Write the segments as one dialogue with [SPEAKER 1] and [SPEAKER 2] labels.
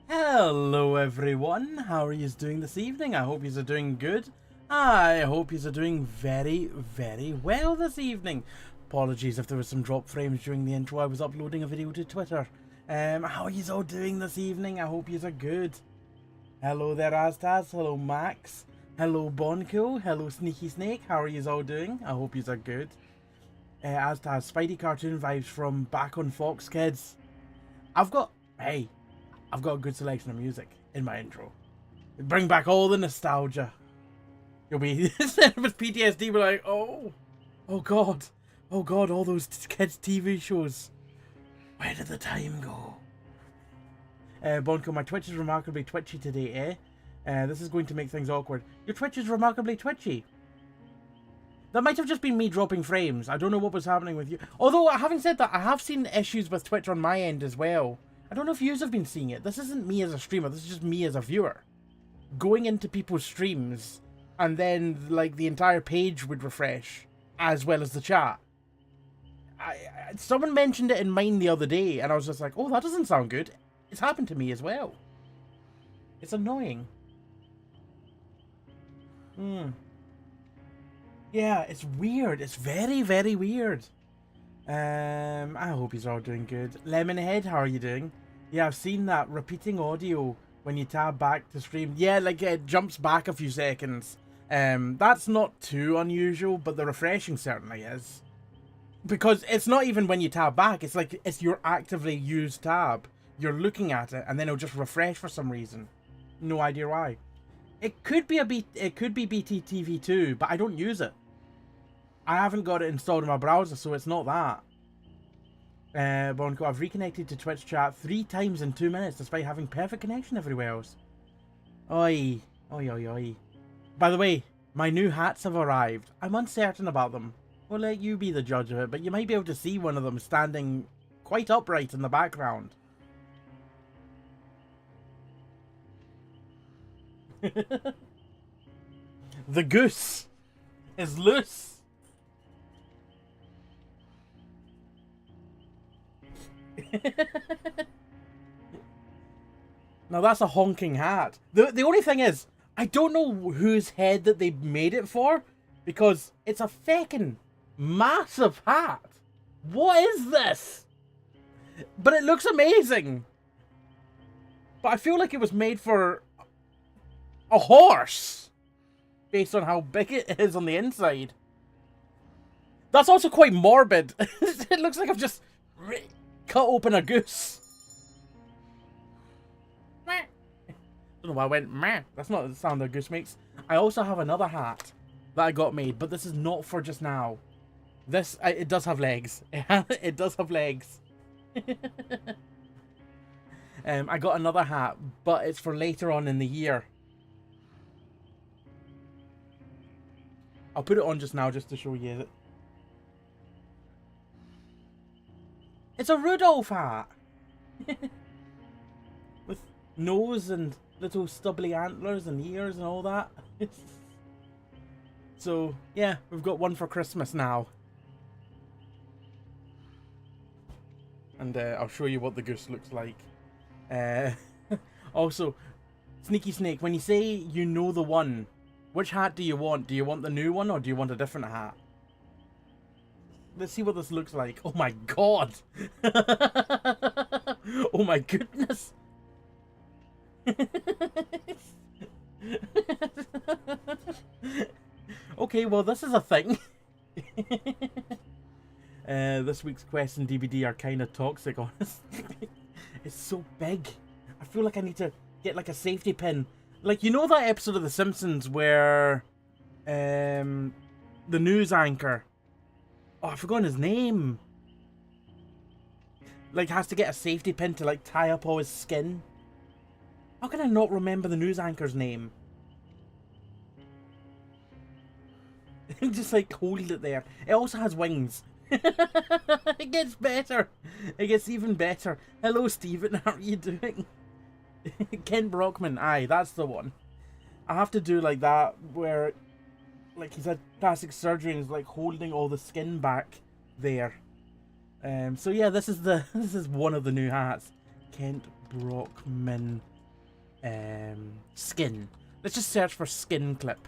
[SPEAKER 1] Hello everyone, how are you doing this evening? I hope you are doing good. I hope you are doing very, very well this evening. Apologies if there was some drop frames during the intro. I was uploading a video to Twitter. How are you all doing this evening? I hope you are good. Hello there Aztaz, hello Max, hello Bonko, hello Sneaky Snake. How are you all doing? I hope you are good. Aztaz, Spidey cartoon vibes from back on Fox Kids. I've got a good selection of music in my intro. Bring back all the nostalgia. You'll be, instead of PTSD, be like, oh god, all those kids' TV shows. Where did the time go? Bonko, my Twitch is remarkably twitchy today, this is going to make things awkward. Your Twitch is remarkably twitchy. That might have just been me dropping frames. I don't know what was happening with you. Although, having said that, I have seen issues with Twitch on my end as well. I don't know if you have been seeing it. This isn't me as a streamer. This is just me as a viewer. Going into people's streams, and then, like, the entire page would refresh, as well as the chat. Someone mentioned it in mine the other day, and I was just like, oh, that doesn't sound good. It's happened to me as well. It's annoying. Yeah, it's weird. It's very, very weird. I hope you're all doing good. Lemonhead, how are you doing? Yeah, I've seen that repeating audio when you tab back to stream. Yeah, like it jumps back a few seconds. That's not too unusual, but the refreshing certainly is. Because it's not even when you tab back, it's like it's your actively used tab. You're looking at it and then it'll just refresh for some reason. No idea why. It could be BTTV2, but I don't use it. I haven't got it installed in my browser, so it's not that. Bonko, I've reconnected to Twitch chat 3 times in 2 minutes, despite having perfect connection everywhere else. Oi. Oi, oi, oi. By the way, my new hats have arrived. I'm uncertain about them. We'll let you be the judge of it, but you might be able to see one of them standing quite upright in the background. The goose is loose. Now that's a honking hat. The only thing is, I don't know whose head that they made it for, because it's a feckin' massive hat. What is this? But it looks amazing. But I feel like it was made for a horse, based on how big it is on the inside. That's also quite morbid. It looks like I've just cut open a goose. I don't know why I went meh. That's not the sound a goose makes. I also have another hat that I got made, but this is not for just now. This, it does have legs. It does have legs. I got another hat, but it's for later on in the year. I'll put it on just now just to show you that. It's a Rudolph hat. With nose and little stubbly antlers and ears and all that. So, yeah, we've got one for Christmas now. And I'll show you what the goose looks like. Also, Sneaky Snake, when you say you know the one, which hat do you want? Do you want the new one or do you want a different hat? Let's see what this looks like. Oh my god! Oh my goodness! Okay, well this is a thing. This week's quest and DVD are kind of toxic, honestly. It's so big. I feel like I need to get like a safety pin. Like, you know that episode of The Simpsons where the news anchor, oh, I've forgotten his name, like has to get a safety pin to like tie up all his skin? How can I not remember the news anchor's name? Just like hold it there. It also has wings. It gets better. It gets even better. Hello, Stephen. How are you doing? Ken Brockman. Aye, that's the one. I have to do like that where, like, he's had plastic surgery and is like holding all the skin back there. So yeah, this is one of the new hats. Kent Brockman skin. Let's just search for skin clip.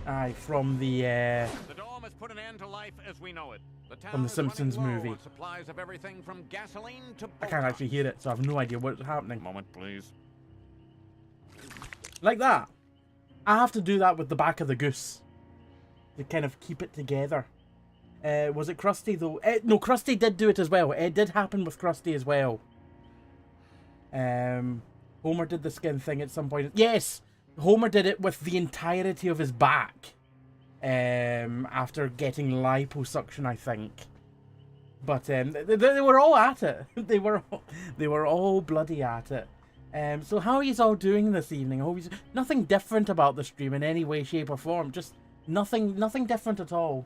[SPEAKER 1] Aye, from the
[SPEAKER 2] Dome has put an end to life as we know it. The town
[SPEAKER 1] from the
[SPEAKER 2] is
[SPEAKER 1] Simpsons
[SPEAKER 2] running low
[SPEAKER 1] movie.
[SPEAKER 2] on supplies of everything from gasoline to
[SPEAKER 1] I can't actually hear it, so I have no idea what's happening.
[SPEAKER 2] Moment, please.
[SPEAKER 1] Like that. I have to do that with the back of the goose to kind of keep it together. Was it Krusty though? No, Krusty did do it as well. It did happen with Krusty as well. Homer did the skin thing at some point. Yes, Homer did it with the entirety of his back. After getting liposuction, I think. But they were all at it. They were all bloody at it. So how are you all doing this evening? I hope nothing different about the stream in any way, shape, or form. Just nothing different at all.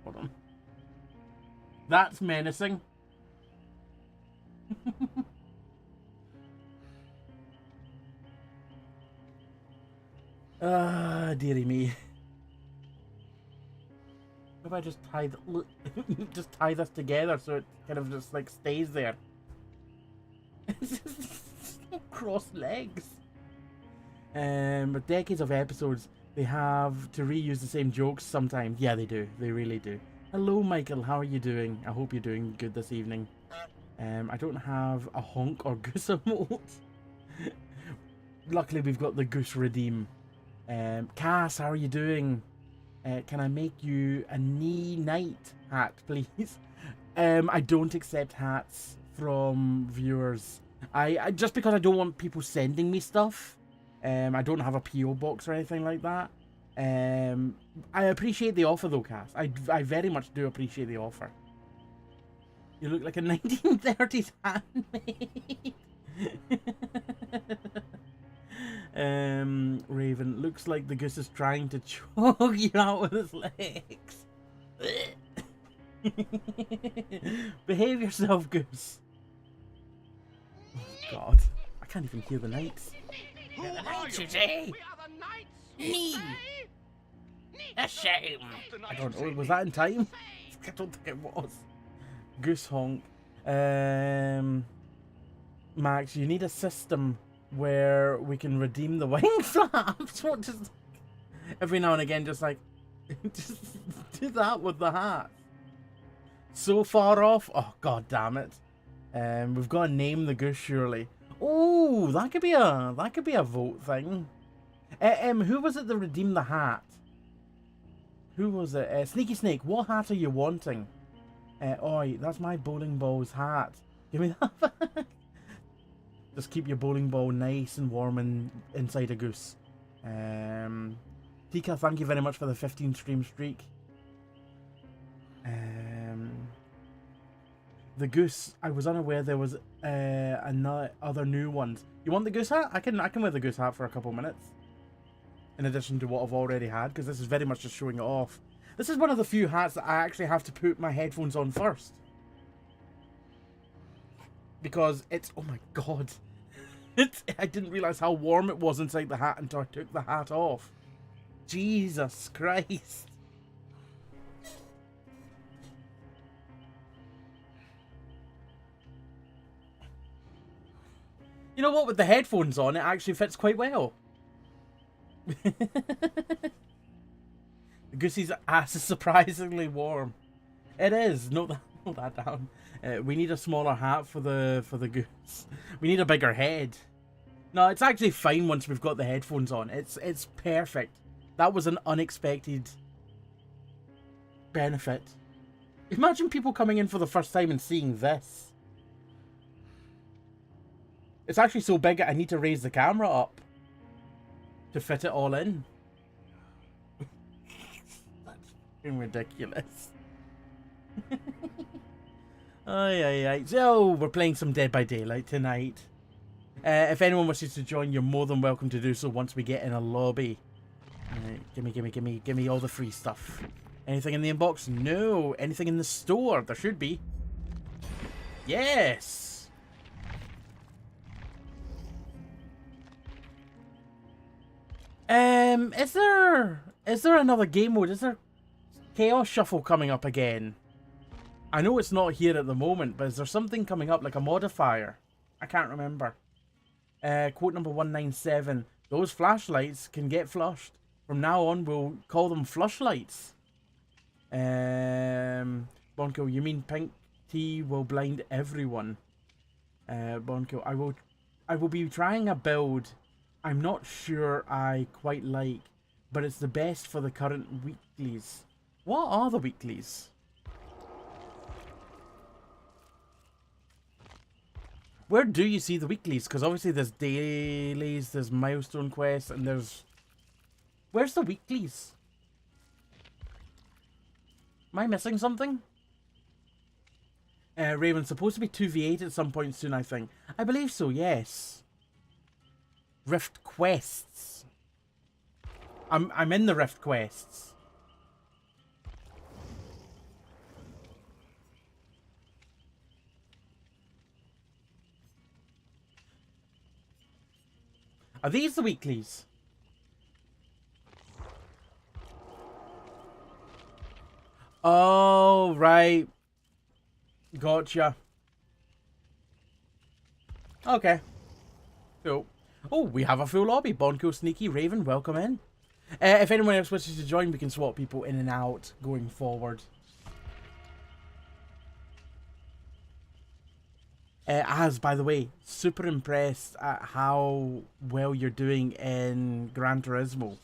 [SPEAKER 1] Hold on. That's menacing. Dearie me. If I just tie just tie this together so it kind of just like stays there. Crossed legs. With decades of episodes, they have to reuse the same jokes sometimes. Yeah, they do. They really do. Hello, Michael. How are you doing? I hope you're doing good this evening. I don't have a honk or goose emote. Luckily, we've got the goose redeem. Cass, how are you doing? Can I make you a knee night hat, please? I don't accept hats from viewers. I just because I don't want people sending me stuff. I don't have a PO box or anything like that. I appreciate the offer though, Cass. I very much do appreciate the offer. You look like a 1930s handmaid. Raven, looks like the goose is trying to choke you out with his legs. Behave yourself, goose. Oh, God. I can't even hear the knights.
[SPEAKER 2] Who
[SPEAKER 1] the
[SPEAKER 2] are
[SPEAKER 1] knights,
[SPEAKER 2] you?
[SPEAKER 1] you say?
[SPEAKER 2] We are the knights,
[SPEAKER 1] Me.
[SPEAKER 2] say?
[SPEAKER 1] A shame. I don't know. Was that in time? I don't think it was. Goose honk. Max, you need a system where we can redeem the wing flaps. What just every now and again, just like just do that with the hat. So far off. Oh god damn it. We've got to name the goose surely. Oh, that could be a vote thing. Who was it that redeemed the hat? Who was it? Sneaky Snake, what hat are you wanting? Oi, that's my bowling ball's hat. Give me that back. Just keep your bowling ball nice and warm and inside a goose. Tika, thank you very much for the 15 stream streak. The goose, I was unaware there was other new ones. You want the goose hat? I can wear the goose hat for a couple minutes. In addition to what I've already had, because this is very much just showing it off. This is one of the few hats that I actually have to put my headphones on first. Because it's, oh my god. I didn't realise how warm it was inside the hat until I took the hat off. Jesus Christ. You know what, with the headphones on, it actually fits quite well. The Goosey's ass is surprisingly warm. It is. Note that down. We need a smaller hat for the goose. We need a bigger head. No, it's actually fine once we've got the headphones on. It's perfect. That was an unexpected benefit. Imagine people coming in for the first time and seeing this. It's actually so big I need to raise the camera up to fit it all in. That's fucking ridiculous. Aye. So, we're playing some Dead by Daylight tonight. If anyone wishes to join, you're more than welcome to do so once we get in a lobby. Gimme all the free stuff. Anything in the inbox? No. Anything in the store? There should be. Yes. Is there another game mode? Is there Chaos Shuffle coming up again? I know it's not here at the moment, but is there something coming up like a modifier? I can't remember. Quote number 197. Those flashlights can get flushed. From now on, we'll call them flushlights. Bonko, you mean pink tea will blind everyone? Bonko, I will be trying a build I'm not sure I quite like, but it's the best for the current weeklies. What are the weeklies? Where do you see the weeklies? Because obviously there's dailies, there's milestone quests, and there's... Where's the weeklies? Am I missing something? Raven's supposed to be 2v8 at some point soon, I think. I believe so, yes. Rift quests. I'm in the Rift quests. Are these the weeklies? Oh, right. Gotcha. Okay. Cool. Oh, we have a full lobby. Bonko, Sneaky, Raven, welcome in. If anyone else wishes to join, we can swap people in and out going forward. As, by the way, super impressed at how well you're doing in Gran Turismo.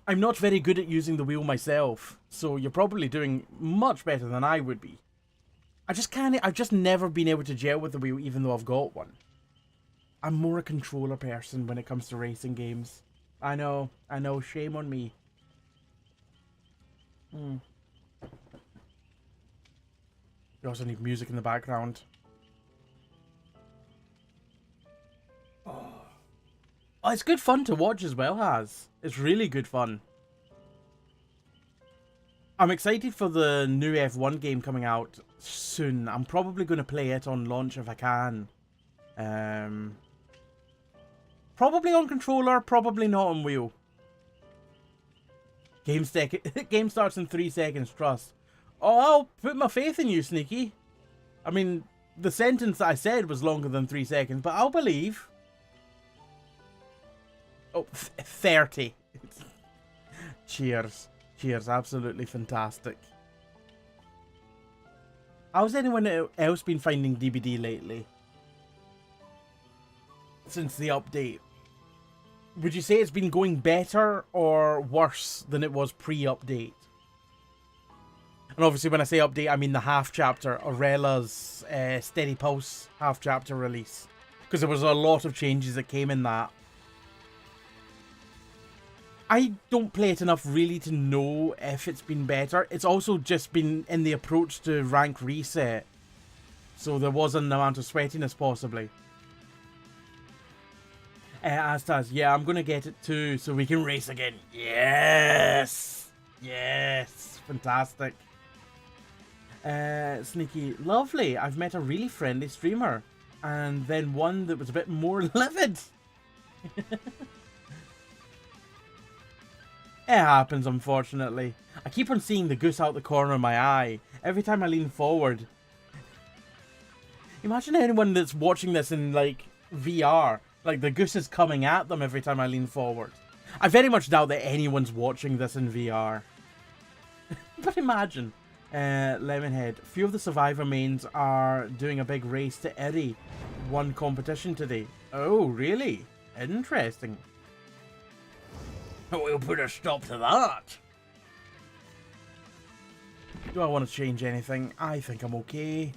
[SPEAKER 1] I'm not very good at using the wheel myself, so you're probably doing much better than I would be. I've just never been able to gel with the wheel even though I've got one. I'm more a controller person when it comes to racing games. I know, shame on me. You also need music in the background. Oh, it's good fun to watch as well, Has. It's really good fun. I'm excited for the new F1 game coming out soon. I'm probably going to play it on launch if I can. Probably on controller, probably not on wheel. Game starts in 3 seconds, trust. Oh, I'll put my faith in you, Sneaky. I mean, the sentence I said was longer than 3 seconds, but I'll believe. Oh, 30. Cheers. Cheers, absolutely fantastic. How's anyone else been finding DBD lately? Since the update? Would you say it's been going better or worse than it was pre-update? And obviously when I say update, I mean the half chapter, Aurella's Steady Pulse half chapter release. Because there was a lot of changes that came in that. I don't play it enough really to know if it's been better. It's also just been in the approach to rank reset. So there was an amount of sweatiness possibly. Astaz, yeah, I'm going to get it too so we can race again. Yes! Yes! Fantastic. Sneaky, lovely. I've met a really friendly streamer. And then one that was a bit more livid. It happens, unfortunately. I keep on seeing the goose out the corner of my eye every time I lean forward. Imagine anyone that's watching this in, like, VR. Like, the goose is coming at them every time I lean forward. I very much doubt that anyone's watching this in VR. But imagine. Lemonhead. A few of the Survivor mains are doing a big race to Erie. One competition today. Oh, really? Interesting. We'll put a stop to that. Do I want to change anything? I think I'm okay.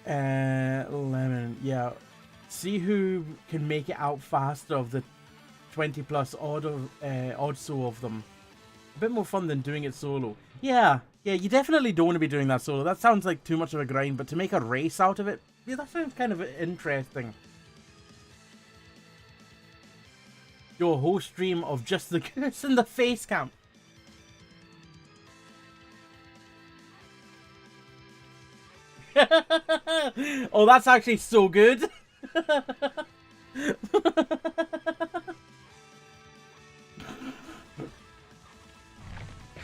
[SPEAKER 1] Lemon, yeah. See who can make it out faster of the 20 plus odd so of them. A bit more fun than doing it solo. Yeah, you definitely don't want to be doing that solo. That sounds like too much of a grind, but to make a race out of it, yeah, that sounds kind of interesting. Do a whole stream of just the goose and the face cam. Oh, that's actually so good.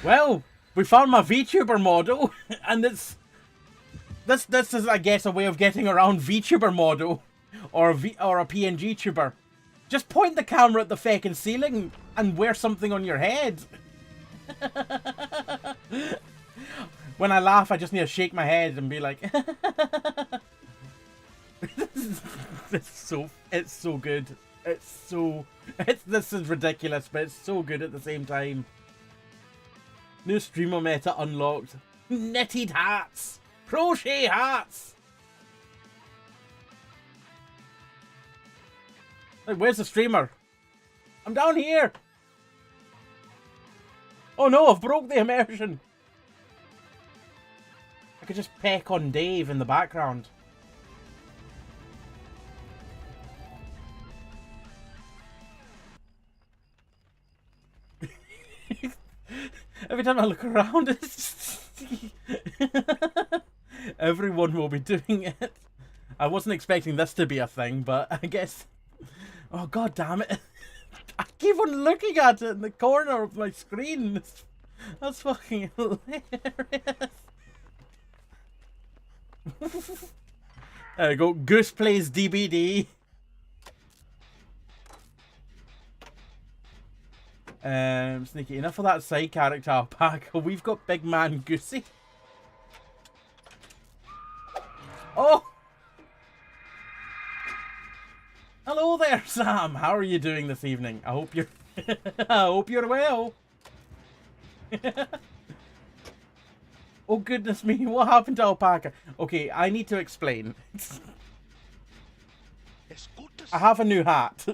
[SPEAKER 1] Well, we found my VTuber model, and this is, I guess, a way of getting around VTuber model, or a PNG tuber. Just point the camera at the feckin' ceiling and wear something on your head. When I laugh, I just need to shake my head and be like, it's so good. This is ridiculous, but it's so good at the same time. New streamer meta unlocked. Knitted hats! Crochet hats! Like, where's the streamer? I'm down here! Oh no, I've broke the immersion! I could just peck on Dave in the background. Every time I look around, it's everyone will be doing it. I wasn't expecting this to be a thing, but I guess... Oh, god damn it. I keep on looking at it in the corner of my screen. That's fucking hilarious. There we go. Goose plays DBD. Sneaky, enough of that side character alpaca. We've got Big Man Goosey. Oh! Hello there, Sam. How are you doing this evening? I hope you're I hope you're well. Oh goodness me, what happened to alpaca? Okay, I need to explain. I have a new hat.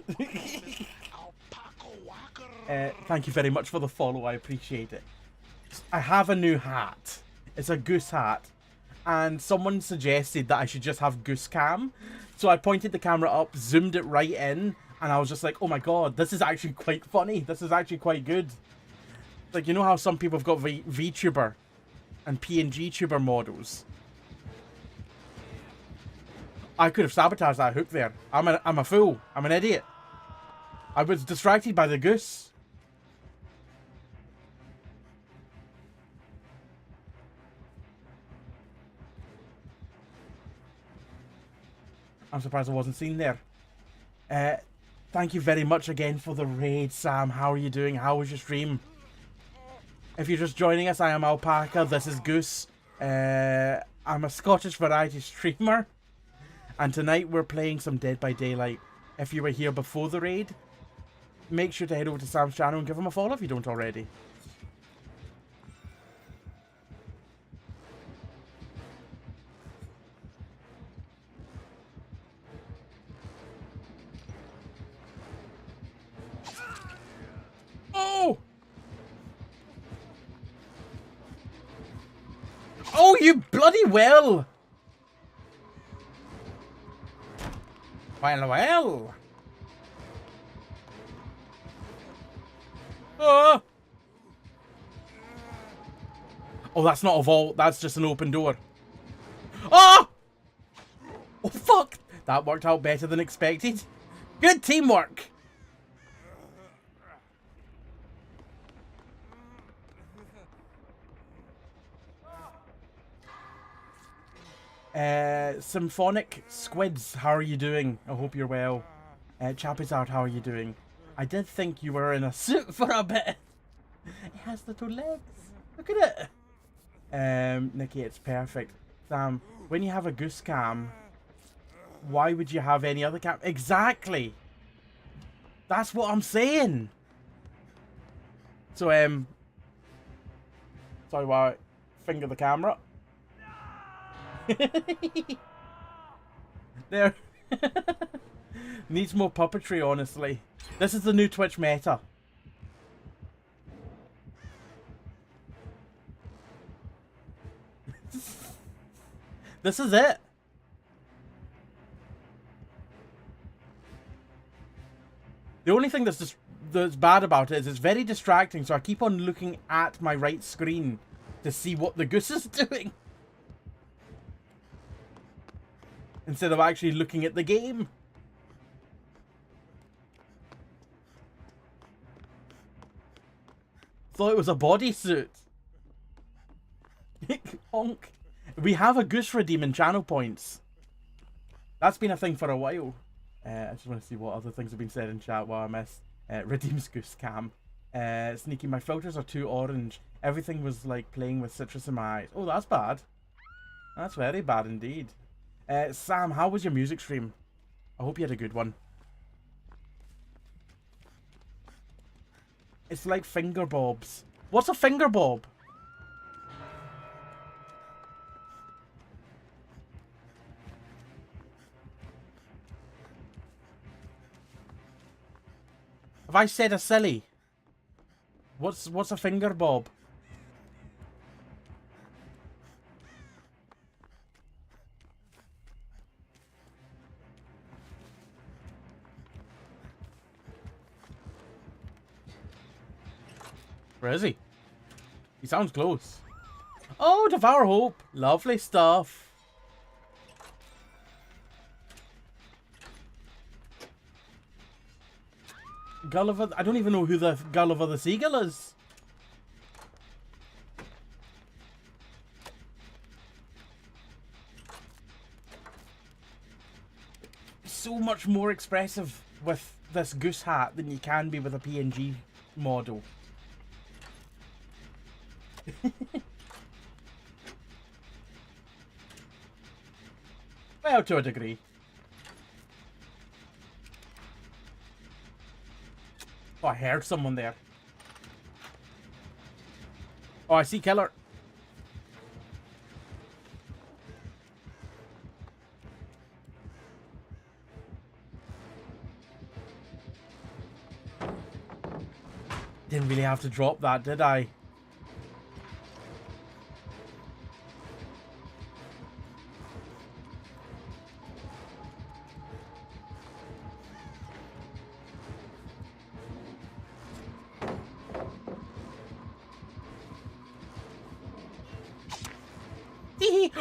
[SPEAKER 1] Thank you very much for the follow, I appreciate it. I have a new hat. It's a goose hat. And someone suggested that I should just have goose cam. So I pointed the camera up, zoomed it right in, and I was just like, oh my god, this is actually quite funny. This is actually quite good. Like, you know how some people have got VTuber and PNG tuber models? I could have sabotaged that hook there. I'm a fool. I'm an idiot. I was distracted by the goose. I'm surprised I wasn't seen there. Thank you very much again for the raid, Sam. How are you doing? How was your stream? If you're just joining us, I am Alpaca. This is Goose. I'm a Scottish variety streamer. And tonight we're playing some Dead by Daylight. If you were here before the raid, make sure to head over to Sam's channel and give him a follow if you don't already. Oh! Oh, you bloody well! Well. Oh! Oh, that's not a vault. That's just an open door. Oh! Oh, fuck! That worked out better than expected. Good teamwork! Symphonic Squids, how are you doing? I hope you're well. Chappizard, how are you doing? I did think you were in a suit for a bit. It has little legs. Look at it. Nikki, it's perfect. Sam, when you have a goose cam, why would you have any other cam? Exactly. That's what I'm saying. So, sorry while I finger the camera. There. Needs more puppetry, honestly. This is the new Twitch meta. This is it. The only thing that's bad about it is it's very distracting, so I keep on looking at my right screen to see what the goose is doing. Instead of actually looking at the game. Thought it was a bodysuit. Honk. We have a goose redeeming channel points. That's been a thing for a while. I just want to see what other things have been said in chat while I miss. Redeems goose cam. Sneaky, my filters are too orange. Everything was like playing with citrus in my eyes. Oh, that's bad. That's very bad indeed. Sam, how was your music stream? I hope you had a good one. It's like finger bobs. What's a finger bob? Have I said a silly? What's a finger bob? Where is he? He sounds close. Oh, Devour Hope. Lovely stuff. Gulliver. I don't even know who the Gulliver the Seagull is. So much more expressive with this goose hat than you can be with a PNG model. Well, to a degree. Oh, I heard someone there. Oh, I see Killer. Didn't really have to drop that, did I?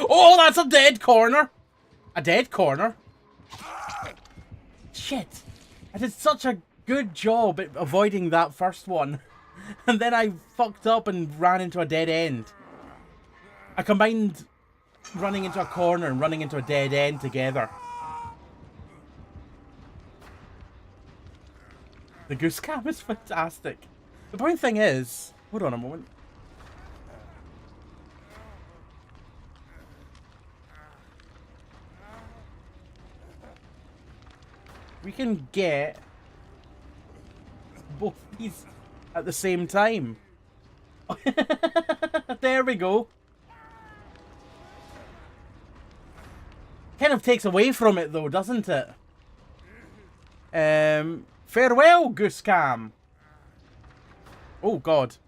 [SPEAKER 1] Oh, that's a dead corner. A dead corner. Shit! I did such a good job at avoiding that first one. And then I fucked up and ran into a dead end. I combined running into a corner and running into a dead end together. The goose cam is fantastic. The point thing is... Hold on a moment. We can get both these at the same time. There we go. Kind of takes away from it though, doesn't it? Farewell, goose cam. Oh god.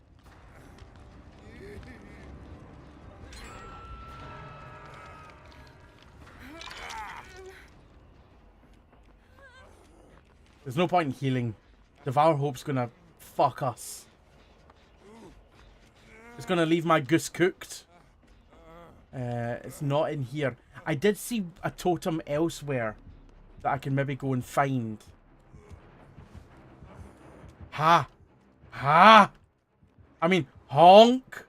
[SPEAKER 1] There's no point in healing. Devour Hope's gonna fuck us. It's gonna leave my goose cooked. It's not in here. I did see a totem elsewhere that I can maybe go and find. Ha! Ha! I mean, honk!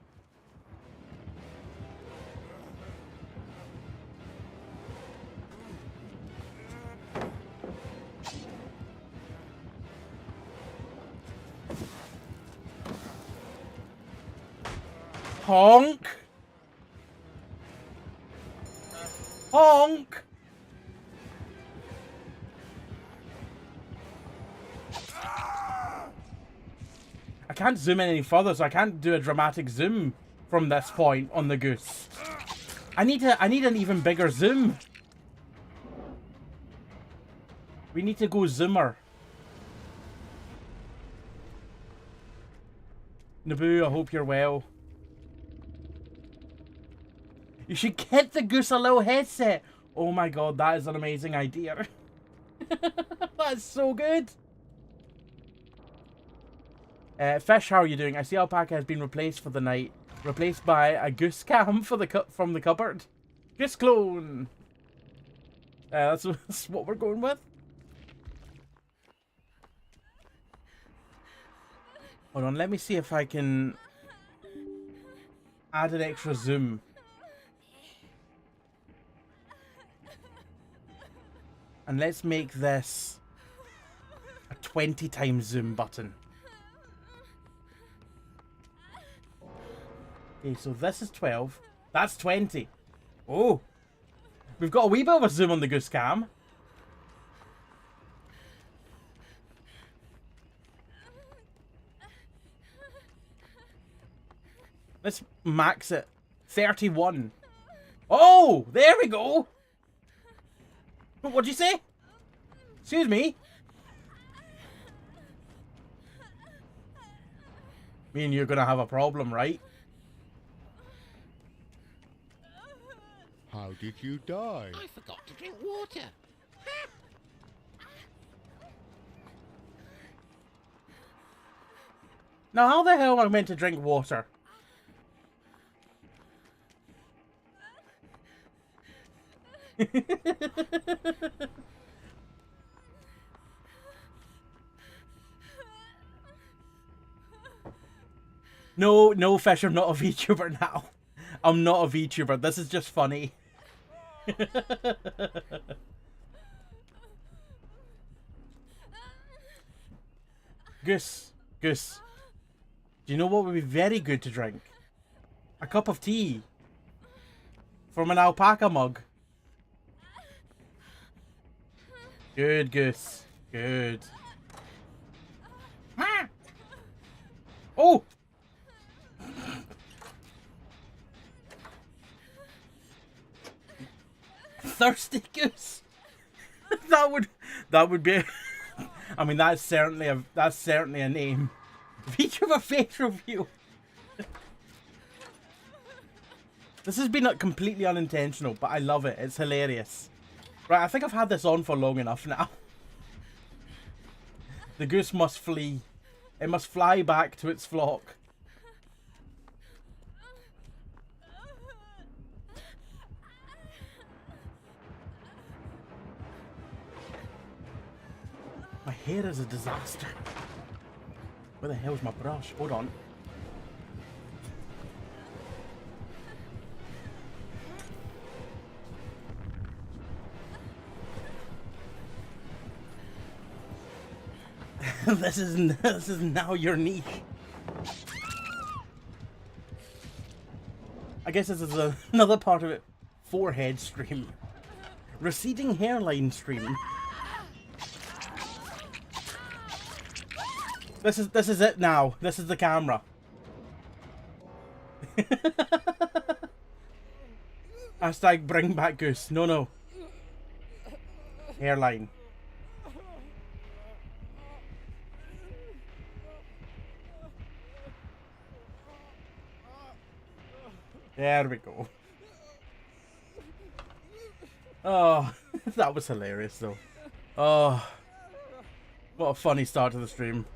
[SPEAKER 1] Honk! Honk! I can't zoom in any further, so I can't do a dramatic zoom from this point on the goose. I need an even bigger zoom. We need to go zoomer. Naboo, I hope you're well. You should get the goose a little headset. Oh my god, that is an amazing idea. That's so good. Fish, how are you doing? I see Alpaca has been replaced for the night. Replaced by a goose cam for from the cupboard. Goose clone. That's what we're going with. Hold on, let me see if I can add an extra zoom. And let's make this a 20 times zoom button. Okay, so this is 12. That's 20. Oh. We've got a wee bit of a zoom on the goose cam. Let's max it. 31. Oh, there we go. What'd you say? Excuse me? Me and you're gonna have a problem, right?
[SPEAKER 3] How did you die?
[SPEAKER 4] I forgot to drink water.
[SPEAKER 1] Now, how the hell am I meant to drink water? No, Fish, I'm not a VTuber now. I'm not a VTuber. This is just funny. Goose. Do you know what would be very good to drink? A cup of tea. From an alpaca mug. Good, Goose. Good. Ah! Oh! Thirsty Goose. that would be. I mean, that's certainly a name. VTuber face review. This has been completely unintentional, but I love it. It's hilarious. Right, I think I've had this on for long enough now. The goose must flee. It must fly back to its flock. hair is a disaster. Where the hell's my brush? Hold on. This is now your niche. I guess this is another part of it. Forehead stream. Receding hairline stream. This is it now. This is the camera. Hashtag bring back Goose. No. Hairline. There we go. Oh, that was hilarious though. Oh, what a funny start to the stream.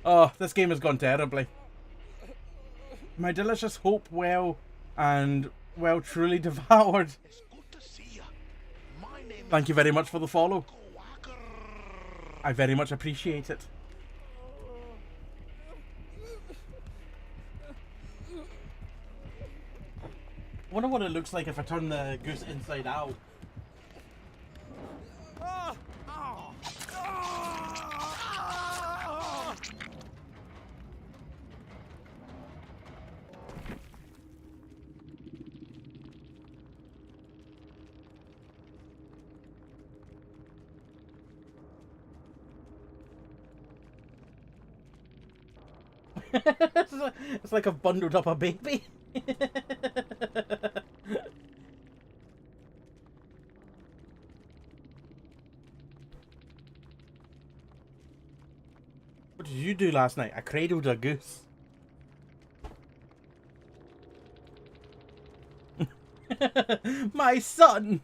[SPEAKER 1] Oh, this game has gone terribly. My delicious hope well truly devoured. Thank you very much for the follow. I very much appreciate it. I wonder what it looks like if I turn the goose inside out. It's like I've bundled up a baby. What did you do last night? I cradled a goose. My son!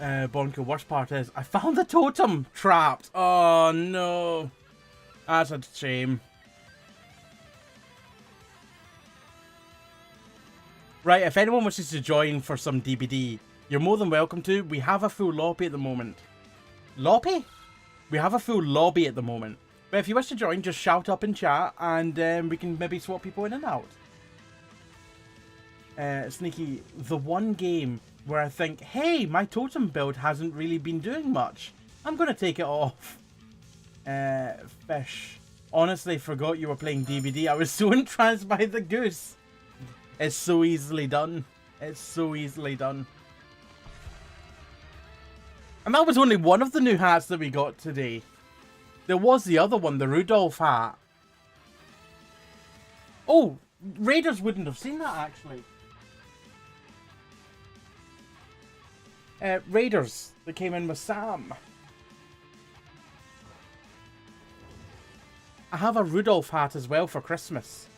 [SPEAKER 1] Bonko, worst part is I found the totem trapped. Oh no. That's a shame. Right, if anyone wishes to join for some DBD, you're more than welcome to. We have a full lobby at the moment. Lobby? We have a full lobby at the moment. But if you wish to join, just shout up in chat and we can maybe swap people in and out. Sneaky, the one game where I think, hey, my totem build hasn't really been doing much. I'm going to take it off. Fish. Honestly, forgot you were playing DBD. I was so entranced by the goose. It's so easily done. It's so easily done. And that was only one of the new hats that we got today. There was the other one, the Rudolph hat. Oh, Raiders wouldn't have seen that, actually. Raiders that came in with Sam. I have a Rudolph hat as well for Christmas.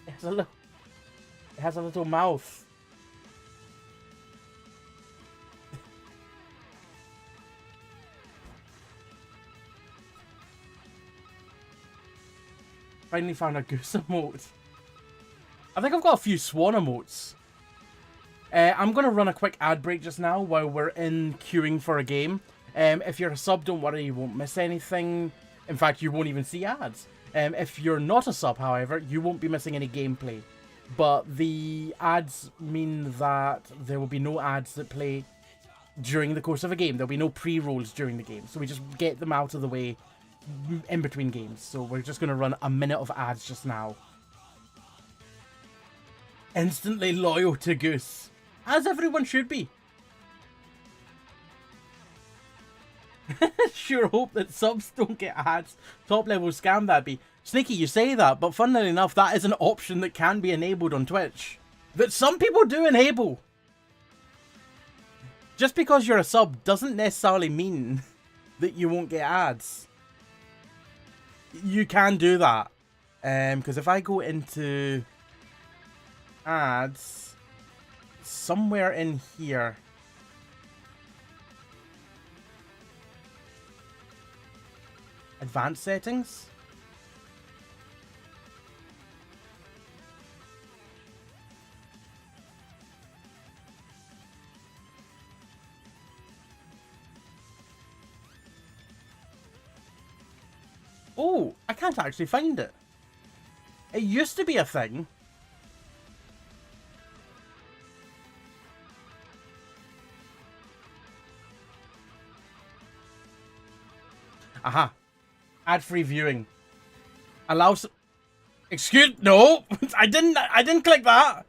[SPEAKER 1] It has a little mouth. Finally found a goose emote. I think I've got a few swan emotes. I'm going to run a quick ad break just now while we're in queuing for a game. If you're a sub, don't worry, you won't miss anything. In fact, you won't even see ads. If you're not a sub, however, you won't be missing any gameplay. But the ads mean that there will be no ads that play during the course of a game. There'll be no pre-rolls during the game. So we just get them out of the way in between games. So we're just going to run a minute of ads just now. Instantly loyal to Goose. As everyone should be. Sure hope that subs don't get ads. Top level scam that be. Sneaky, you say that, but funnily enough, that is an option that can be enabled on Twitch. That some people do enable. Just because you're a sub doesn't necessarily mean that you won't get ads. You can do that. Because if I go into ads, somewhere in here, advanced settings, Oh, I can't actually find it. It used to be a thing. Aha. Ad-free viewing. Allows... No! I didn't click that!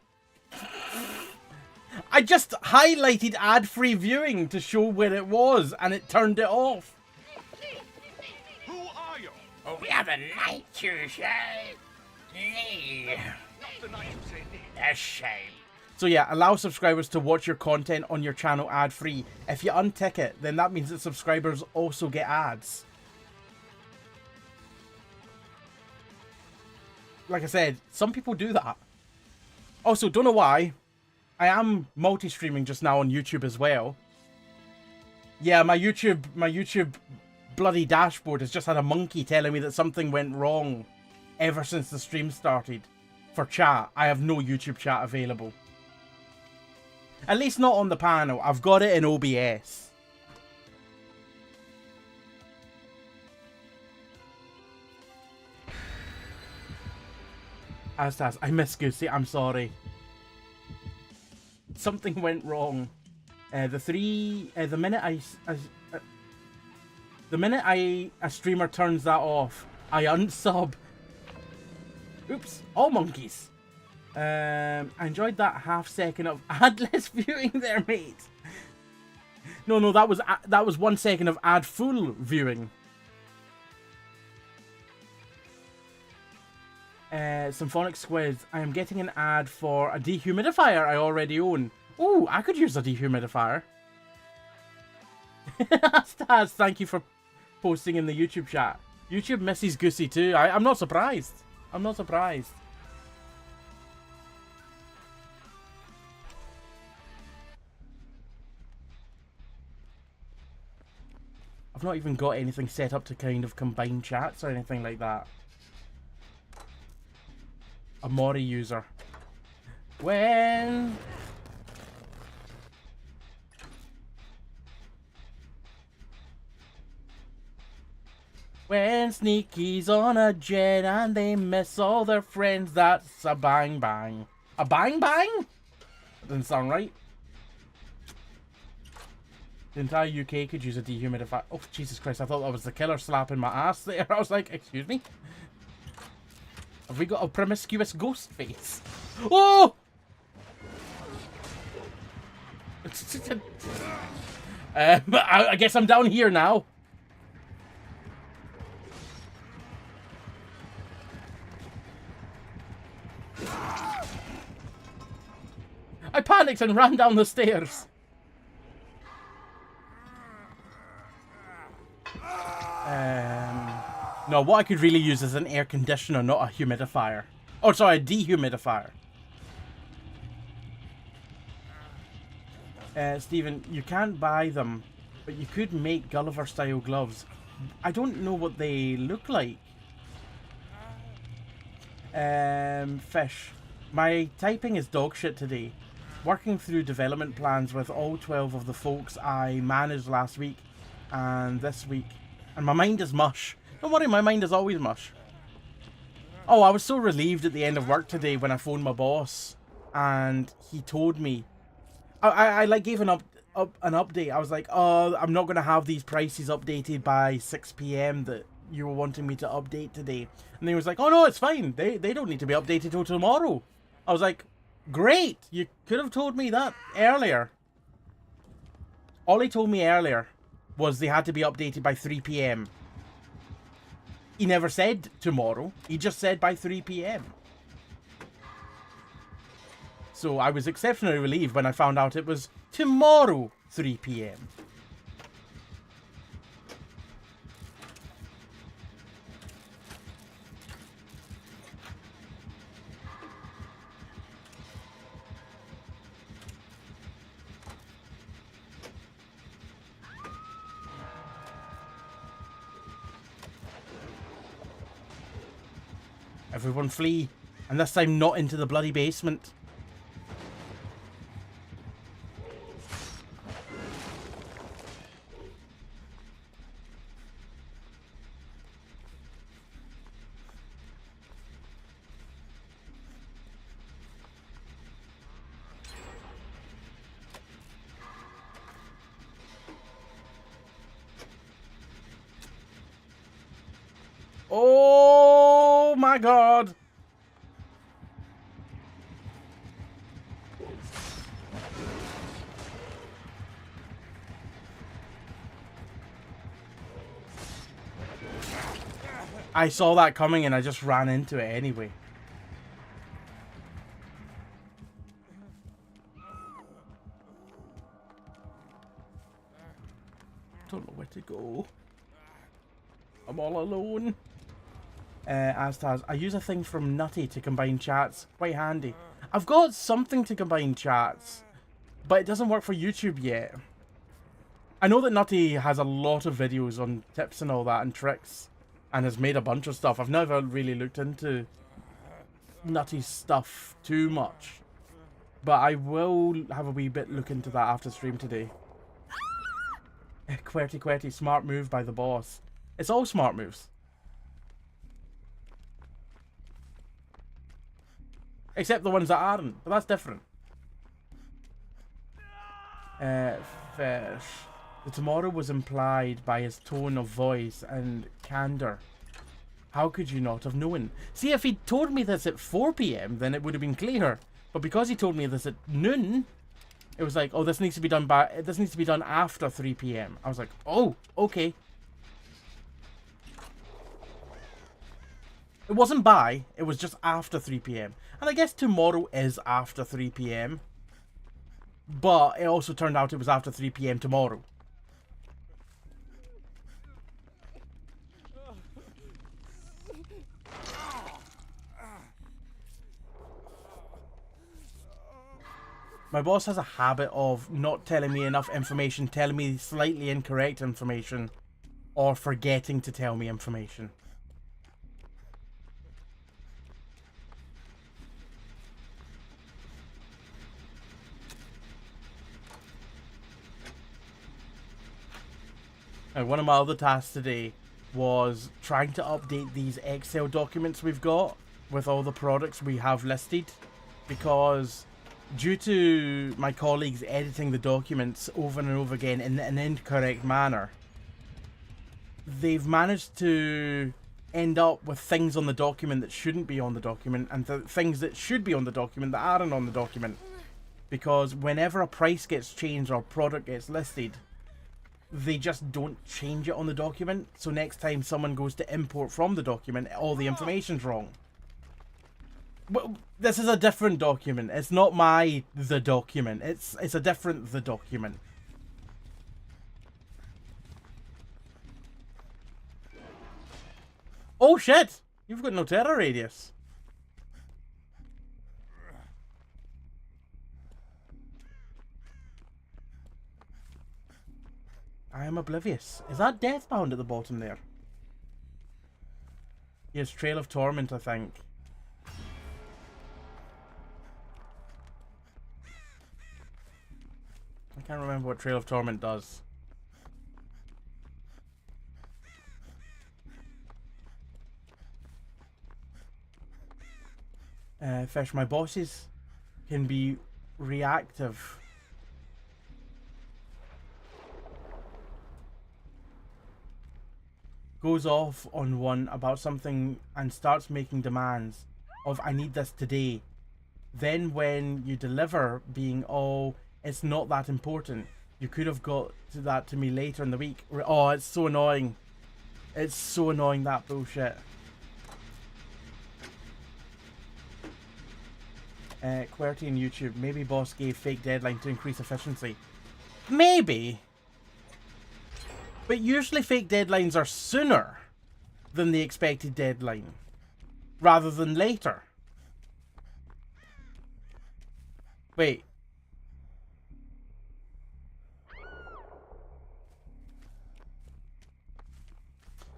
[SPEAKER 1] I just highlighted ad-free viewing to show where it was, and it turned it off.
[SPEAKER 2] Who are you?
[SPEAKER 3] Oh, we have a night to say.
[SPEAKER 2] Not the night you say me.
[SPEAKER 3] A shame.
[SPEAKER 1] So yeah, allow subscribers to watch your content on your channel ad-free. If you untick it, then that means that subscribers also get ads. Like I said, some people do that. Also, don't know why, I am multi-streaming just now on YouTube as well. Yeah, my YouTube bloody dashboard has just had a monkey telling me that something went wrong ever since the stream started. For chat, I have no YouTube chat available. At least not on the panel. I've got it in OBS. Astas, I miss Goosey. I'm sorry. Something went wrong. The minute a streamer turns that off, I unsub. Oops, all monkeys. I enjoyed that half second of adless viewing there, mate. No, that was 1 second of ad full viewing. Symphonic Squids, I am getting an ad for a dehumidifier I already own. Ooh, I could use a dehumidifier. Stas, thank you for posting in the YouTube chat. YouTube misses Goosey too. I'm not surprised. I'm not surprised. I've not even got anything set up to kind of combine chats or anything like that. A Mori user. When Sneaky's on a jet and they miss all their friends, that's a bang bang. A bang bang? Doesn't sound right. The entire UK could use a dehumidifier. Oh, Jesus Christ, I thought that was the killer slapping my ass there. I was like, excuse me? Have we got a promiscuous ghost face? Oh! I guess I'm down here now. I panicked and ran down the stairs. No, what I could really use is an air conditioner, not a humidifier. Oh, sorry, a dehumidifier. Stephen, you can't buy them, but you could make Gulliver-style gloves. I don't know what they look like. Fish. My typing is dog shit today. Working through development plans with all 12 of the folks I managed last week and this week. And my mind is mush. Don't worry, my mind is always mush. Oh, I was so relieved at the end of work today when I phoned my boss and he told me. I like gave an update. I was like, oh, I'm not going to have these prices updated by 6 PM that you were wanting me to update today. And he was like, oh no, it's fine. They don't need to be updated till tomorrow. I was like, great. You could have told me that earlier. All he told me earlier was they had to be updated by 3 PM. He never said tomorrow. He just said by 3 PM. So I was exceptionally relieved when I found out it was tomorrow 3 PM. Everyone flee. And this time not into the bloody basement. Oh my god. I saw that coming and I just ran into it anyway. Don't know where to go. I'm all alone. Astaz, I use a thing from Nutty to combine chats. Quite handy. I've got something to combine chats, but it doesn't work for YouTube yet. I know that Nutty has a lot of videos on tips and all that and tricks, and has made a bunch of stuff. I've never really looked into Nutty's stuff too much, but I will have a wee bit look into that after stream today. QWERTY QWERTY, smart move by the boss. It's all smart moves. Except the ones that aren't, but that's different. Fish. The tomorrow was implied by his tone of voice and candor. How could you not have known? See, if he'd told me this at 4 PM, then it would have been clear. But because he told me this at noon, it was like, oh, this needs to be done after 3 PM. I was like, oh, okay. It wasn't by, it was just after 3 PM. And I guess tomorrow is after 3 PM. But it also turned out it was after 3 PM tomorrow. My boss has a habit of not telling me enough information, telling me slightly incorrect information, or forgetting to tell me information. And one of my other tasks today was trying to update these Excel documents we've got with all the products we have listed, because due to my colleagues editing the documents over and over again in an incorrect manner, they've managed to end up with things on the document that shouldn't be on the document, and things that should be on the document that aren't on the document. Because whenever a price gets changed or a product gets listed, they just don't change it on the document. So next time someone goes to import from the document, all the information's wrong. Well, this is a different document. It's not the document. It's a different the document. Oh shit! You've got no terror radius. I am oblivious. Is that Deathbound at the bottom there? Yes, Trail of Torment, I think. I can't remember what Trail of Torment does. Fish, my bosses can be reactive. Goes off on one about something and starts making demands of, I need this today. Then when you deliver, being, oh, it's not that important. You could have got to that to me later in the week. Oh, it's so annoying. It's so annoying, that bullshit. QWERTY on YouTube. Maybe boss gave fake deadline to increase efficiency. Maybe. But usually fake deadlines are sooner than the expected deadline, rather than later. Wait.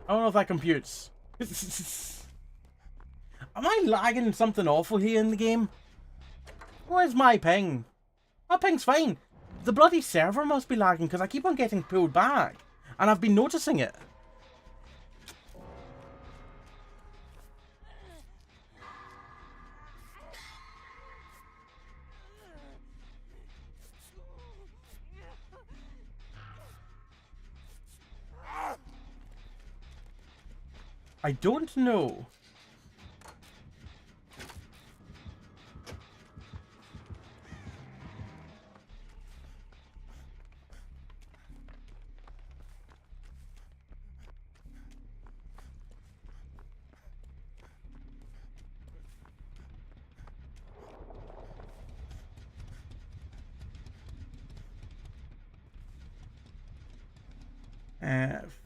[SPEAKER 1] I don't know if that computes. Am I lagging something awful here in the game? Where's my ping? My ping's fine. The bloody server must be lagging because I keep on getting pulled back. And I've been noticing it. I don't know.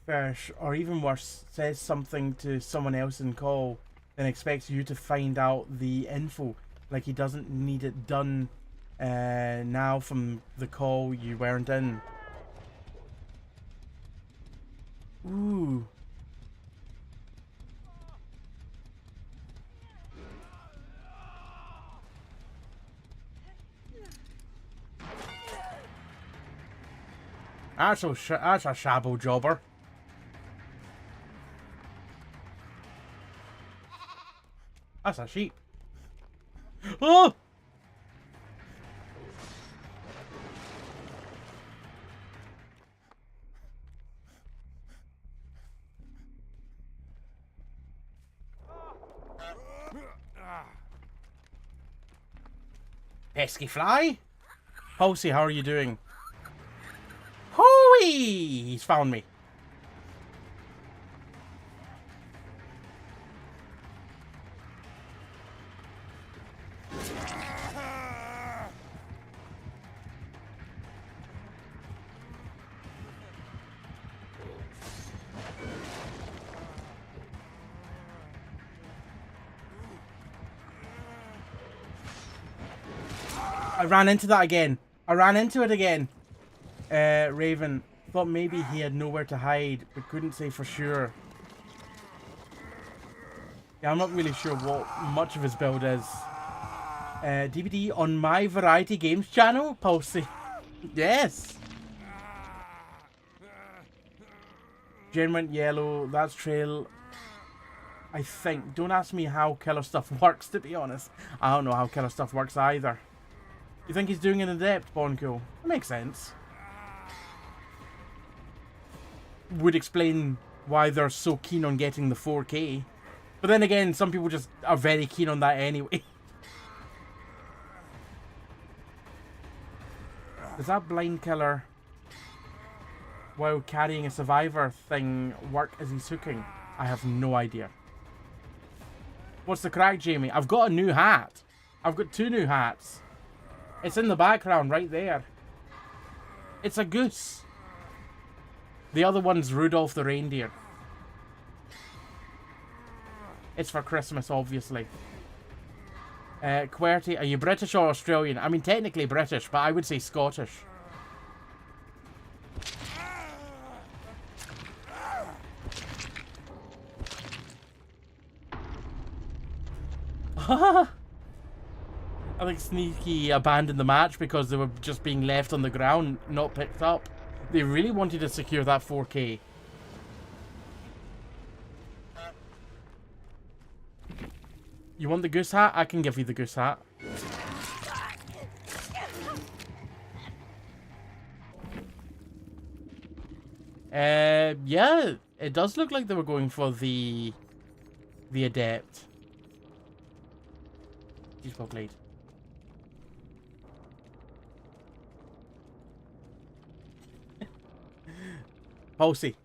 [SPEAKER 1] Fish, or even worse, says something to someone else in call, then expects you to find out the info. Like he doesn't need it done now from the call you weren't in. Ooh. That's a shabbo jobber. That's a sheep. Oh! Pesky fly? Halsey, how are you doing? Hooey! He's found me. I ran into that again. I ran into it again. Raven thought maybe he had nowhere to hide, but couldn't say for sure. Yeah, I'm not really sure what much of his build is. DVD on my Variety Games channel, Pulsey. Yes. Jen went yellow. That's trail. I think. Don't ask me how killer stuff works, to be honest. I don't know how killer stuff works either. You think he's doing an adept, Bonko? That makes sense. Would explain why they're so keen on getting the 4K. But then again, some people just are very keen on that anyway. Does that blind killer, while carrying a survivor thing, work as he's hooking? I have no idea. What's the crack, Jamie? I've got a new hat. I've got 2 new hats. It's in the background right there. It's a goose. The other one's Rudolph the reindeer. It's for Christmas, obviously. QWERTY, are you British or Australian? I mean, technically British, but I would say Scottish. I think Sneaky abandoned the match because they were just being left on the ground, not picked up. They really wanted to secure that 4K. You want the goose hat? I can give you the goose hat. Yeah, it does look like they were going for the adept. Jeez, well played. Halsey.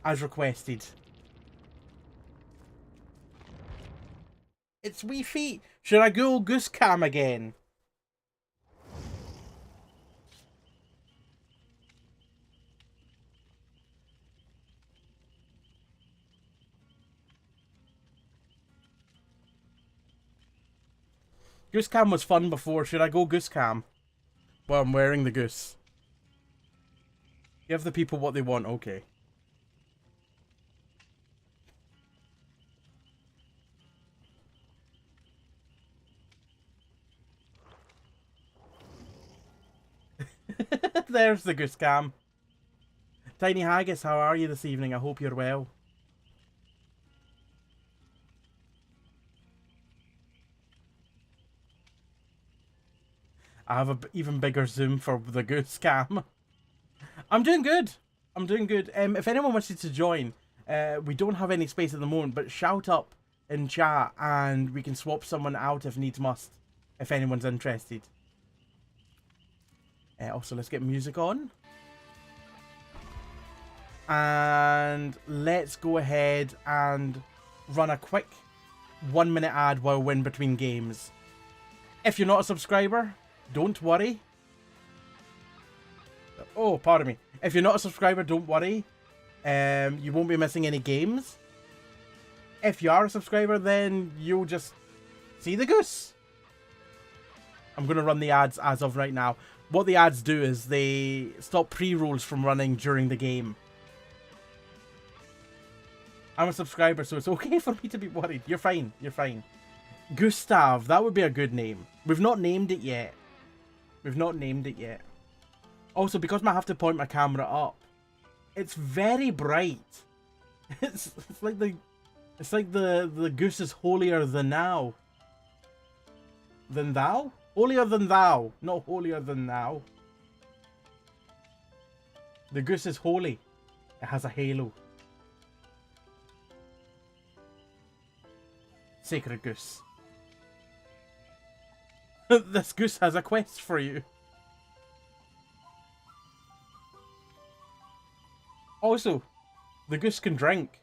[SPEAKER 1] As requested. It's wee feet. Should I go goose cam again? Goose cam was fun before. Should I go goose cam? Well, I'm wearing the goose. Give the people what they want, okay. There's the goose cam. Tiny Haggis, how are you this evening? I hope you're well. I have a even bigger zoom for the goose cam. I'm doing good. I'm doing good. If anyone wants to join, we don't have any space at the moment, but shout up in chat and we can swap someone out if needs must, if anyone's interested. Also, let's get music on. And let's go ahead and run a quick 1 minute ad while we're in between games. If you're not a subscriber, don't worry. Oh, pardon me. If you're not a subscriber, don't worry. You won't be missing any games. If you are a subscriber, then you'll just see the goose. I'm going to run the ads as of right now. What the ads do is they stop pre-rolls from running during the game. I'm a subscriber, so it's okay for me to be worried. You're fine. You're fine. Gustav, that would be a good name. We've not named it yet. We've not named it yet. Also, because I have to point my camera up, it's very bright. It's like the goose is holier than thou. Than thou? Holier than thou, not holier than thou. The goose is holy. It has a halo. Sacred goose. This goose has a quest for you. Also, the goose can drink.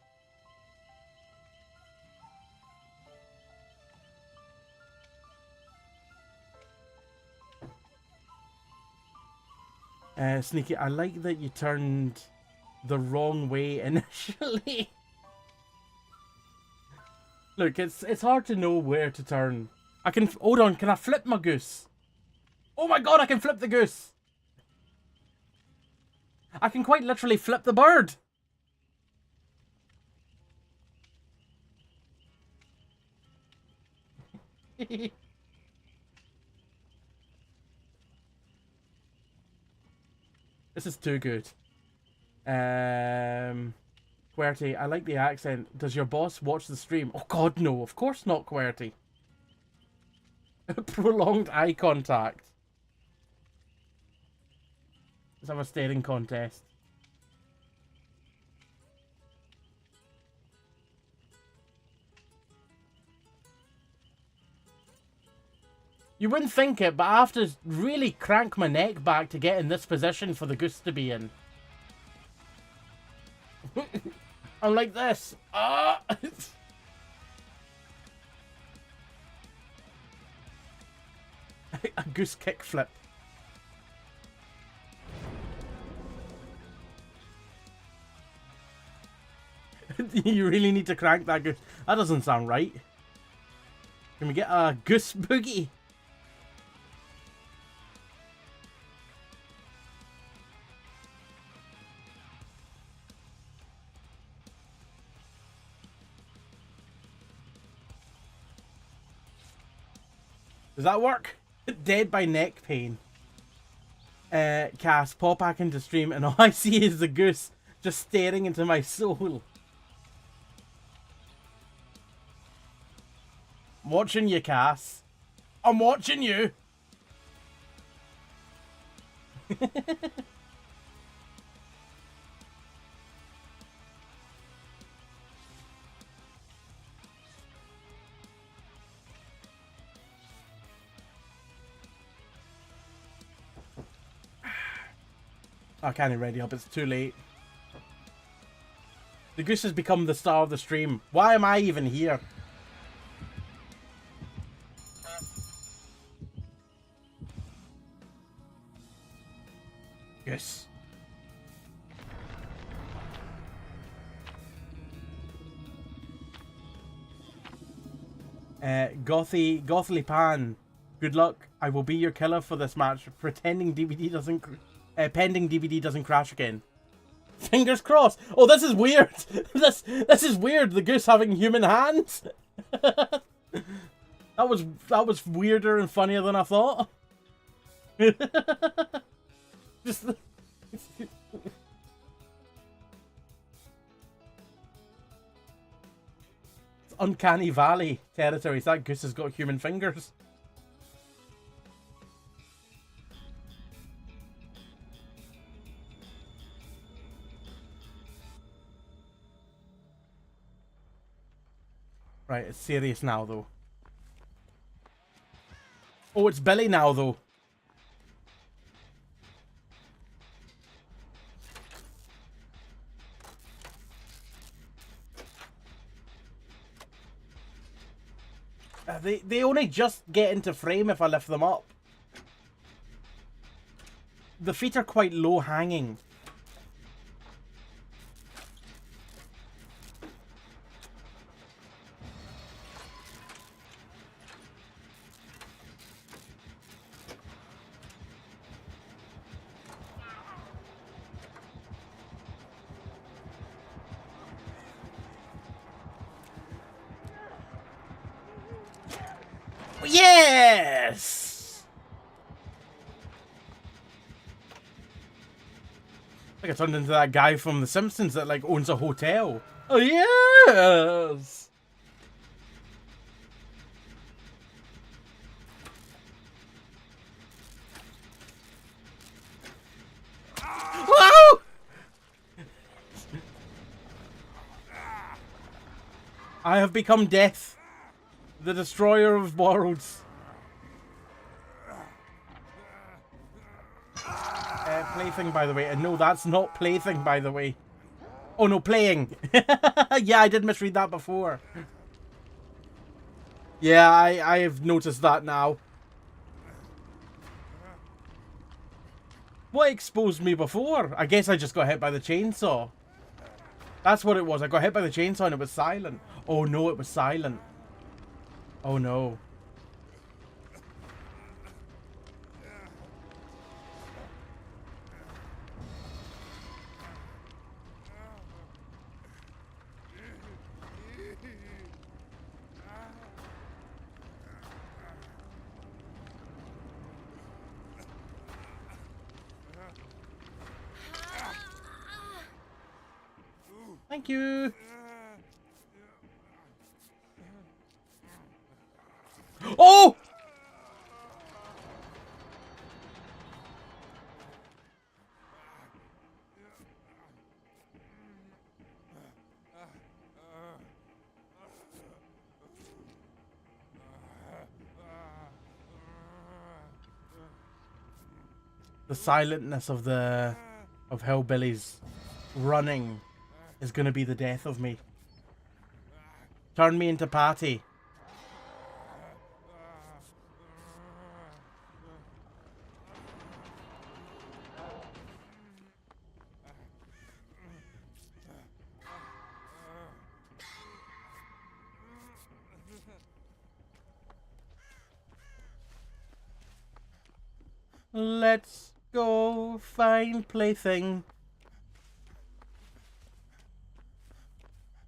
[SPEAKER 1] Sneaky, I like that you turned the wrong way initially. Look, it's hard to know where to turn. I can... Hold on, can I flip my goose? Oh my god, I can flip the goose! I can quite literally flip the bird! This is too good. QWERTY, I like the accent. Does your boss watch the stream? Oh god, no, of course not, QWERTY. Prolonged eye contact. Let's have a staring contest. You wouldn't think it, but I have to really crank my neck back to get in this position for the goose to be in. I'm like this. Ah! A goose kickflip. You really need to crank that goose. That doesn't sound right. Can we get a goose boogie? Does that work? Dead by neck pain. Cass, pop back into stream and all I see is the goose just staring into my soul. I'm watching you, Cass. I'm watching you. I can't ready up, it's too late. The goose has become the star of the stream. Why am I even here? Goose. Gothly Pan. Good luck. I will be your killer for this match. Pending DVD doesn't crash again. Fingers crossed. Oh, this is weird. This is weird. The goose having human hands. that was weirder and funnier than I thought. Just. It's uncanny valley territory. That goose has got human fingers. Right, it's serious now, though. Oh, it's Billy now, though. They only just get into frame if I lift them up. The feet are quite low hanging. Yes! Like I turned into that guy from The Simpsons that like owns a hotel. Oh yes! Whoa! I have become death, the destroyer of worlds. Plaything, by the way. And no, that's not plaything, by the way. Oh no, playing. Yeah, I did misread that before. Yeah, I have noticed that now. What exposed me before? I guess I just got hit by the chainsaw. That's what it was. I got hit by the chainsaw and it was silent. Oh no, it was silent. Oh no. Thank you. Oh! The silentness of hillbillies running is gonna be the death of me. Turn me into Patty. Let's go find plaything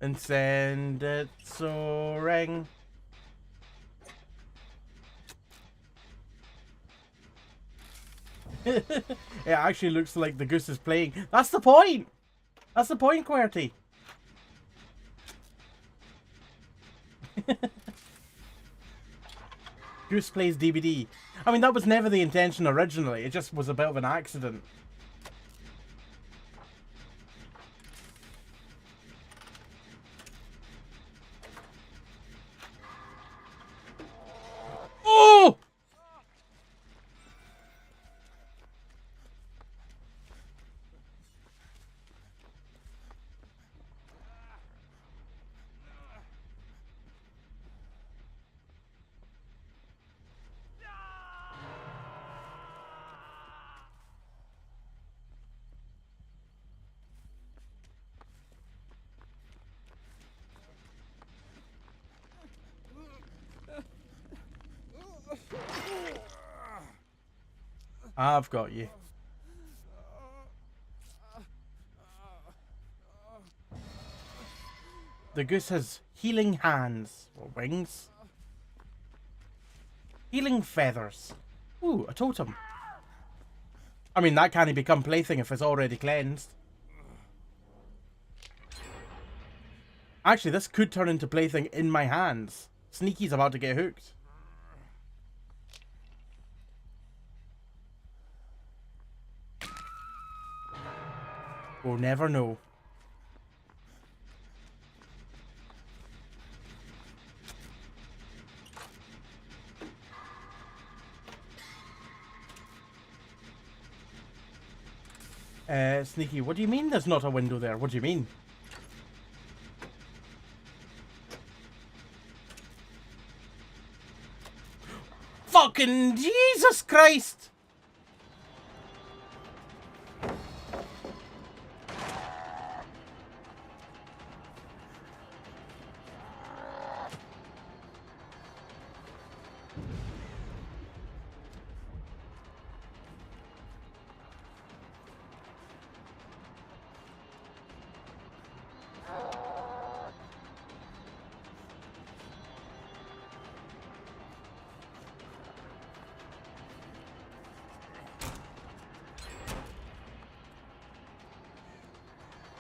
[SPEAKER 1] and send it soaring. It actually looks like the goose is playing. That's the point! That's the point, QWERTY. Goose plays DVD. I mean, that was never the intention originally. It just was a bit of an accident. Oh! I've got you. The goose has healing hands, or wings. Healing feathers. Ooh, a totem. I mean, that can't become plaything if it's already cleansed. Actually, this could turn into plaything in my hands. Sneaky's about to get hooked. We'll never know. Sneaky, what do you mean there's not a window there? What do you mean? Fucking Jesus Christ!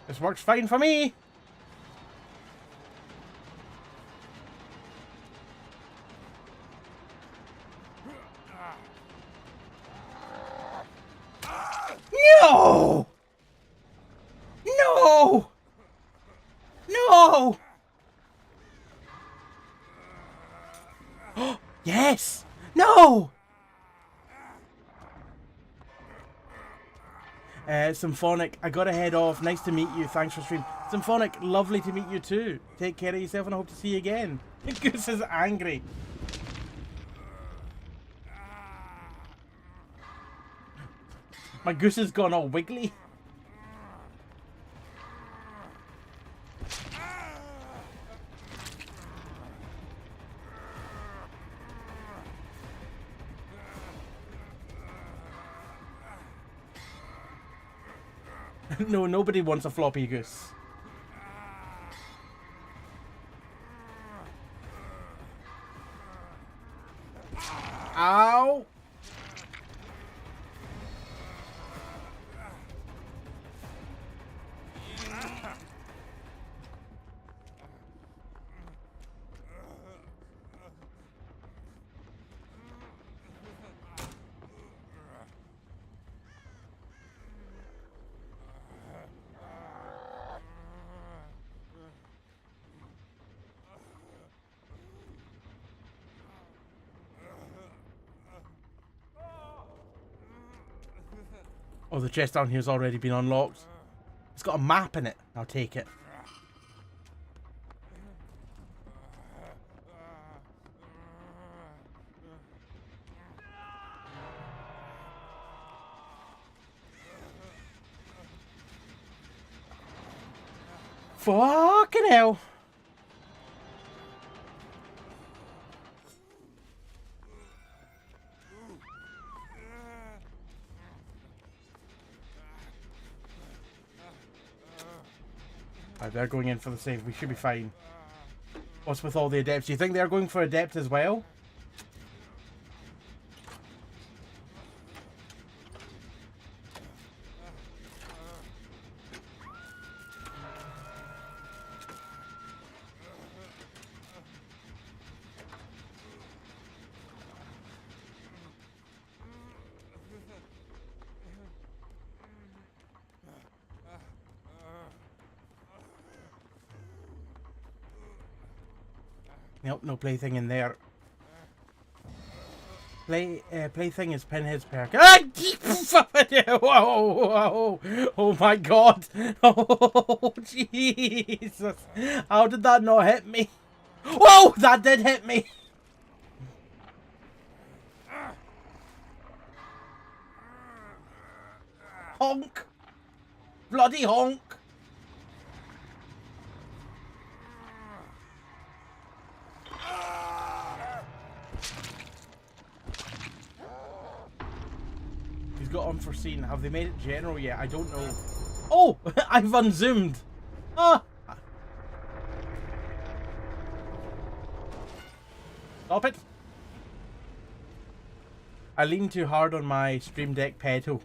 [SPEAKER 1] This works fine for me. No! No! No! Yes! No! Symphonic, I gotta head off. Nice to meet you. Thanks for stream. Symphonic, lovely to meet you too. Take care of yourself and I hope to see you again. Goose is angry. My goose has gone all wiggly. No, nobody wants a floppy goose. Ow! Oh, the chest down here's already been unlocked. It's got a map in it. I'll take it. Fucking hell. Right, they're going in for the save. We should be fine. What's with all the adepts? Do you think they're going for adept as well? Nope, no plaything in there. Plaything is Pinhead's perk. Ah! Whoa, whoa, oh my god. Oh, Jesus. How did that not hit me? Whoa, that did hit me. Honk. Bloody honk. Got unforeseen. Have they made it general yet? I don't know. Oh! I've unzoomed. Ah! Stop it. I leaned too hard on my Stream Deck pedal.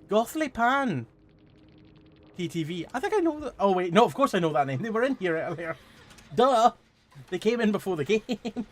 [SPEAKER 1] Gothly Pan. PTV. I think I know that. Oh wait, no, of course I know that name. They were in here earlier. Duh! They came in before the game.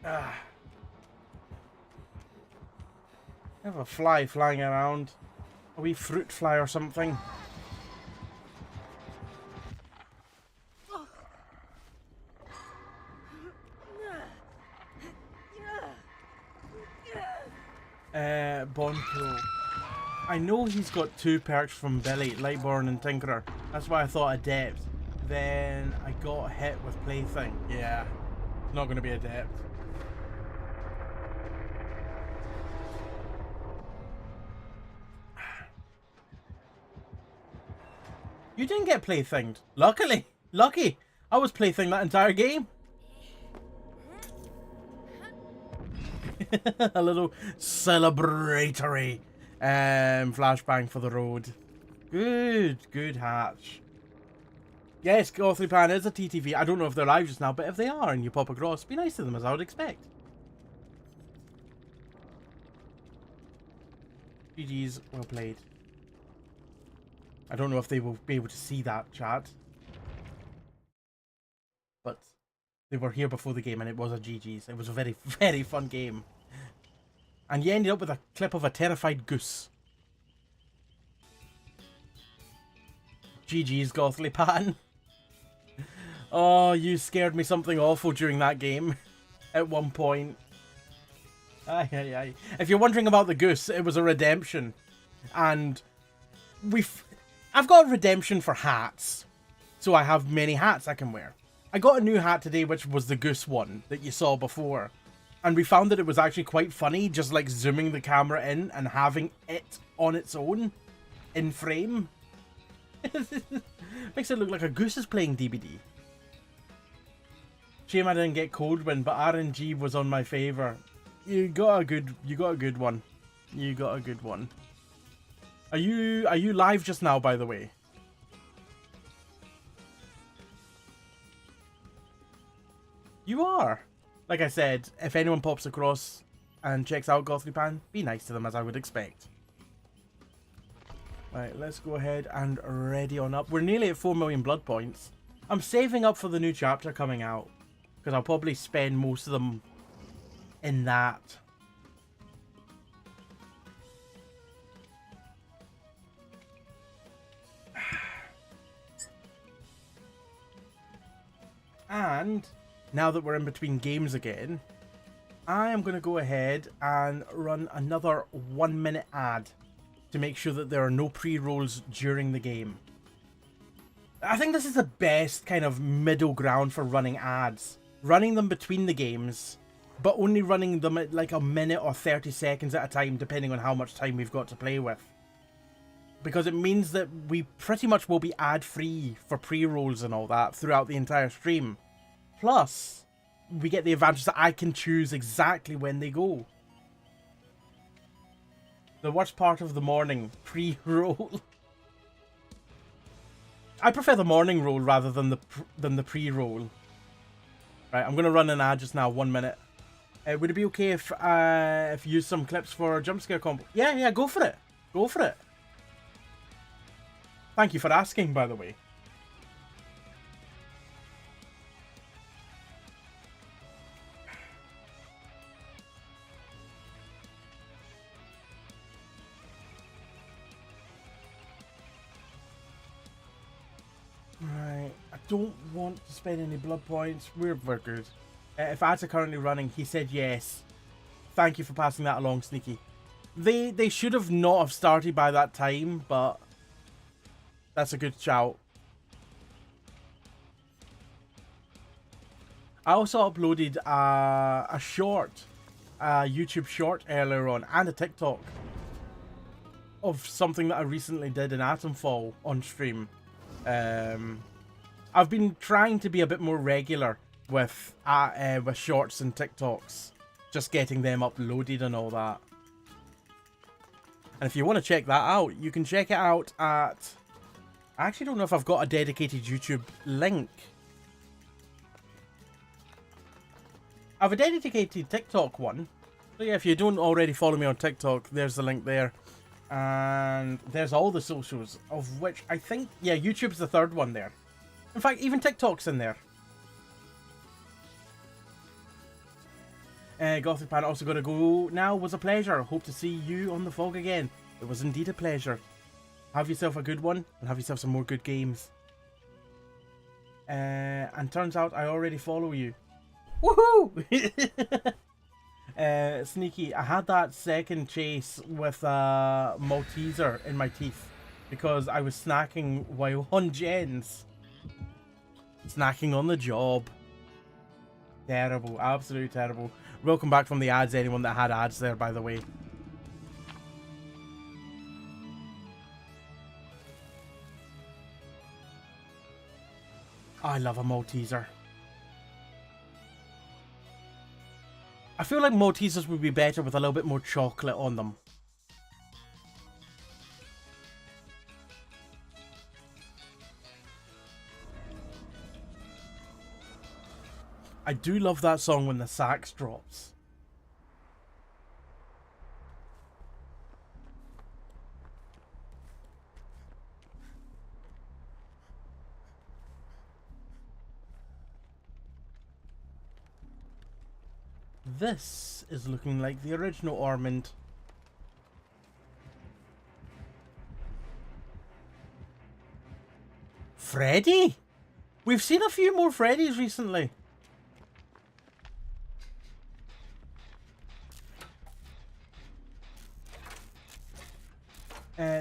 [SPEAKER 1] I have a fly flying around. A wee fruit fly or something. Bonko. I know he's got 2 perks from Billy, Lightborn and Tinkerer. That's why I thought Adept. Then I got hit with Plaything. Yeah, not going to be Adept. You didn't get Playthinged. Luckily. Lucky. I was Plaything that entire game. A little celebratory flashbang for the road. Good hatch. Yes, Gothly Pan is a TTV. I don't know if they're live just now, but if they are and you pop across, be nice to them as I would expect. GG's, well played. I don't know if they will be able to see that, chat. But they were here before the game and it was a GG's. It was a very, very fun game. And you ended up with a clip of a terrified goose. GG's, Gothly Pan. Oh, you scared me something awful during that game. At one point. Aye, aye, aye. If you're wondering about the goose, it was a redemption. And I've got a redemption for hats. So I have many hats I can wear. I got a new hat today, which was the goose one that you saw before. And we found that it was actually quite funny, just like zooming the camera in and having it on its own in frame. Makes it look like a goose is playing DBD. Shame I didn't get cold win, but RNG was on my favour. You got a good one. You got a good one. Are you live just now, by the way? You are. Like I said, if anyone pops across and checks out Gothly Pan, be nice to them as I would expect. Right, let's go ahead and ready on up. We're nearly at 4 million blood points. I'm saving up for the new chapter coming out, because I'll probably spend most of them in that. And now that we're in between games again, I am going to go ahead and run another 1-minute ad to make sure that there are no pre-rolls during the game. I think this is the best kind of middle ground for running ads. Running them between the games, but only running them at like a minute or 30 seconds at a time, depending on how much time we've got to play with. Because it means that we pretty much will be ad-free for pre-rolls and all that throughout the entire stream. Plus, we get the advantage that I can choose exactly when they go. The worst part of the morning, pre-roll. I prefer the morning roll rather than the pre-roll. Right, I'm going to run an ad just now, 1 minute. Would it be okay if you use some clips for jump scare combo? Yeah, go for it. Go for it. Thank you for asking, by the way. Right, I don't want to spend any blood points. We're good. If ads are currently running, he said yes. Thank you for passing that along, Sneaky. They should have not have started by that time, but that's a good shout. I also uploaded a short, YouTube short earlier on, and a TikTok of something that I recently did in Atomfall on stream. I've been trying to be a bit more regular with shorts and TikToks, just getting them uploaded and all that. And if you want to check that out, you can check it out at... I actually don't know if I've got a dedicated YouTube link. I have a dedicated TikTok one. So yeah, if you don't already follow me on TikTok, there's the link there. And there's all the socials, of which I think, yeah, YouTube's the third one there. In fact, even TikTok's in there. Gothic Pan also got to go now. Was a pleasure. Hope to see you on the Fog again. It was indeed a pleasure. Have yourself a good one and have yourself some more good games. And turns out I already follow you. Woohoo! Sneaky, I had that second chase with a Malteser in my teeth because I was snacking while on gens. Snacking on the job. Terrible, absolutely terrible. Welcome back from the ads, anyone that had ads there, by the way. I love a Malteser. I feel like Maltesers would be better with a little bit more chocolate on them. I do love that song when the sax drops. This is looking like the original Ormond. Freddy? We've seen a few more Freddys recently.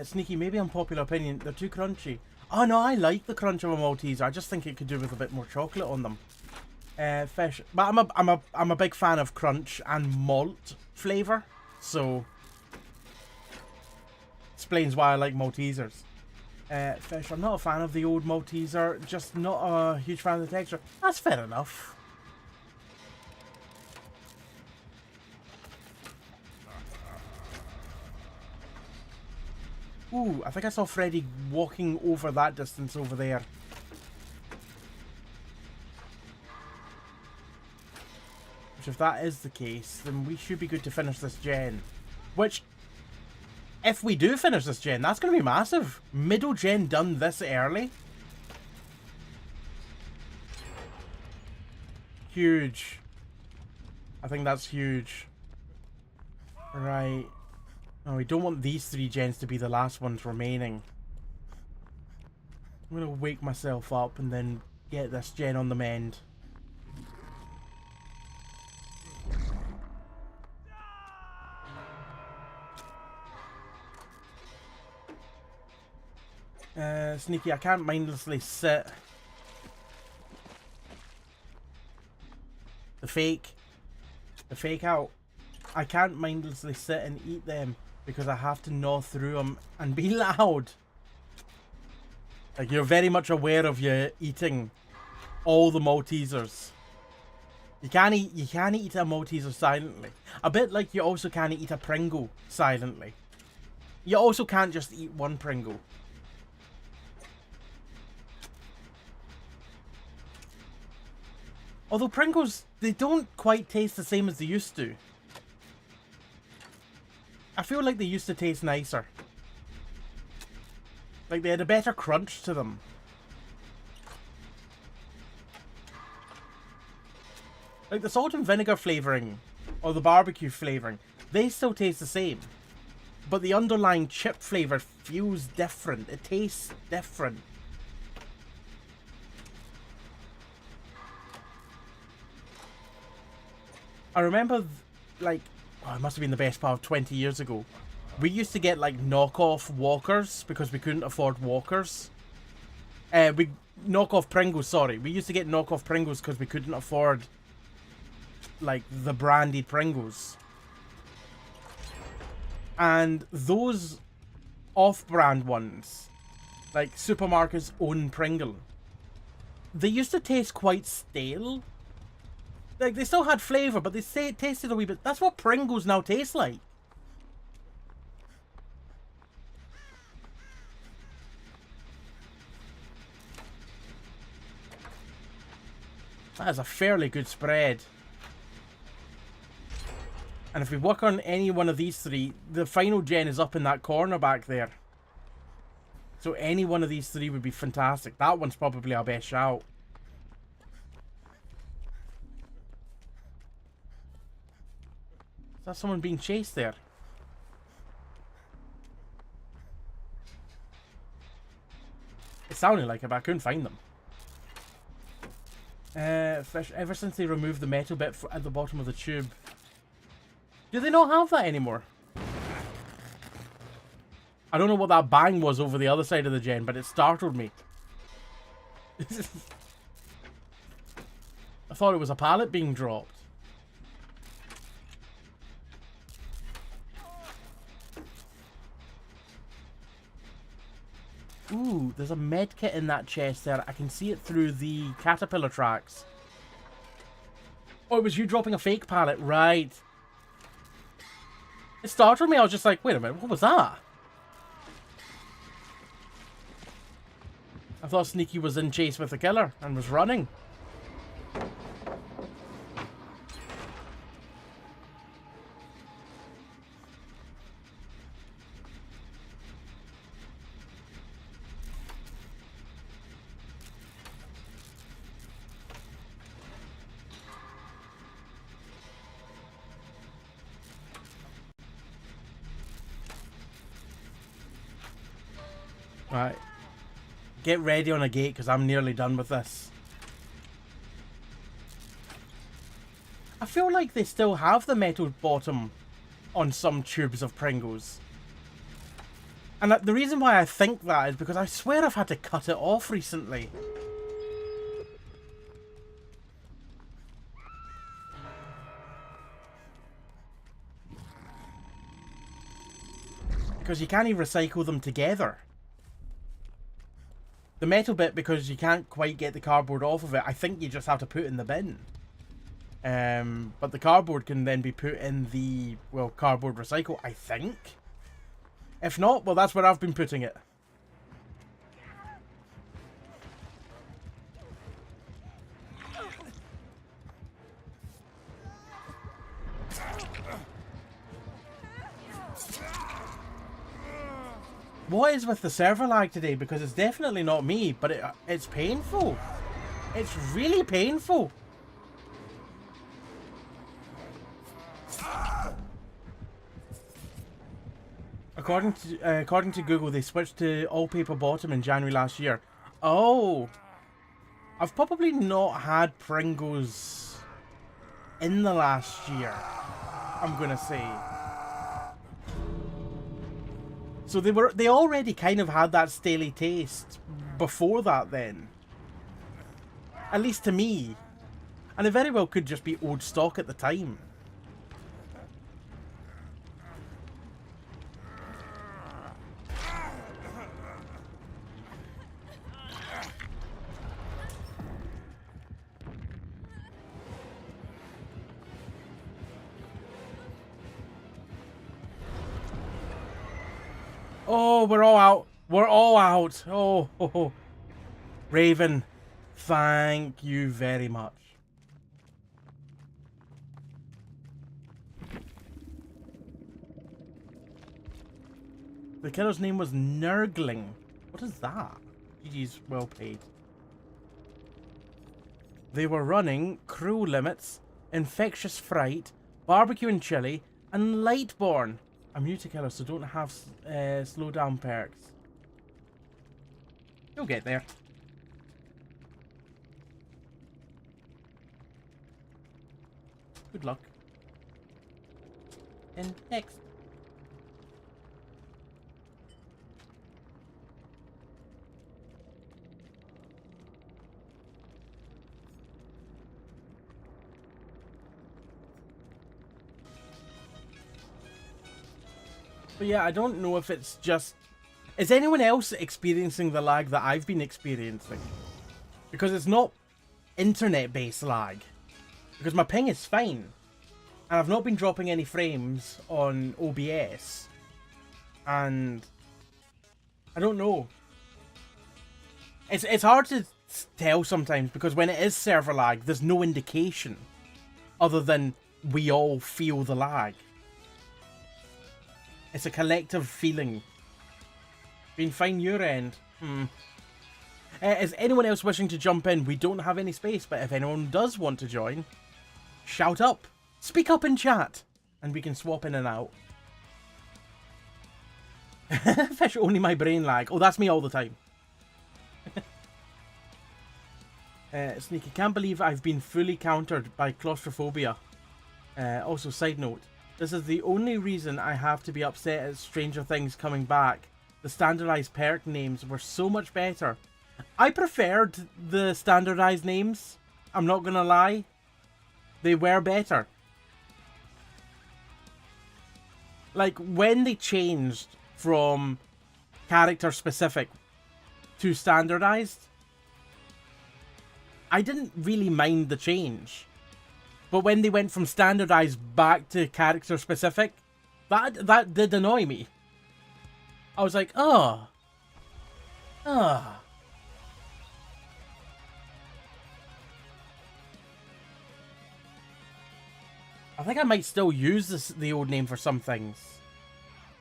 [SPEAKER 1] Sneaky, maybe unpopular opinion, they're too crunchy. Oh no, I like the crunch of a Malteser. I just think it could do with a bit more chocolate on them. Fish, but I'm a big fan of crunch and malt flavor, so explains why I like Maltesers. Fish, I'm not a fan of the old Malteser, just not a huge fan of the texture. That's fair enough. Ooh, I think I saw Freddy walking over that distance over there. Which, if that is the case, then we should be good to finish this gen. Which, if we do finish this gen, that's going to be massive. Middle gen done this early. Huge. I think that's huge. Right. No, we don't want these 3 gens to be the last ones remaining. I'm going to wake myself up and then get this gen on the mend. Sneaky, I can't mindlessly sit. The fake out. I can't mindlessly sit and eat them because I have to gnaw through them and be loud. Like, you're very much aware of you eating all the Maltesers. You can't eat a Malteser silently. A bit like you also can't eat a Pringle silently. You also can't just eat one Pringle. Although Pringles, they don't quite taste the same as they used to. I feel like they used to taste nicer. Like they had a better crunch to them. Like the salt and vinegar flavouring, or the barbecue flavouring, they still taste the same. But the underlying chip flavour feels different. It tastes different. I remember, like, oh, it must have been the best part of 20 years ago. We used to get, like, knockoff Walkers because we couldn't afford Walkers. Knockoff Pringles, sorry. We used to get knockoff Pringles because we couldn't afford, like, the branded Pringles. And those off-brand ones, like Supermarket's own Pringle, they used to taste quite stale. Like, they still had flavour, but they tasted a wee bit. That's what Pringles now taste like. That is a fairly good spread. And if we work on any one of these 3, the final gen is up in that corner back there. So any one of these 3 would be fantastic. That one's probably our best shout. Is that someone being chased there? It sounded like it, but I couldn't find them. Ever since they removed the metal bit at the bottom of the tube. Do they not have that anymore? I don't know what that bang was over the other side of the gen, but it startled me. I thought it was a pallet being dropped. Ooh, there's a med kit in that chest there. I can see it through the caterpillar tracks. Oh, it was you dropping a fake pallet. Right. It startled me. I was just like, wait a minute, what was that? I thought Sneaky was in chase with the killer and was running. Right. Get ready on a gate because I'm nearly done with this. I feel like they still have the metal bottom on some tubes of Pringles. And the reason why I think that is because I swear I've had to cut it off recently. Because you can't even recycle them together. The metal bit, because you can't quite get the cardboard off of it, I think you just have to put it in the bin. But the cardboard can then be put in the, well, cardboard recycle, I think. If not, well, that's where I've been putting it. What is with the server lag today? Because it's definitely not me, but it's painful. It's really painful. According to Google, they switched to all paper bottom in January last year. Oh, I've probably not had Pringles in the last year, I'm gonna say. So they already kind of had that staley taste before that then. At least to me. And it very well could just be old stock at the time. Oh, we're all out. We're all out. Oh, ho, ho. Raven, thank you very much. The killer's name was Nurgling. What is that? GG's well played. They were running Cruel Limits, Infectious Fright, Barbecue and Chili, and Lightborn. I'm new to killer, so don't have slow down perks. You'll get there. Good luck. And next. But yeah, I don't know if it's just... Is anyone else experiencing the lag that I've been experiencing? Because it's not internet-based lag. Because my ping is fine. And I've not been dropping any frames on OBS. And... I don't know. It's hard to tell sometimes, because when it is server lag, there's no indication. Other than we all feel the lag. It's a collective feeling. Been fine your end. Is anyone else wishing to jump in? We don't have any space, but if anyone does want to join, shout up. Speak up in chat. And we can swap in and out. Fish, only my brain lag. Oh, that's me all the time. Sneaky, can't believe I've been fully countered by claustrophobia. Also, side note, this is the only reason I have to be upset at Stranger Things coming back. The standardized perk names were so much better. I preferred the standardized names. I'm not gonna lie. They were better. Like, when they changed from character specific to standardized, I didn't really mind the change. But when they went from standardized back to character specific, that did annoy me. I was like, oh. I think I might still use the old name for some things.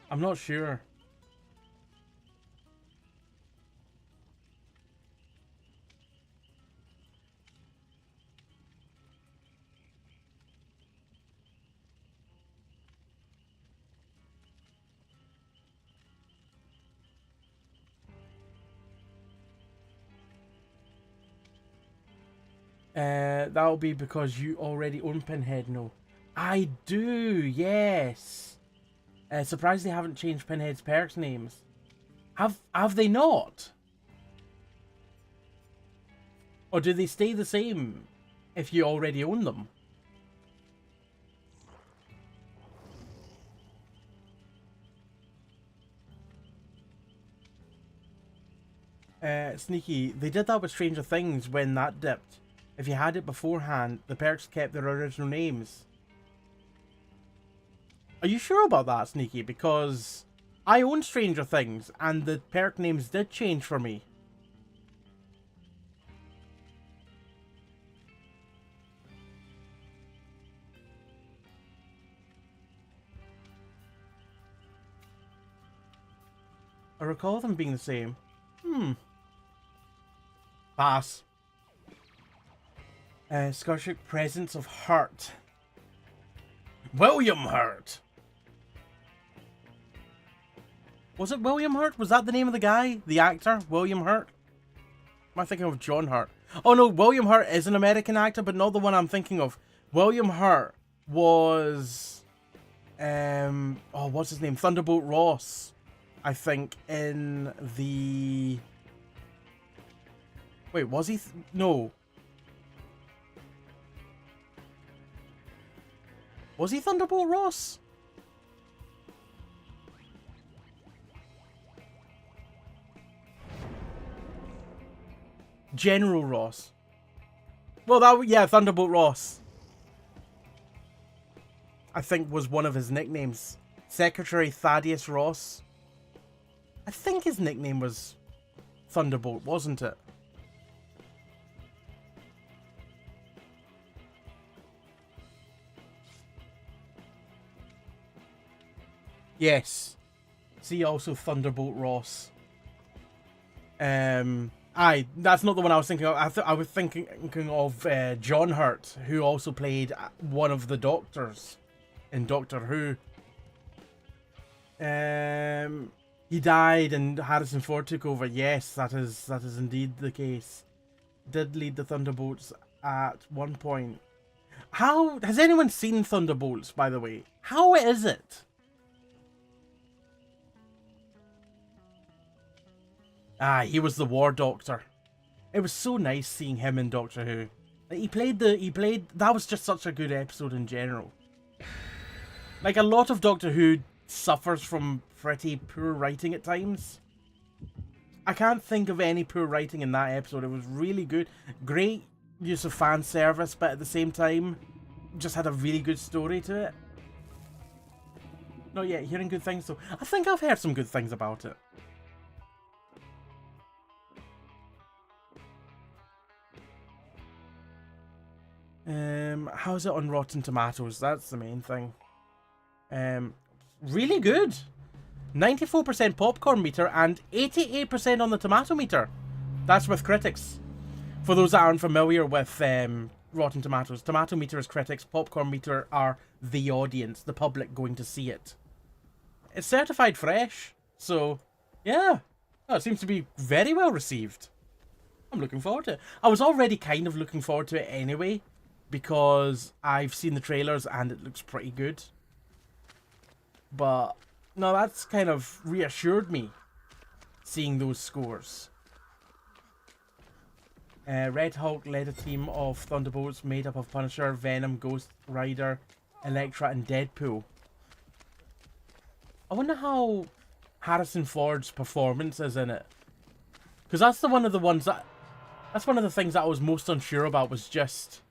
[SPEAKER 1] I'm not sure. That'll be because you already own Pinhead, no. I do, yes. Surprised they haven't changed Pinhead's perks names. Have they not? Or do they stay the same if you already own them? Sneaky, they did that with Stranger Things when that dipped. If you had it beforehand, the perks kept their original names. Are you sure about that, Sneaky? Because I own Stranger Things and the perk names did change for me. I recall them being the same. Pass. Scholarship Presence of Hurt. William Hurt. Was it William Hurt? Was that the name of the guy? The actor? William Hurt? Am I thinking of John Hurt? Oh no, William Hurt is an American actor, but not the one I'm thinking of. William Hurt was... oh, what's his name? Thunderbolt Ross. I think in the... Wait, was he? No. Was he Thunderbolt Ross? General Ross. Well, yeah, Thunderbolt Ross. I think was one of his nicknames. Secretary Thaddeus Ross. I think his nickname was Thunderbolt, wasn't it? Yes. See, also Thunderbolt Ross. Aye, that's not the one I was thinking of. I was thinking of John Hurt, who also played one of the Doctors in Doctor Who. He died and Harrison Ford took over. Yes, that is indeed the case. Did lead the Thunderbolts at one point. How has anyone seen Thunderbolts, by the way? How is it? Ah, he was the War Doctor. It was so nice seeing him in Doctor Who. Like, that was just such a good episode in general. Like, a lot of Doctor Who suffers from pretty poor writing at times. I can't think of any poor writing in that episode. It was really good. Great use of fan service, but at the same time, just had a really good story to it. Not yet hearing good things, though. I think I've heard some good things about it. How's it on Rotten Tomatoes? That's the main thing. Really good. 94% popcorn meter and 88% on the tomato meter. That's with critics. For those that aren't familiar with Rotten Tomatoes, tomato meter is critics, popcorn meter are the audience, the public, going to see it. It's certified fresh, so yeah. Oh, it seems to be very well received. I'm looking forward to it. I was already kind of looking forward to it anyway, because I've seen the trailers and it looks pretty good. But no, that's kind of reassured me, seeing those scores. Red Hulk led a team of Thunderbolts made up of Punisher, Venom, Ghost Rider, Elektra, and Deadpool. I wonder how Harrison Ford's performance is in it, because that's one of the things that I was most unsure about, was just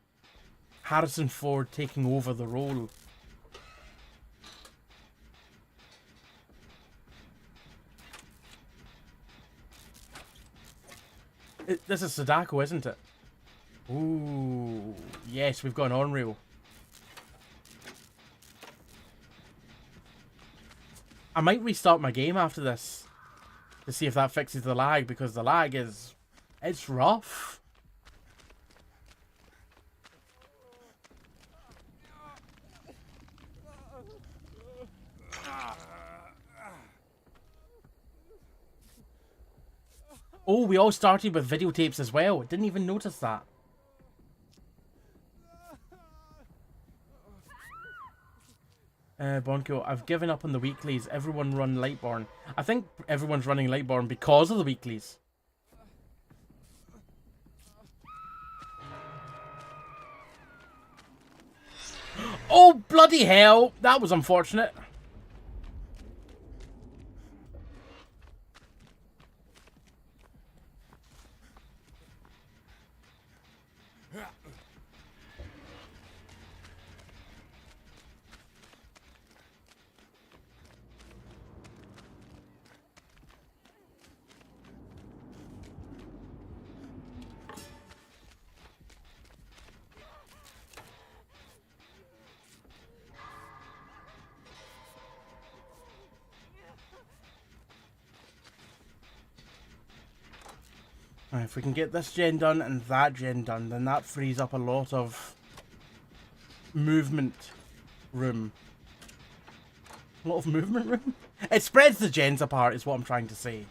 [SPEAKER 1] Harrison Ford taking over the role. This is Sadako, isn't it? Ooh, yes, we've got an on-rail. I might restart my game after this to see if that fixes the lag, because the lag it's rough. Oh, we all started with videotapes as well. Didn't even notice that. Bonko, I've given up on the weeklies. Everyone run Lightborn. I think everyone's running Lightborn because of the weeklies. Oh, bloody hell! That was unfortunate. If we can get this gen done and that gen done, then that frees up a lot of movement room. A lot of movement room? It spreads the gens apart, is what I'm trying to say.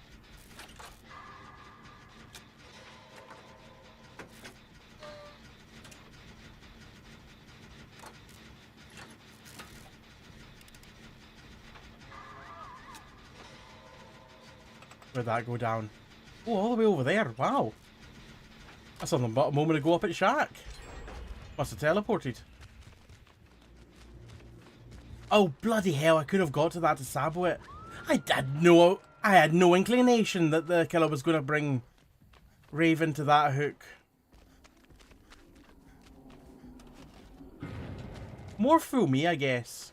[SPEAKER 1] Where'd that go down? Oh, all the way over there. Wow. I saw them but a moment ago up at Shack. Must have teleported. Oh, bloody hell. I could have got to that to sabo it. I had no inclination that the killer was going to bring Raven to that hook. More fool me, I guess.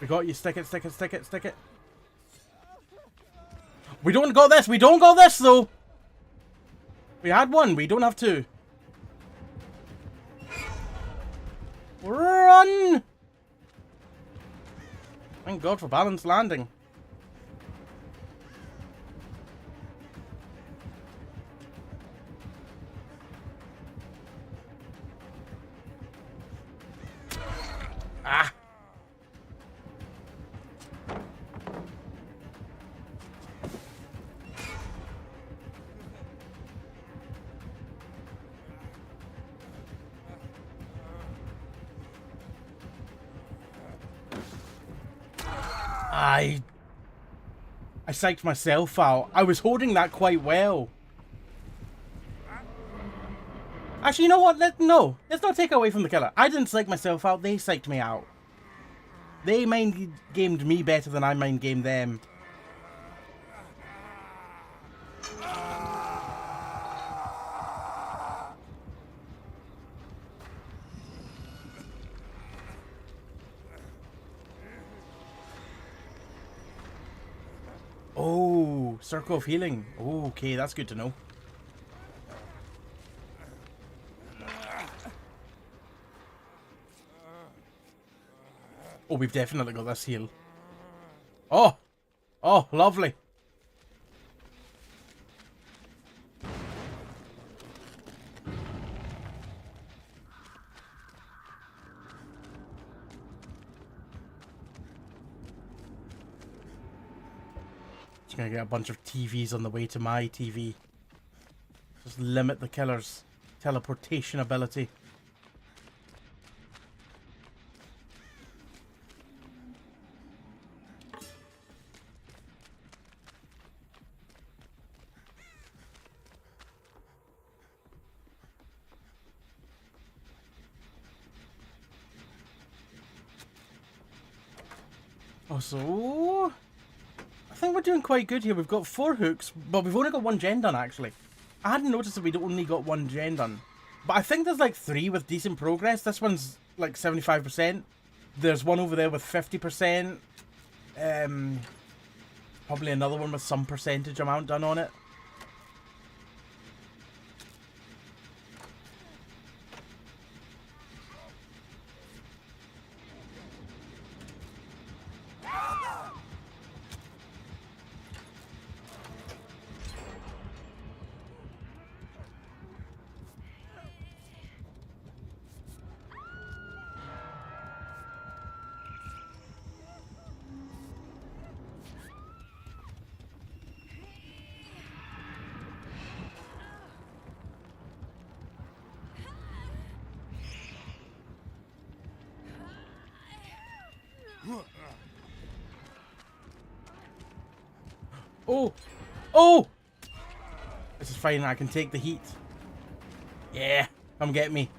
[SPEAKER 1] We got you. Stick it, stick it, stick it, stick it. We don't got this. We don't got this, though. We had one. We don't have two. Run! Thank God for balanced landing. Ah! I psyched myself out. I was holding that quite well. Actually, you know what? Let's not take away from the killer. I didn't psych myself out. They psyched me out. They mind gamed me better than I mind gamed them. Circle of healing. Oh, okay, that's good to know. Oh, we've definitely got this heal. Oh! Oh, lovely. Just gonna get a bunch of TVs on the way to my TV. Just limit the killer's teleportation ability. Oh, so I think we're doing quite good here. We've got 4 hooks, but we've only got 1 gen done, actually. I hadn't noticed that we'd only got 1 gen done. But I think there's like 3 with decent progress. This one's like 75%. There's one over there with 50%. Probably another one with some percentage amount done on it. Oh! Oh! This is fine, I can take the heat. Yeah, come get me.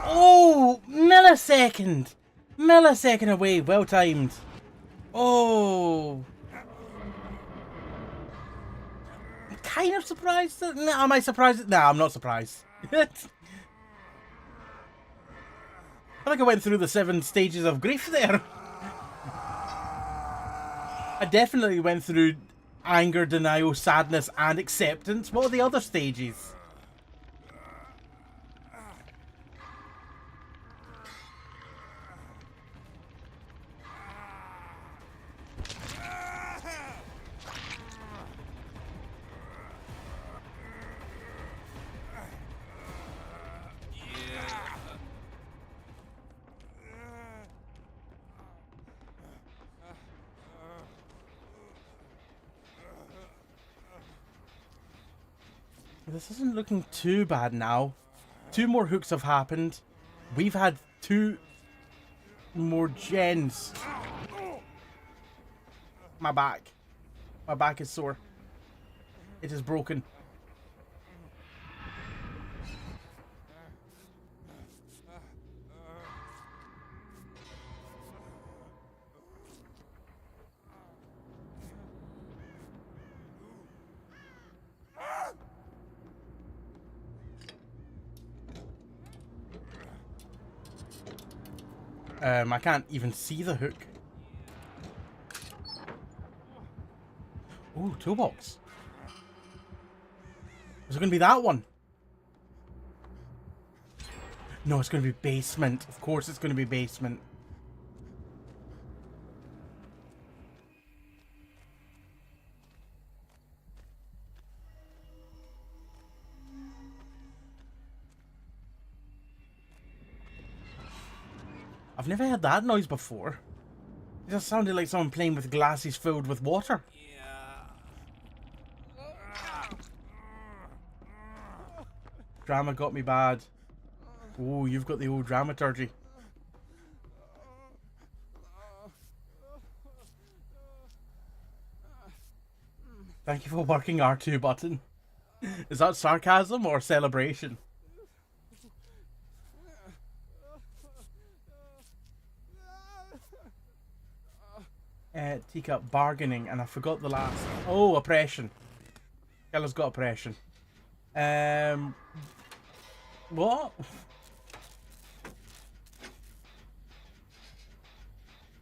[SPEAKER 1] Oh! Millisecond! Millisecond away, well timed. Oh! I'm kind of surprised. No, am I surprised? No, I'm not surprised. I think I went through the 7 stages of grief there. I definitely went through anger, denial, sadness, and acceptance. What are the other stages? This isn't looking too bad now. 2 more hooks have happened. We've had 2 more gens. My back. My back is sore. It is broken. I can't even see the hook. Ooh, toolbox. Is it going to be that one? No, it's going to be basement. Of course it's going to be basement. I've never heard that noise before. It just sounded like someone playing with glasses filled with water. Drama got me bad. Oh, you've got the old dramaturgy. Thank you for working R2 button. Is that sarcasm or celebration? teacup bargaining, and I forgot the last. Oh, oppression. Keller's got oppression. What?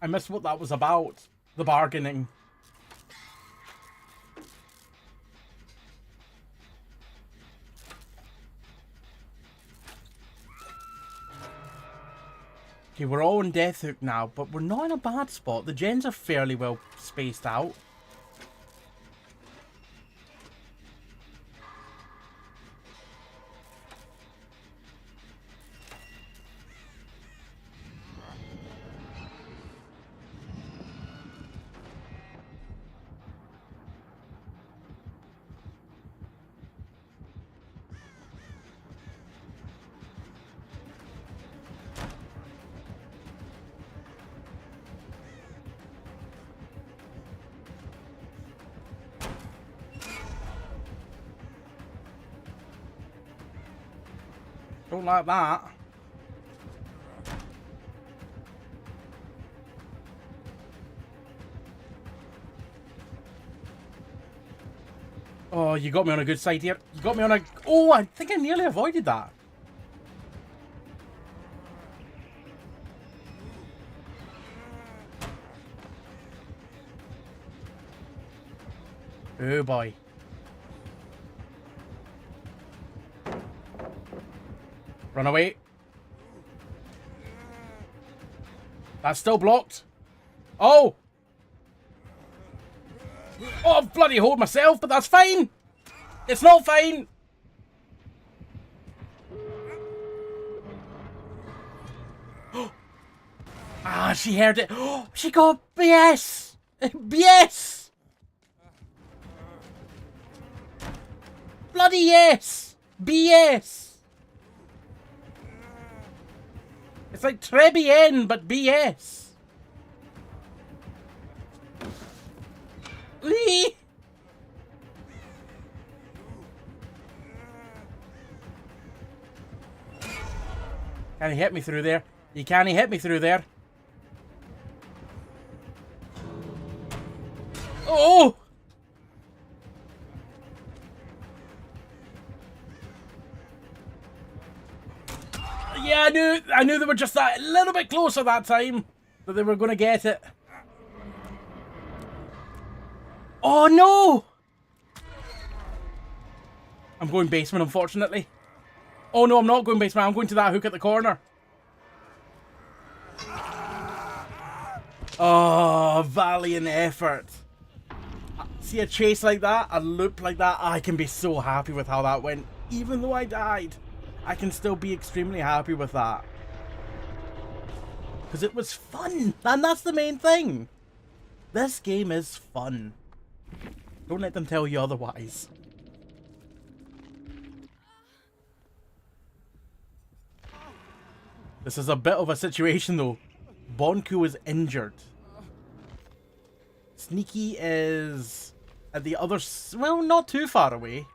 [SPEAKER 1] I missed what that was about. The bargaining. Okay, we're all in Death Hook now, but we're not in a bad spot. The gens are fairly well spaced out. Don't like that. Oh, you got me on a good side here. You got me on a... Oh, I think I nearly avoided that. Oh, boy. Run away. That's still blocked. Oh! Oh, I've bloody hold myself, but that's fine! It's not fine! Ah, she heard it. She got BS! BS! Bloody yes! BS! It's like très bien, but BS. Whee! Can he hit me through there? You can't hit me through there. Oh! Yeah, I knew they were just that a little bit closer that time, that they were going to get it. Oh no! I'm going basement, unfortunately. Oh no, I'm not going basement. I'm going to that hook at the corner. Oh, valiant effort. See a chase like that, a loop like that, I can be so happy with how that went. Even though I died, I can still be extremely happy with that. Because it was fun, and that's the main thing. This game is fun. Don't let them tell you otherwise. This is a bit of a situation though. Bonku is injured. Sneaky is at the other... well, not too far away.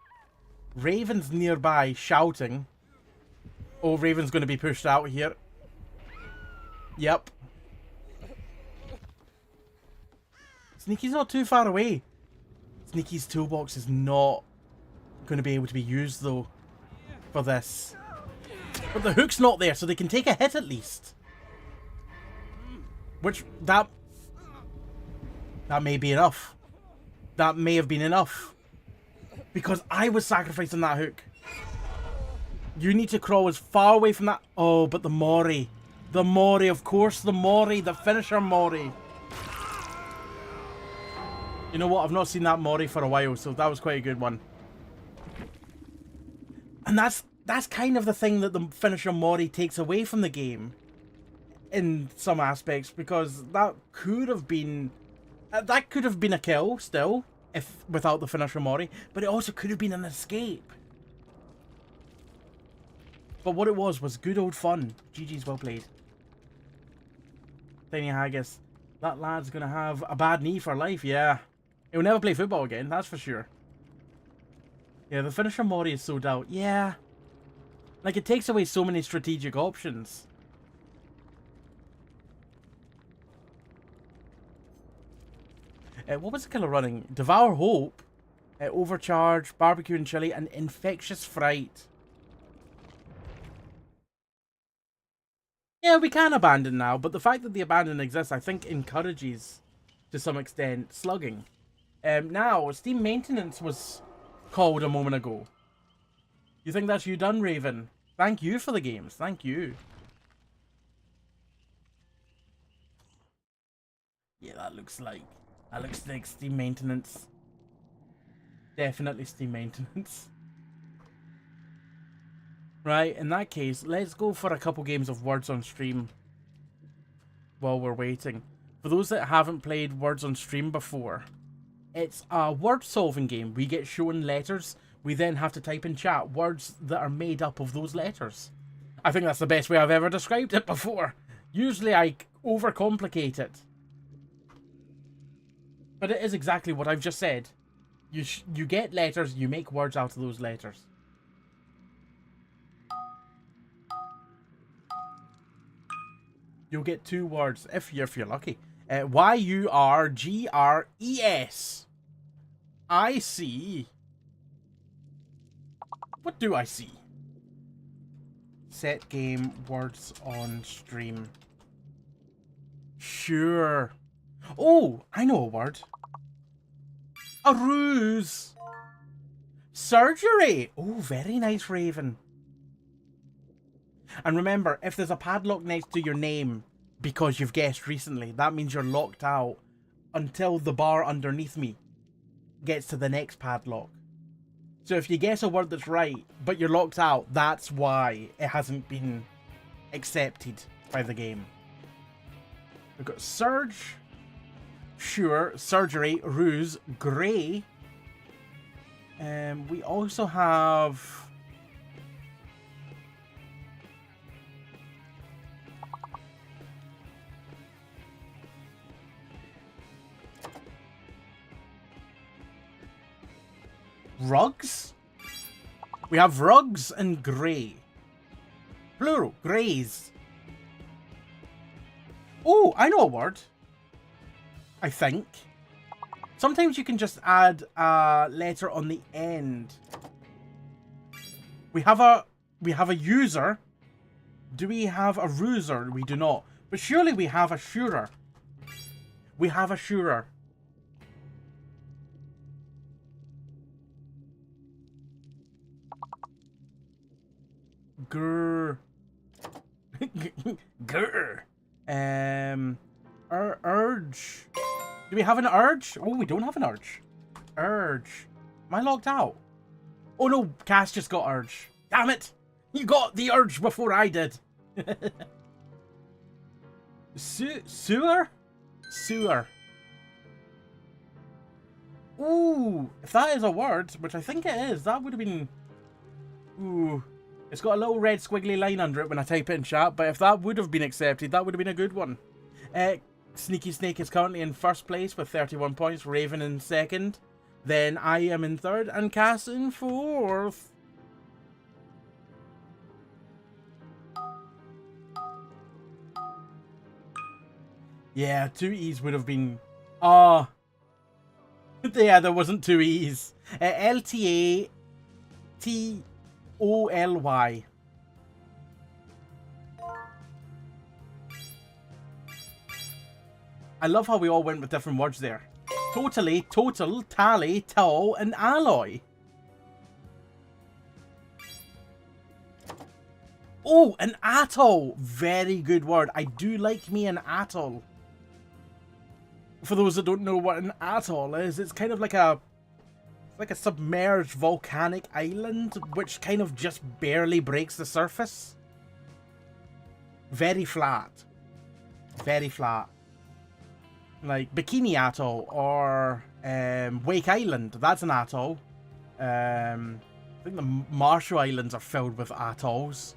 [SPEAKER 1] Raven's nearby shouting. Oh, Raven's going to be pushed out here. Yep. Sneaky's not too far away. Sneaky's toolbox is not going to be able to be used though for this. But the hook's not there, so they can take a hit at least. Which, that may be enough. That may have been enough. Because I was sacrificing that hook. You need to crawl as far away from that. Oh, but the Mori. The Mori, of course, the Mori. The finisher Mori. You know what? I've not seen that Mori for a while, so that was quite a good one. And that's kind of the thing that the finisher Mori takes away from the game. In some aspects, because that could have been a kill still, if without the finisher Mori, but it also could have been an escape. But what it was good old fun. GG's well played. Tiny Haggis. That lad's gonna have a bad knee for life, yeah. He'll never play football again, that's for sure. Yeah, the finisher Mori is so doubt. Yeah. Like, it takes away so many strategic options. What was the killer running? Devour Hope, Overcharge, Barbecue and Chili, and Infectious Fright. Yeah, we can abandon now, but the fact that the abandon exists, I think, encourages, to some extent, slugging. Now, Steam Maintenance was called a moment ago. You think that's you done, Raven? Thank you for the games. Thank you. Yeah, that looks like Steam Maintenance. Definitely Steam Maintenance. Right, in that case, let's go for a couple games of Words on Stream while we're waiting. For those that haven't played Words on Stream before, it's a word-solving game. We get shown letters. We then have to type in chat words that are made up of those letters. I think that's the best way I've ever described it before. Usually I overcomplicate it. But it is exactly what I've just said. You get letters, you make words out of those letters. You'll get 2 words if you're lucky. Y-U-R-G-R-E-S. I see. What do I see? Set game words on stream. Sure. Oh, I know a word. A ruse. Surgery. Oh, very nice, Raven. And remember, if there's a padlock next to your name because you've guessed recently, that means you're locked out until the bar underneath me gets to the next padlock. So if you guess a word that's right, but you're locked out, that's why it hasn't been accepted by the game. We've got Surge, Sure, Surgery, Ruse, Grey. We also have... Rugs? We have rugs and grey. Plural, greys. Oh, I know a word. I think. Sometimes you can just add a letter on the end. We have a user. Do we have a ruser? We do not. But surely we have a surer. We have a surer. Grr. Grr. Urge. Do we have an urge? Oh, we don't have an urge. Urge. Am I logged out? Oh no, Cass just got urge. Damn it! You got the urge before I did. Sewer? Sewer. Ooh, if that is a word, which I think it is, that would have been... Ooh. It's got a little red squiggly line under it when I type it in chat, but if that would have been accepted, that would have been a good one. Sneaky Snake is currently in first place with 31 points, Raven in second, then I am in third, and Cass in fourth. Yeah, 2 E's would have been... yeah, there wasn't 2 E's. L-T-A-T-O-L-Y. I love how we all went with different words there. Totally, total, tally, towel, and alloy. Oh, an atoll. Very good word. I do like me an atoll. For those that don't know what an atoll is, it's kind of like a submerged volcanic island which kind of just barely breaks the surface. Very flat. Very flat. Like Bikini Atoll or Wake Island. That's an atoll. I think the Marshall Islands are filled with atolls.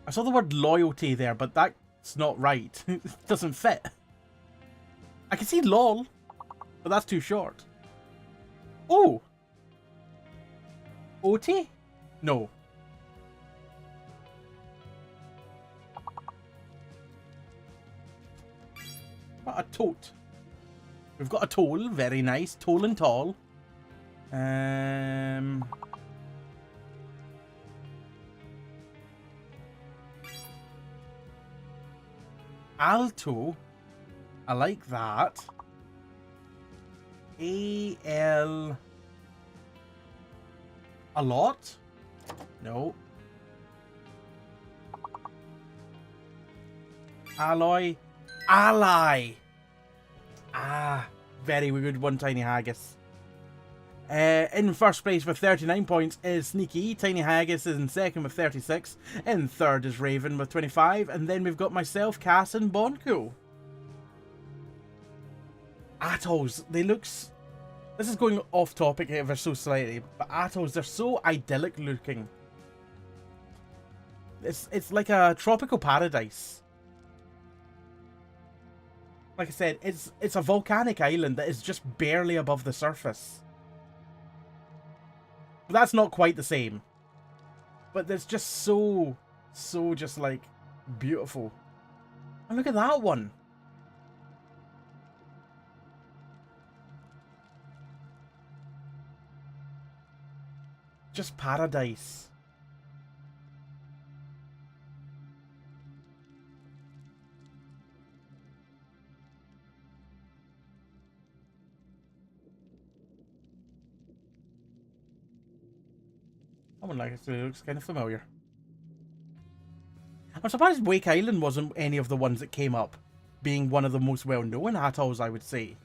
[SPEAKER 1] I saw the word loyalty there, but that's not right. It doesn't fit. I can see lol, but that's too short. Oh! OT? No. got a tote. We've got a toll, very nice. Toll and tall. Alto. I like that. A-L... A lot? No. Alloy. Ally. Ah, very good one, Tiny Haggis. In first place with 39 points is Sneaky. Tiny Haggis is in second with 36. In third is Raven with 25. And then we've got myself, Cass, and Bonko. Atolls, they look... This is going off topic ever so slightly, but atolls, they're so idyllic looking. It's like a tropical paradise. Like I said, it's a volcanic island that is just barely above the surface. But that's not quite the same. But it's just so just like beautiful. And look at that one. Just paradise. That one looks kind of familiar. I'm surprised Wake Island wasn't any of the ones that came up, being one of the most well-known atolls, I would say.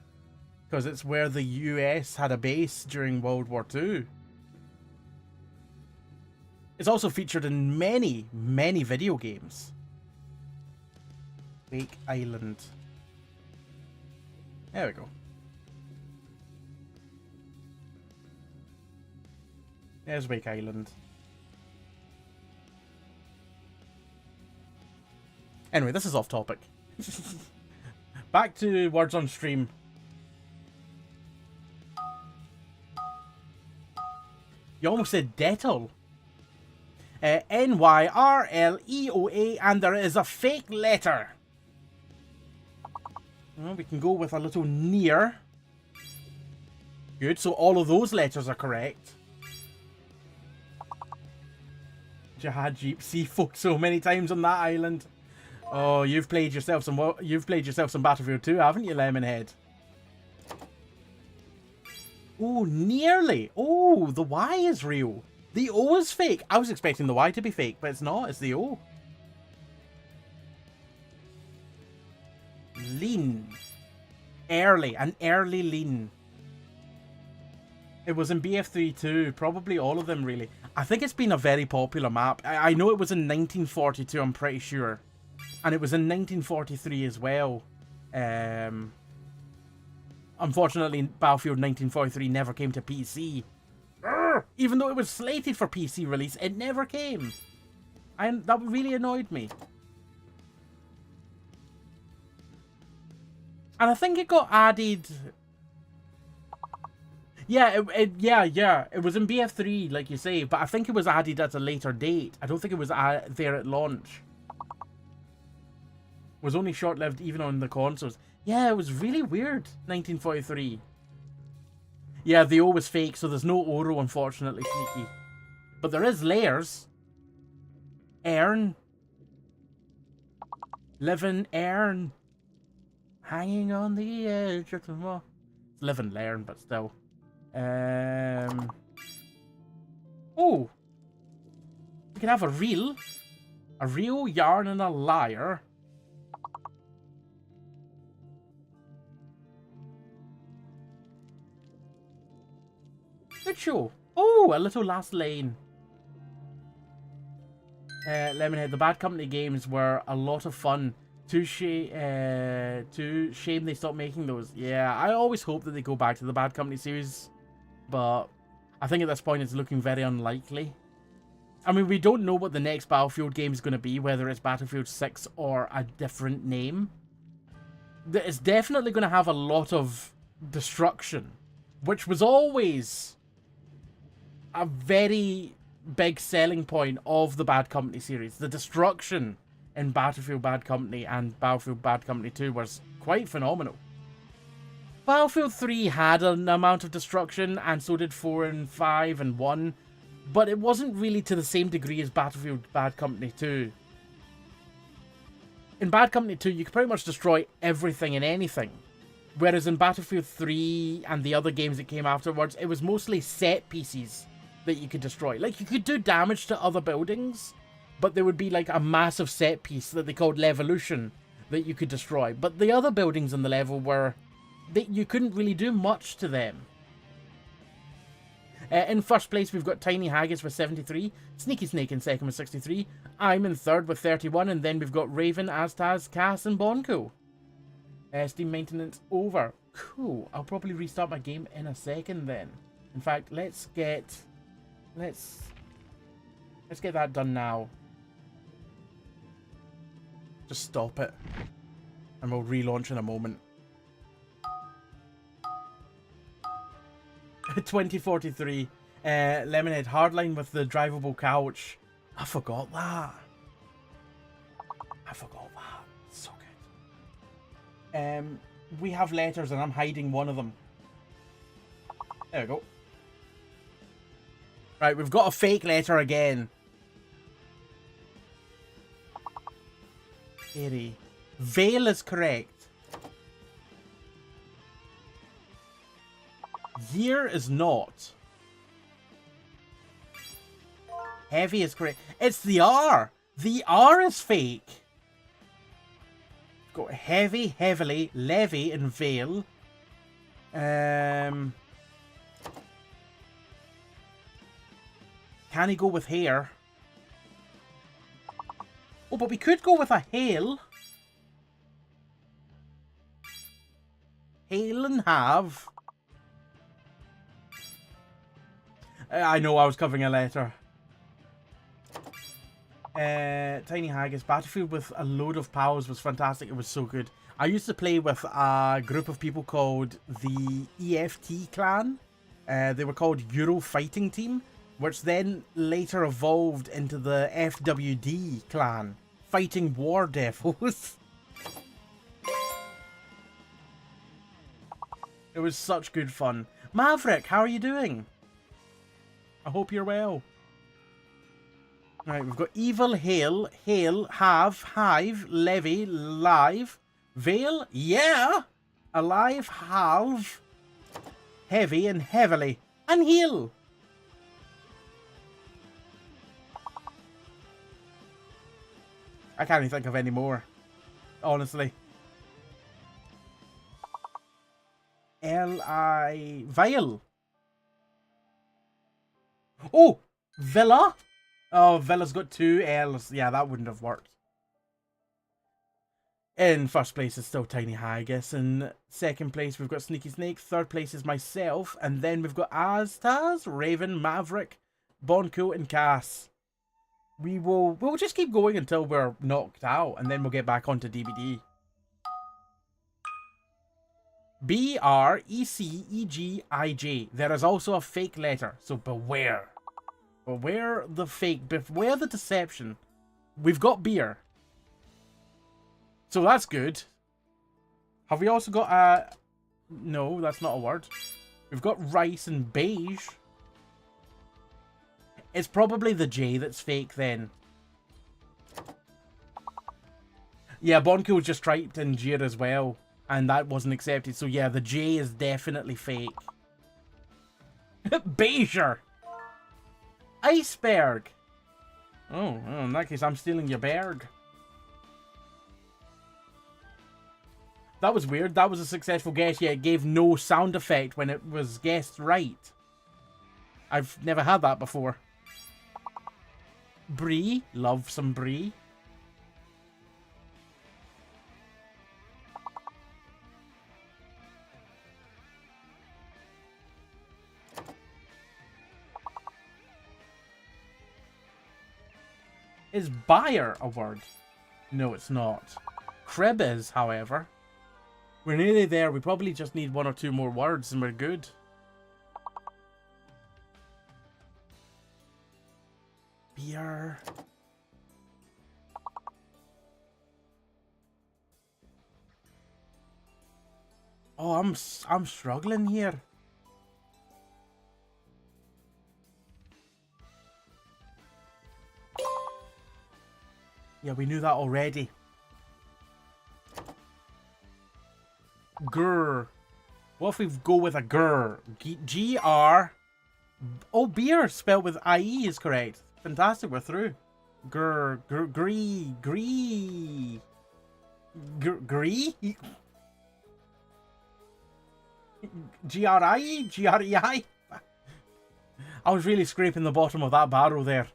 [SPEAKER 1] Because it's where the US had a base during World War II. It's also featured in many, many video games. Wake Island. There we go. There's Wake Island. Anyway, this is off topic. Back to words on stream. You almost said Dettol. N-Y-R-L-E-O-A, and there is a fake letter. Well, we can go with a little near. Good, so all of those letters are correct. Jihad Jeep, see folks so many times on that island. Oh, you've played yourself some Battlefield 2, haven't you, Lemonhead? Oh, nearly. Oh, the Y is real. The O is fake. I was expecting the Y to be fake, but it's not. It's the O. Lean. Early. An early lean. It was in BF3 too. Probably all of them, really. I think it's been a very popular map. I know it was in 1942, I'm pretty sure. And it was in 1943 as well. Unfortunately, Battlefield 1943 never came to PC. Even though it was slated for PC release, it never came. And that really annoyed me. And I think it got added... Yeah, it was in BF3, like you say, but I think it was added at a later date. I don't think it was there at launch. It was only short-lived even on the consoles. Yeah, it was really weird, 1943. Yeah, the O was fake, so there's no Oro, unfortunately, Sneaky. But there is layers. Earn. Living Earn. Hanging on the edge of the wall. It's Living Learn, but still. Oh! We can have a real yarn, and a liar. Good show. Oh, a little last lane. Lemonhead, the Bad Company games were a lot of fun. Too shame they stopped making those. Yeah, I always hope that they go back to the Bad Company series, but I think at this point it's looking very unlikely. I mean, we don't know what the next Battlefield game is going to be, whether it's Battlefield 6 or a different name. It's definitely going to have a lot of destruction, which was always a very big selling point of the Bad Company series. The destruction in Battlefield Bad Company and Battlefield Bad Company 2 was quite phenomenal. Battlefield 3 had an amount of destruction, and so did 4 and 5 and 1, but it wasn't really to the same degree as Battlefield Bad Company 2. In Bad Company 2, you could pretty much destroy everything and anything. Whereas in Battlefield 3 and the other games that came afterwards, it was mostly set pieces that you could destroy. Like, you could do damage to other buildings, but there would be like a massive set piece that they called Levolution that you could destroy. But the other buildings in the level were... you couldn't really do much to them. In first place, we've got Tiny Haggis with 73, Sneaky Snake in second with 63, I'm in third with 31, and then we've got Raven, Aztaz, Cass, and Bonko. Steam maintenance over. Cool. I'll probably restart my game in a second then. In fact, let's get that done now. Just stop it, and we'll relaunch in a moment. 2043. Lemonhead Hardline with the drivable couch. I forgot that. So good. We have letters and I'm hiding one of them. There we go. Right, we've got a fake letter again. Airy. Veil is correct. Year is not. Heavy is correct. It's the R. The R is fake. We've got heavy, heavily, levy, and veil. Can he go with hair? Oh, but we could go with a hail. Hail and have. I know I was covering a letter. Tiny Haggis. Battlefield with a load of powers was fantastic. It was so good. I used to play with a group of people called the EFT clan. They were called Euro Fighting Team, which then later evolved into the FWD clan, Fighting War Devils. It was such good fun. Maverick, how are you doing? I hope you're well. Right, we've got Evil, Hail, Hail, Have, Hive, Levy, Live, Veil, yeah, Alive, Halve, Heavy, and Heavily, and Heal. I can't even think of any more, honestly. L-I... Vile. Oh! Villa? Oh, Villa's got two L's. Yeah, that wouldn't have worked. In first place is still Tiny Haggis. In second place, we've got Sneaky Snake. Third place is myself. And then we've got Aztaz, Raven, Maverick, Bonko, and Cass. We'll just keep going until we're knocked out. And then we'll get back onto DBD. B-R-E-C-E-G-I-J. There is also a fake letter, so beware. Beware the fake, beware the deception. We've got beer. So that's good. Have we also got a... No, that's not a word. We've got rice and beige. It's probably the J that's fake then. Yeah, Bonko just typed in Jir as well. And that wasn't accepted. So yeah, the J is definitely fake. Beiger. Iceberg. Oh, in that case, I'm stealing your berg. That was weird. That was a successful guess. Yeah, it gave no sound effect when it was guessed right. I've never had that before. Brie. Love some brie. Is buyer a word? No, it's not. Crib is, however. We're nearly there. We probably just need one or two more words and we're good. Beer. Oh, I'm struggling here. Yeah, we knew that already. Grr. What if we go with a grr? G-R. Oh, beer spelled with I-E is correct. Fantastic, we're through. Grr. Gree. Gree. Gree? G-R-I-E? G-R-E-I? I was really scraping the bottom of that barrel there.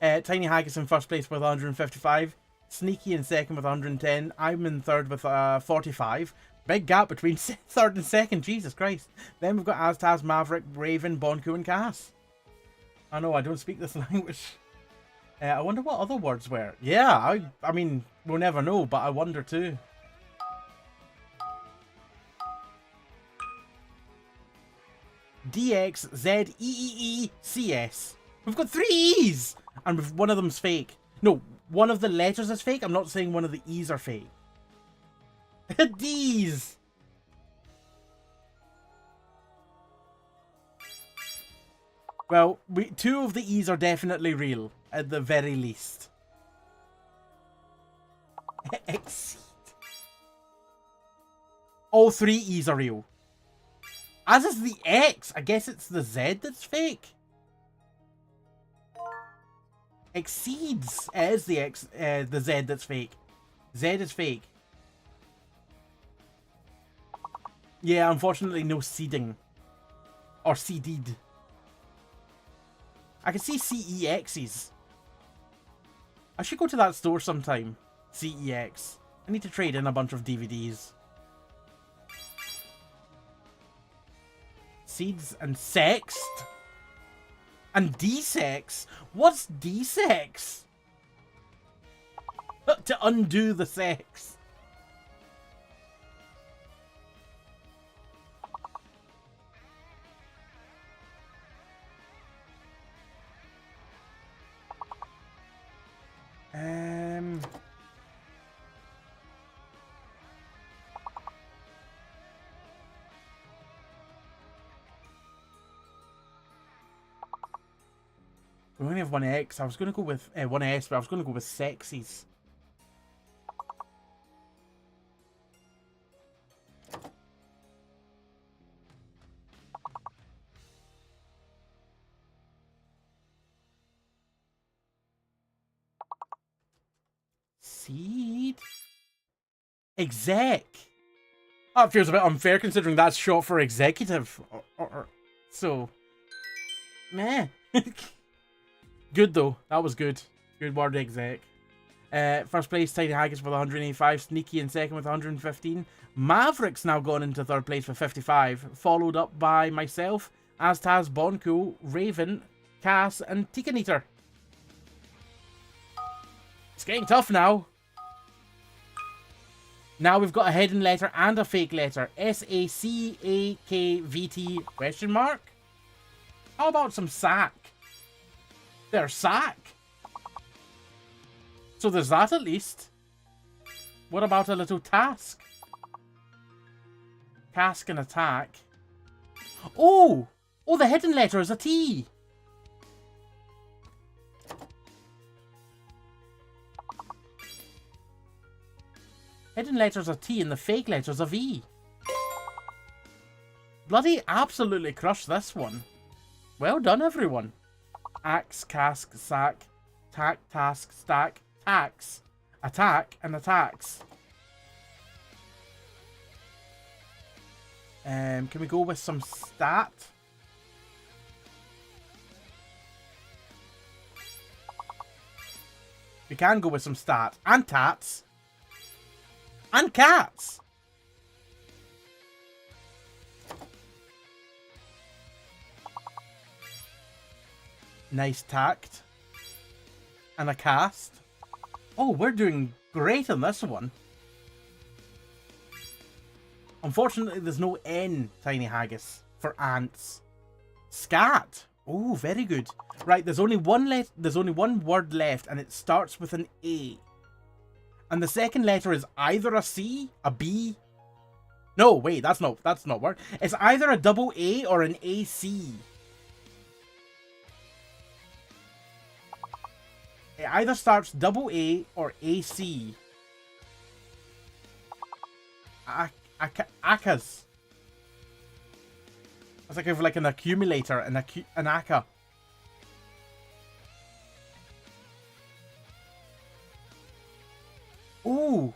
[SPEAKER 1] Tiny Haggis in first place with 155. Sneaky in second with 110. I'm in third with 45. Big gap between third and second. Jesus Christ. Then we've got Aztaz, Maverick, Raven, Bonku, and Cass. I know, I don't speak this language. I wonder what other words were. Yeah, I mean, we'll never know, but I wonder too. DXZEEECS. We've got 3 E's! And one of them's fake. No, one of the letters is fake. I'm not saying one of the E's are fake. D's! Well, 2 of the E's are definitely real, at the very least. Exceed. All 3 E's are real. As is the X. I guess it's the Z that's fake. Exceeds. It is the X, the Z that's fake. Z is fake. Yeah, unfortunately no seeding. Or seeded. I can see CEXs. I should go to that store sometime. CEX. I need to trade in a bunch of DVDs. Seeds and sexed? And D-sex? What's D-sex? To undo the sex. We only have one X. I was going to go with one S, but I was going to go with sexies. Seed? Exec? That feels a bit unfair considering that's short for executive. So, meh. Good though. That was good. Good word, exec. First place, Tiny Haggis with 185. Sneaky in second with 115. Maverick's now gone into third place with 55. Followed up by myself, Aztaz, Bonku, Raven, Cass, and Tikkaneater. It's getting tough now. Now we've got a hidden letter and a fake letter. SACAKVT question mark? How about some sack? There's sack. So there's that at least. What about a little task? Task and attack. Oh! Oh, the hidden letter is a T. Hidden letter's a T and the fake letter's a V. Bloody absolutely crushed this one. Well done, everyone. Axe, cask, sack, tack, task, stack, tax, attack, and attacks. Can we go with some stat? We can go with some stat. And tats. And cats. Nice tact. And a cast. Oh, we're doing great on this one. Unfortunately, there's no N, Tiny Haggis, for ants. Scat. Oh, very good. Right, there's only one word left, and it starts with an A. And the second letter is either a C, a B. No, wait, that's not work. It's either a double A or an AC. It either starts double A or AC. Akas. That's like if like an accumulator, an Aka. Ooh.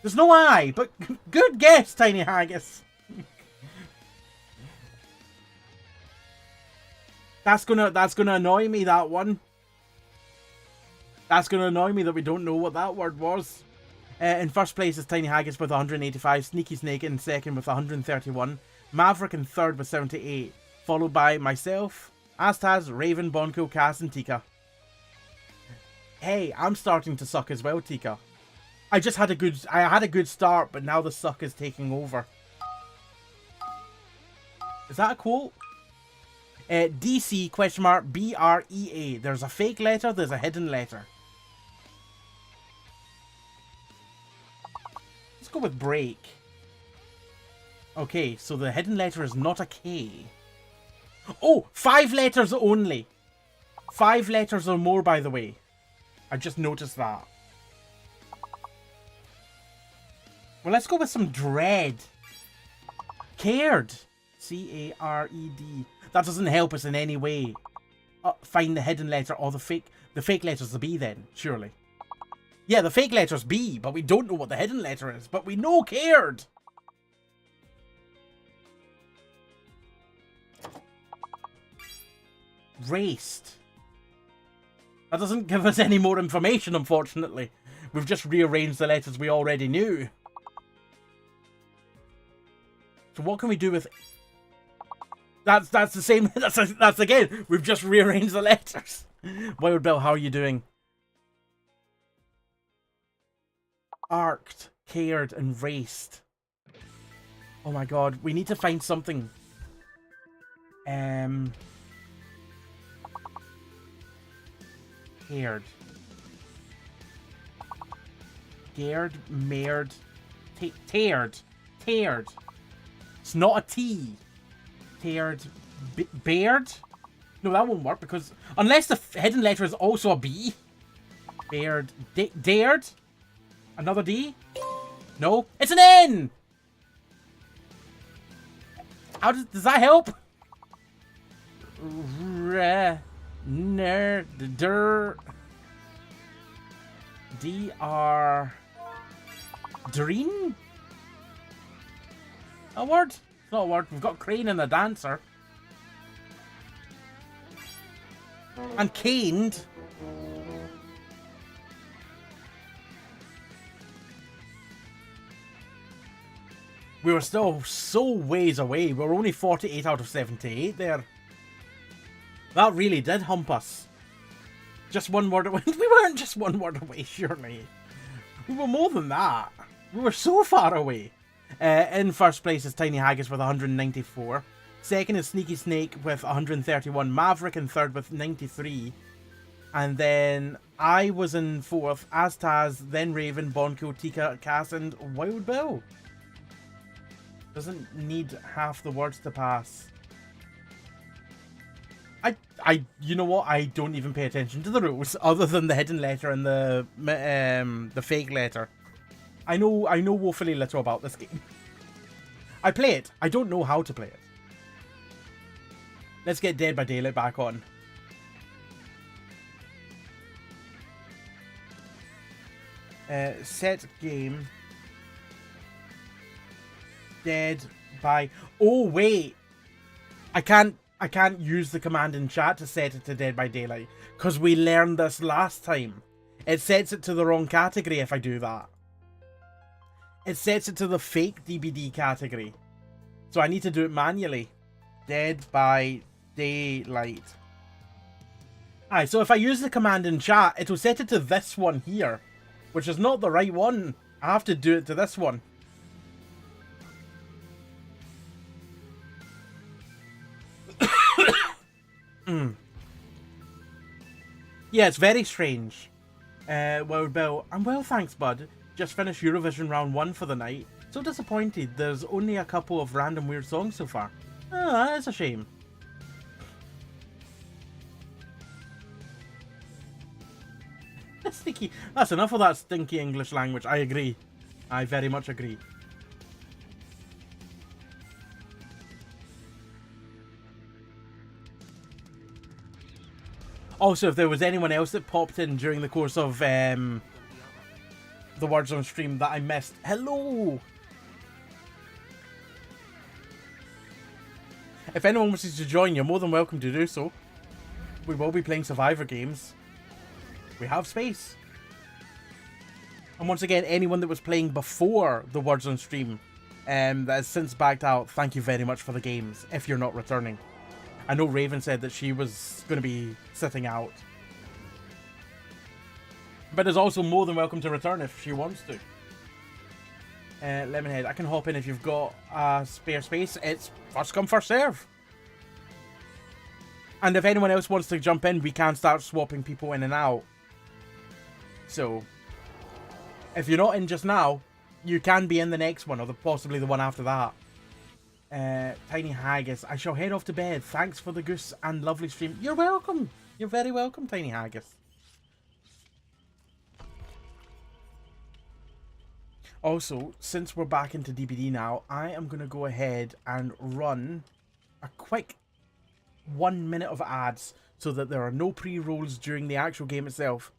[SPEAKER 1] There's no I, but good guess, Tiny Haggis. That's gonna annoy me, that one. That's gonna annoy me that we don't know what that word was. In first place is Tiny Haggis with 185, Sneaky Snake in second with 131, Maverick in third with 78, followed by myself, Astaz, Raven, Bonko, Cass, and Tika. Hey, I'm starting to suck as well, Tika. I had a good start, but now the suck is taking over. Is that a quote? DC question mark BREA. There's a fake letter, there's a hidden letter. Let's go with break. Okay, so the hidden letter is not a K. Oh, 5 letters only. 5 letters or more, by the way. I just noticed that. Well, let's go with some dread. Cared. C-A-R-E-D. That doesn't help us in any way. Find the hidden letter or the fake letter's the B then, surely. Yeah, the fake letter's B, but we don't know what the hidden letter is. But we know cared. Raced. That doesn't give us any more information, unfortunately. We've just rearranged the letters we already knew. So what can we do with... That's the same... That's again, we've just rearranged the letters. Wild Bill, how are you doing? Arced, cared, and raced. Oh my god, we need to find something. Cared. Scared, mared, teared. Teared. It's not a T. Teared. Bared? No, that won't work because... Unless the hidden letter is also a B. Bared. Dared? Another D? No. It's an N! How does that help? D-R... Dreen? A word? It's not a word. We've got Crane and the Dancer. And caned. We were still so ways away. We were only 48 out of 78 there. That really did hump us. Just one word away. We weren't just one word away, surely. We were more than that. We were so far away. In first place is Tiny Haggis with 194. Second is Sneaky Snake with 131. Maverick in third with 93. And then I was in fourth. Astaz, then Raven, Bonko, Tika, Cass, and Wild Bill. Doesn't need half the words to pass. You know what? I don't even pay attention to the rules other than the hidden letter and the fake letter. I know woefully little about this game. I play it. I don't know how to play it. Let's get Dead by Daylight back on. Set game. Dead by... Oh, wait. I can't use the command in chat to set it to Dead by Daylight. Because we learned this last time. It sets it to the wrong category if I do that. It sets it to the fake DBD category. So I need to do it manually. Dead by Daylight. Aye, so if I use the command in chat, it will set it to this one here. Which is not the right one. I have to do it to this one. Yeah, it's very strange. Wild Bill, I'm well, thanks, bud. Just finished Eurovision round 1 for the night. So disappointed there's only a couple of random weird songs so far. Ah, that's a shame. Sneaky. That's enough of that stinky English language. I agree. I very much agree. Also, if there was anyone else that popped in during the course of the words on stream that I missed, hello! If anyone wishes to join, you're more than welcome to do so. We will be playing Survivor games. We have space. And once again, anyone that was playing before the words on stream that has since backed out, thank you very much for the games, if you're not returning. I know Raven said that she was going to be sitting out. But is also more than welcome to return if she wants to. Lemonhead, I can hop in if you've got a spare space. It's first come, first serve. And if anyone else wants to jump in, we can start swapping people in and out. So, if you're not in just now, you can be in the next one, or possibly the one after that. Tiny Haggis, I shall head off to bed. Thanks for the goose and lovely stream. You're welcome. You're very welcome, Tiny Haggis. Also, since we're back into DBD now, I am going to go ahead and run a quick 1 minute of ads so that there are no pre-rolls during the actual game itself.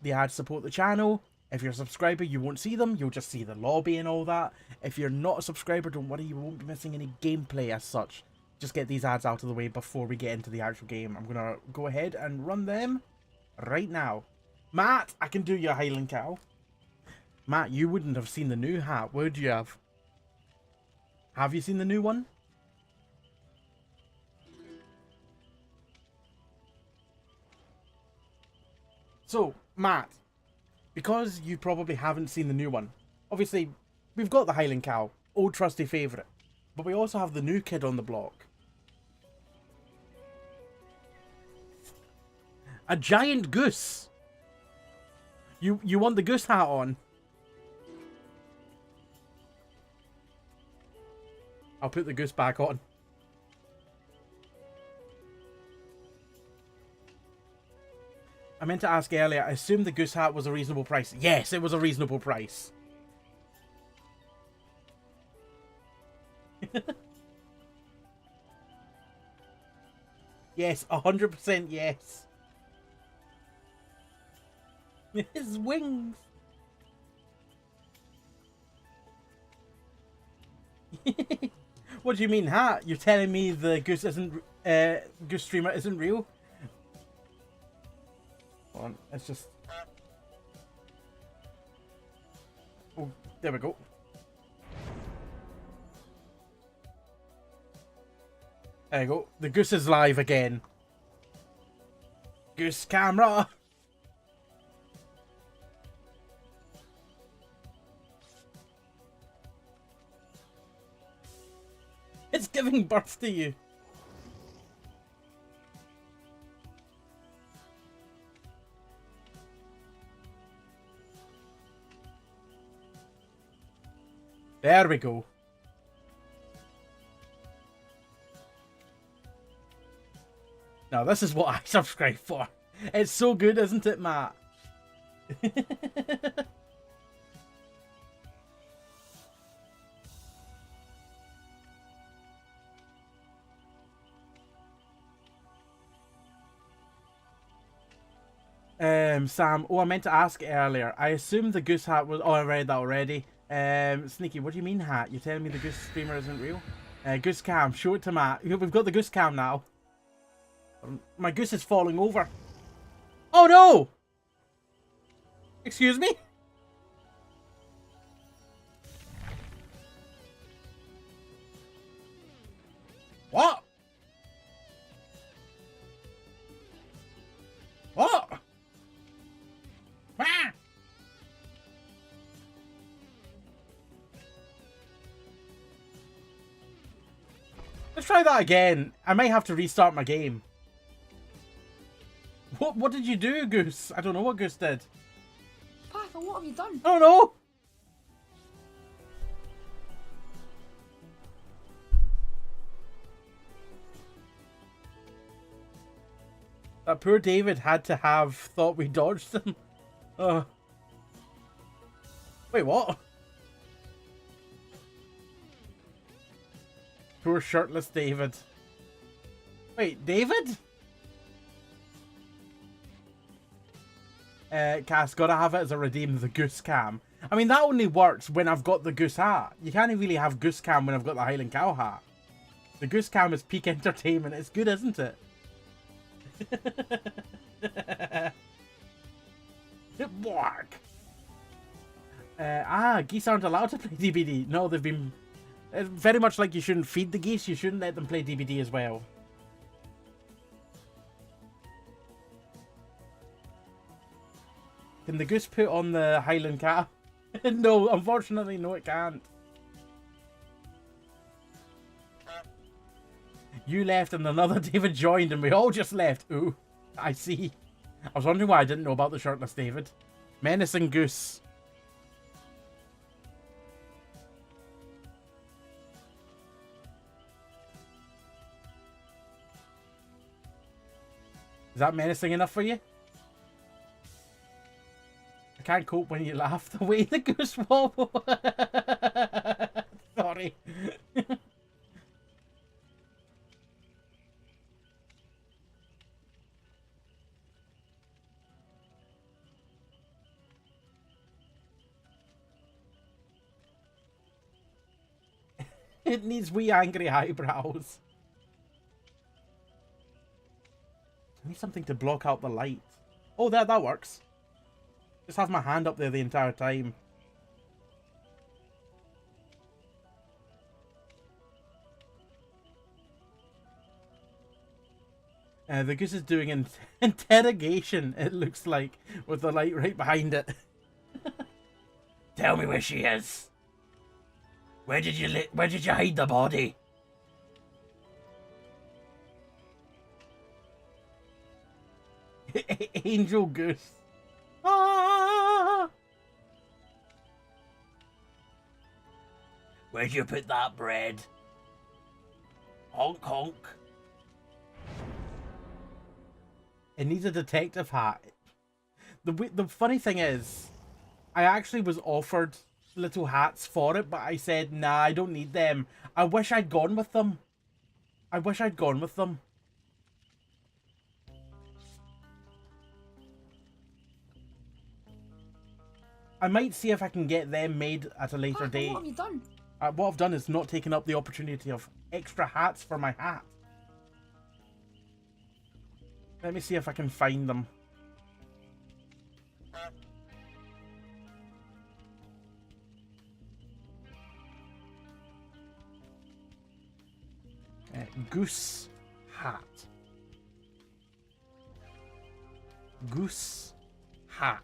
[SPEAKER 1] The ads support the channel. If you're a subscriber, you won't see them. You'll just see the lobby and all that. If you're not a subscriber, don't worry. You won't be missing any gameplay as such. Just get these ads out of the way before we get into the actual game. I'm going to go ahead and run them right now. Matt, I can do your Highland Cow. Matt, you wouldn't have seen the new hat, would you have? Have you seen the new one? So, Matt, because you probably haven't seen the new one, obviously, we've got the Highland Cow, old trusty favourite, but we also have the new kid on the block. A giant goose! You want the goose hat on? I'll put the goose back on. I meant to ask earlier, I assumed the goose hat was a reasonable price. Yes, it was a reasonable price. Yes, 100% yes. His wings. What do you mean, hat? You're telling me the goose isn't, goose streamer isn't real? Hold on, let's just... Oh, there we go. There you go. The goose is live again. Goose camera! It's giving birth to you. There we go. Now this is what I subscribe for. It's so good, isn't it, Matt? Sam, oh, I meant to ask earlier. I assumed the goose hat was... Oh, I read that already. Sneaky, what do you mean hat? You're telling me the goose streamer isn't real? Goose cam, show it to Matt. We've got the goose cam now. My goose is falling over. Oh no! Excuse me? What? What? Ah! Let's try that again. I might have to restart my game. What did you do, Goose? I don't know what Goose did.
[SPEAKER 4] Python, what have you done?
[SPEAKER 1] Oh no! That poor David had to have thought we dodged him. Wait, what? Poor shirtless David. Wait, David? Cass, gotta have it as a redeem, the goose cam. I mean, that only works when I've got the goose hat. You can't really have goose cam when I've got the Highland cow hat. The goose cam is peak entertainment. It's good, isn't it? Bark. Geese aren't allowed to play DBD. No, they've been... It's very much like you shouldn't feed the geese. You shouldn't let them play DBD as well. Can the goose put on the Highland cow? No, unfortunately, no, it can't. You left and another David joined and we all just left. Ooh, I see. I was wondering why I didn't know about the shirtless David. Menacing goose. Is that menacing enough for you? I can't cope when you laugh the way the goose wobble. Sorry. It needs wee angry eyebrows. I need something to block out the light. Oh, that works. Just have my hand up there the entire time. The goose is doing an interrogation, it looks like, with the light right behind it.
[SPEAKER 3] Tell me where she is. Where did you hide the body?
[SPEAKER 1] Angel goose. Ah!
[SPEAKER 3] Where'd you put that bread? Honk honk.
[SPEAKER 1] It needs a detective hat. The funny thing is, I actually was offered little hats for it, but I said, nah, I don't need them. I wish I'd gone with them. I wish I'd gone with them. I might see if I can get them made at a later date.
[SPEAKER 4] What have you done?
[SPEAKER 1] What I've done is not taken up the opportunity of extra hats for my hat. Let me see if I can find them. Goose hat. Goose hat.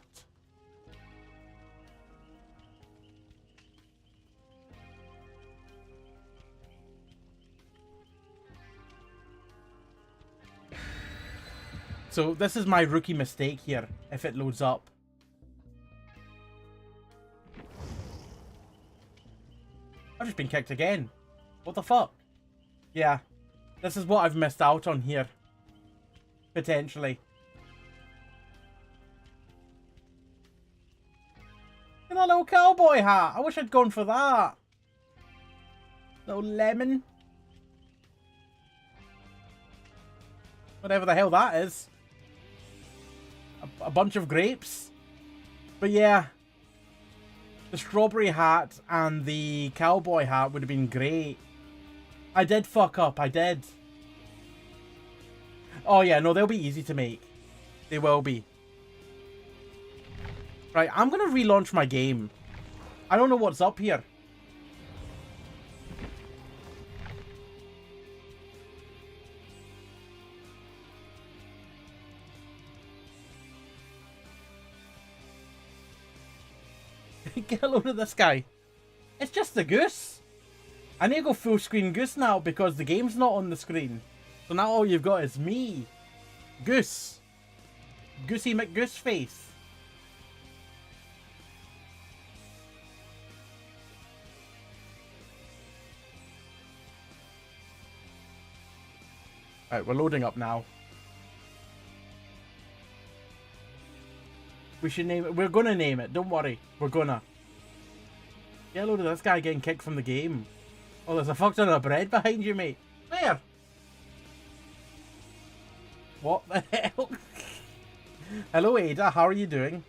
[SPEAKER 1] So this is my rookie mistake here, if it loads up. I've just been kicked again. What the fuck? Yeah, this is what I've missed out on here. Potentially. And a little cowboy hat. I wish I'd gone for that. Little lemon. Whatever the hell that is. A bunch of grapes. But yeah. The strawberry hat and the cowboy hat would have been great. I did fuck up. I did. Oh yeah, no, they'll be easy to make. They will be. Right, I'm going to relaunch my game. I don't know what's up here. Get a load of this guy. It's just the goose. I need to go full screen goose now because the game's not on the screen. So now all you've got is me. Goose. Goosey McGooseface. Right, we're loading up now. We should name it. We're gonna name it. Don't worry. We're gonna. Get a load of this guy getting kicked from the game. Oh, there's a fuck ton of bread behind you, mate. Where? What the hell? Hello, Ada. How are you doing?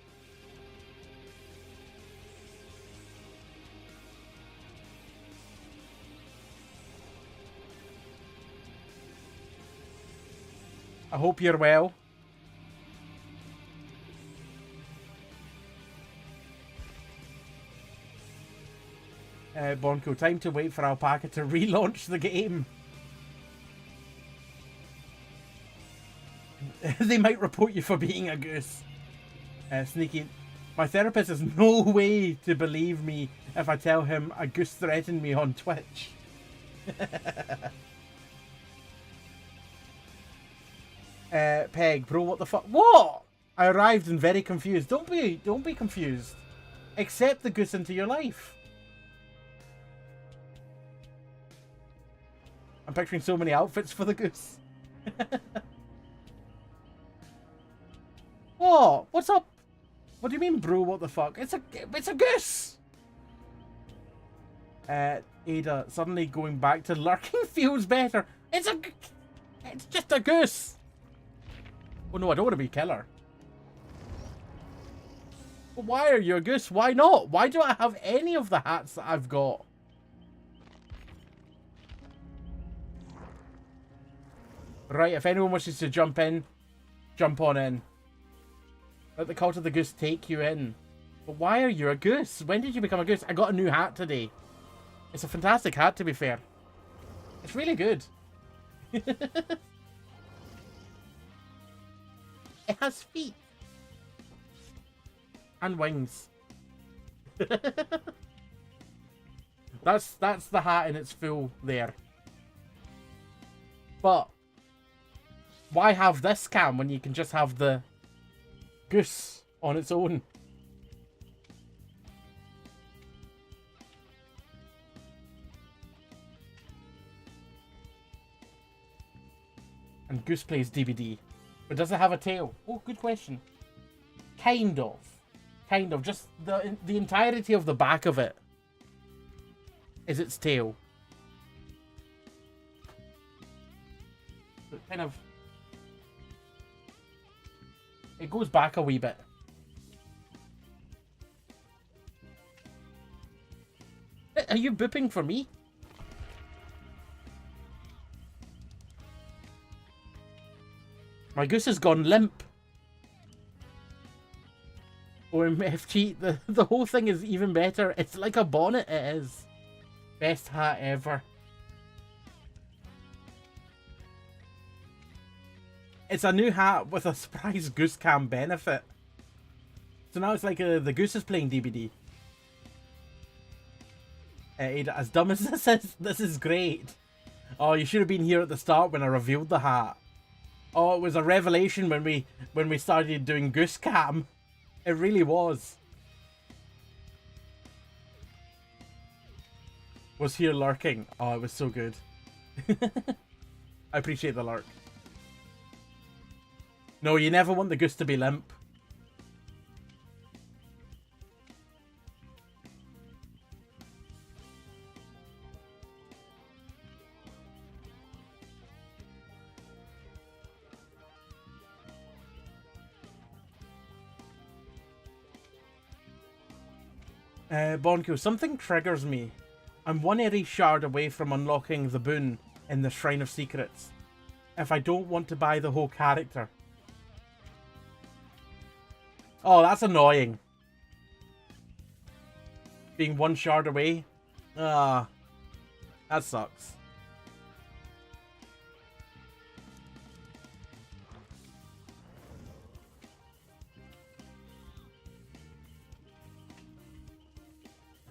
[SPEAKER 1] I hope you're well. Bonko, time to wait for Alpaca to relaunch the game. They might report you for being a goose. Sneaky. My therapist has no way to believe me if I tell him a goose threatened me on Twitch. Peg, bro, what the fuck? What? I arrived and very confused. Don't be confused. Accept the goose into your life. I'm picturing so many outfits for the goose. What? What's up? What do you mean, bro? What the fuck? It's a goose. Ada, suddenly going back to lurking feels better. It's just a goose. Oh no, I don't want to be killer. But why are you a goose? Why not? Why do I have any of the hats that I've got? Right, if anyone wishes to jump in, jump on in. Let the cult of the goose take you in. But why are you a goose? When did you become a goose? I got a new hat today. It's a fantastic hat, to be fair. It's really good. It has feet. And wings. That's the hat in its full there. But why have this cam when you can just have the goose on its own? And Goose plays DVD. But does it have a tail? Oh, good question. Kind of. Kind of. Just the entirety of the back of it is its tail. So it kind of... it goes back a wee bit. Are you booping for me? My goose has gone limp. OMFG, the whole thing is even better. It's like a bonnet, it is. Best hat ever. It's a new hat with a surprise goose cam benefit. So now it's like the goose is playing DBD. Ada, as dumb as this is great. Oh, you should have been here at the start when I revealed the hat. Oh, it was a revelation when we started doing goose cam. It really was. Was here lurking. Oh, it was so good. I appreciate the lurk. No, you never want the goose to be limp. Bonko, something triggers me. I'm one airy shard away from unlocking the boon in the Shrine of Secrets. If I don't want to buy the whole character. Oh, that's annoying. Being one shard away. Ah, that sucks.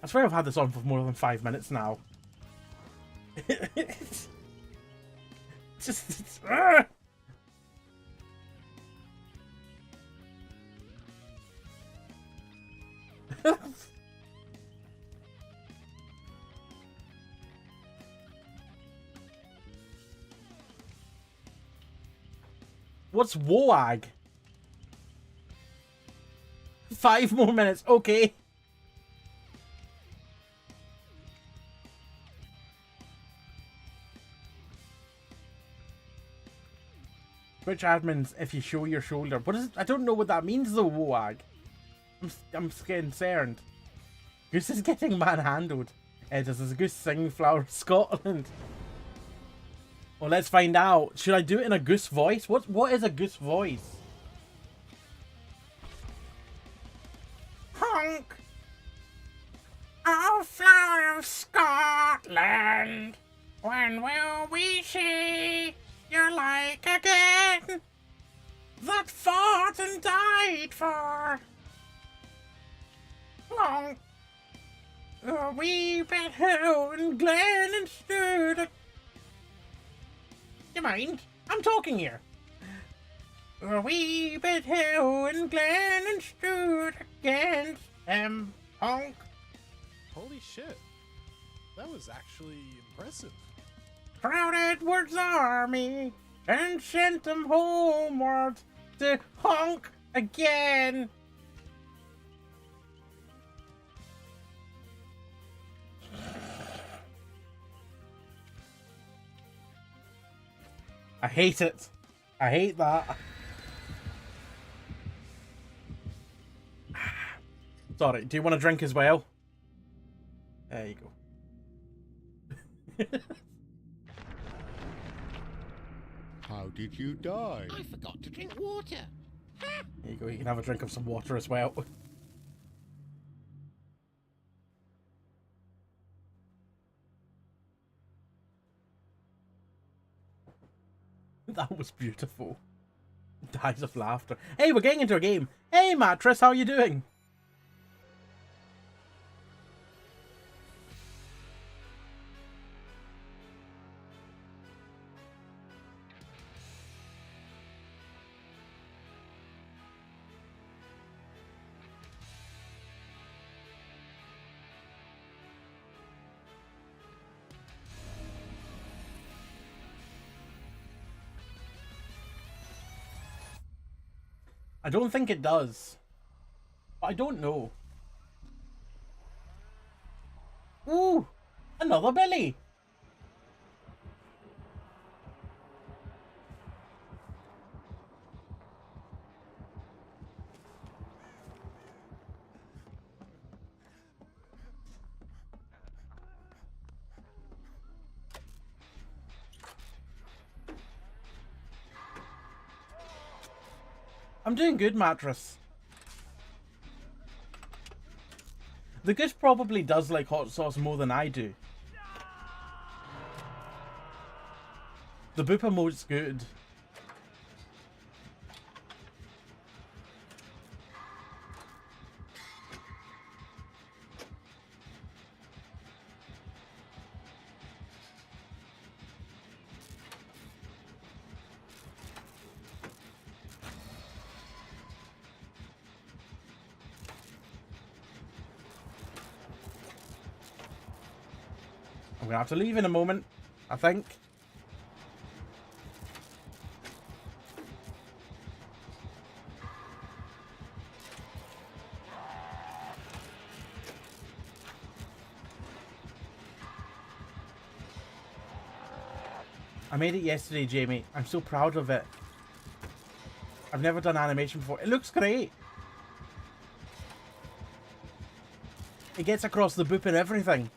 [SPEAKER 1] I swear I've had this on for more than 5 minutes now. It's just... What's WOAG? 5 more minutes. Okay. Twitch admins, if you show your shoulder. What is it? I don't know what that means though, Woag. I'm concerned. Goose is getting manhandled. Does Goose sing Flower Scotland? Well, let's find out. Should I do it in a Goose voice? What is a Goose voice? Honk! Oh, Flower of Scotland, when will we see you like again? That fought and died for long. A wee bit hill and glen and stood. You mind? I'm talking here. A wee bit hill and glen and stood against them honk.
[SPEAKER 4] Holy shit. That was actually impressive.
[SPEAKER 1] Proud Edward's army and sent them homeward to honk again. I hate it. I hate that. Sorry, do you want a drink as well? There you go.
[SPEAKER 5] How did you die?
[SPEAKER 6] I forgot to drink water.
[SPEAKER 1] There you go, you can have a drink of some water as well. That was beautiful. Dies of laughter. Hey, we're getting into a game. Hey, Mattress, how are you doing? I don't think it does. But I don't know. Ooh! Another belly! I'm doing good, Mattress. The Goose probably does like hot sauce more than I do. The Booper mode's good. I'm gonna have to leave in a moment, I think. I made it yesterday, Jamie. I'm so proud of it. I've never done animation before. It looks great. It gets across the boop and everything.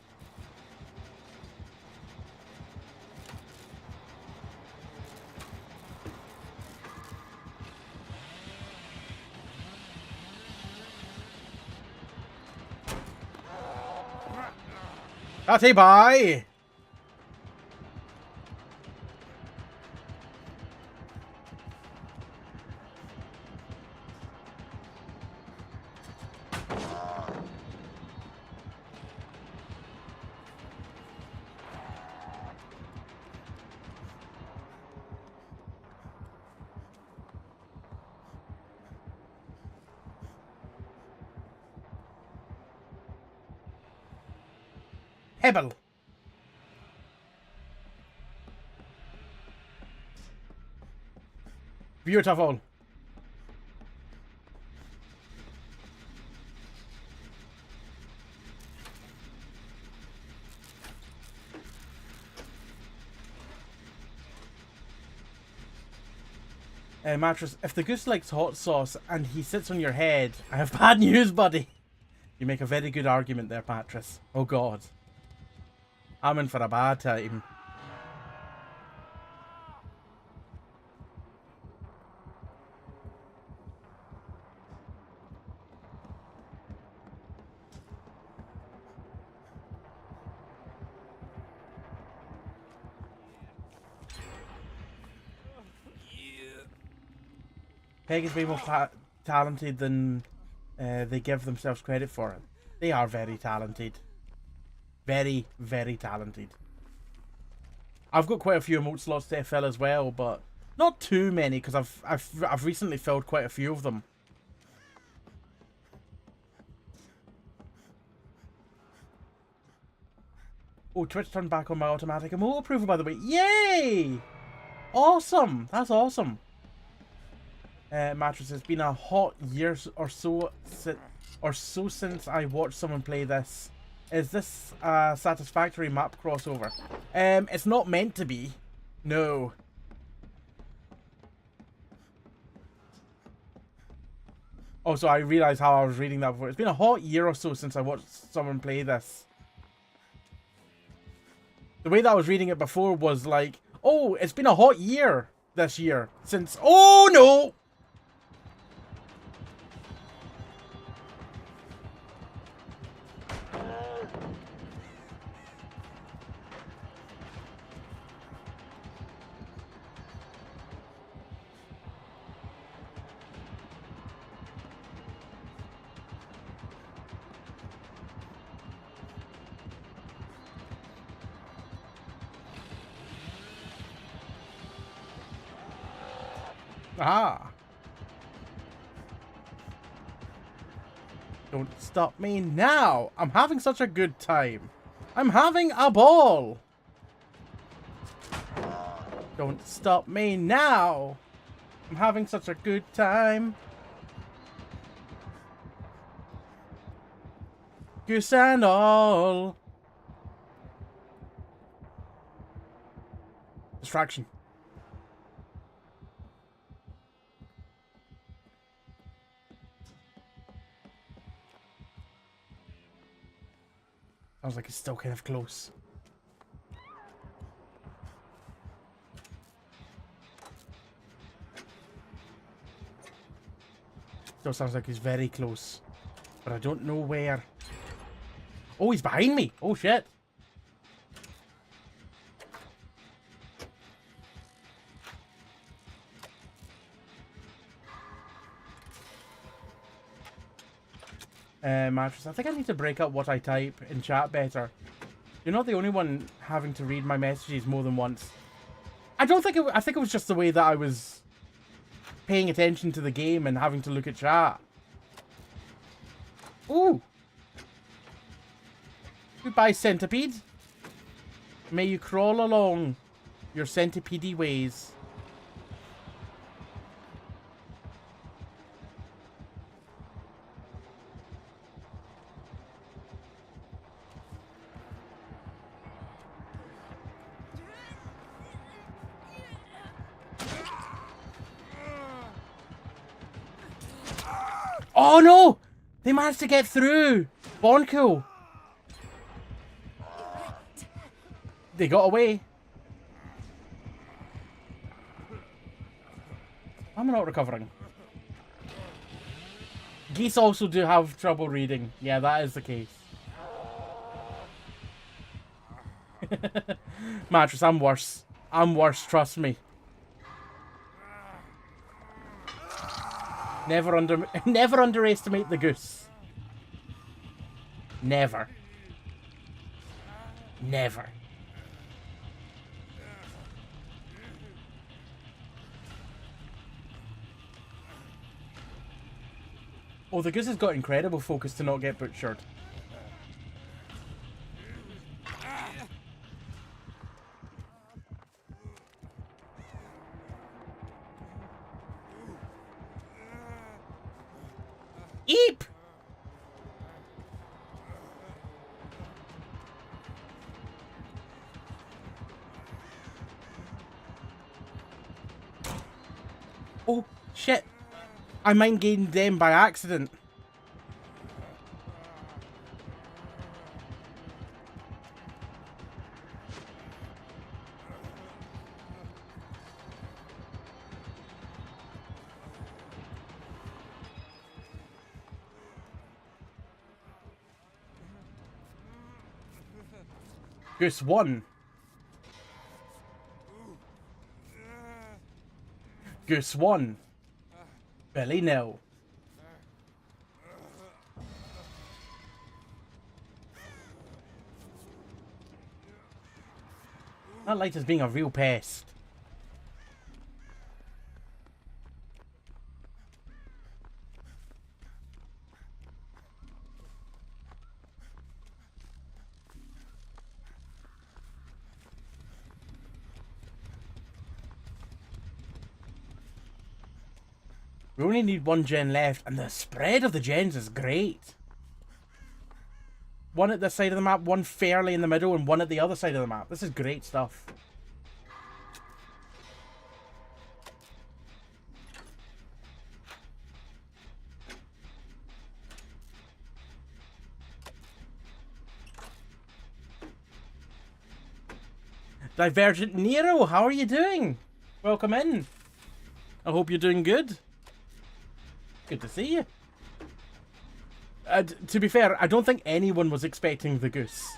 [SPEAKER 1] Tatty bye! Hebel. Beautiful. Mattress, if the goose likes hot sauce and he sits on your head, I have bad news, buddy. You make a very good argument there, Mattress. Oh god. I'm in for a bad time. Peg is way more talented than they give themselves credit for it. They are very talented. Very, very talented. I've got quite a few emote slots to fill as well, but not too many because I've recently filled quite a few of them. Oh, Twitch turned back on my automatic emote approval, by the way. Yay! Awesome! That's awesome. Mattress, it's been a hot year or so since I watched someone play this. Is this a satisfactory map crossover? It's not meant to be. No. Also, I realised how I was reading that before. It's been a hot year or so since I watched someone play this. The way that I was reading it before was like, oh, it's been a hot year this year since... Oh, no! Ah. Don't stop me now. I'm having such a good time. I'm having a ball. Don't stop me now. I'm having such a good time. Goose and all. Distraction. Sounds like it's still kind of close. Still sounds like he's very close. But I don't know where. Oh, he's behind me! Oh, shit! Mattress, I think I need to break up what I type in chat better. You're not the only one having to read my messages more than once. I think it was just the way that I was paying attention to the game and having to look at chat. Ooh! Goodbye, centipede. May you crawl along your centipede ways. Oh no! They managed to get through! Boncool! They got away. I'm not recovering. Geese also do have trouble reading. Yeah, that is the case. Mattress, I'm worse. I'm worse, trust me. Never underestimate the goose. Never. Never. Oh, the goose has got incredible focus to not get butchered. Eep! Oh, shit. I mind gained them by accident. Goose 1. Goose 1. Billy nil. That light is being a real pest. We only need one gen left, and the spread of the gens is great. One at this side of the map, one fairly in the middle, and one at the other side of the map. This is great stuff. Divergent Nero, how are you doing? Welcome in. I hope you're doing good. Good to see you. To be fair, I don't think anyone was expecting the goose.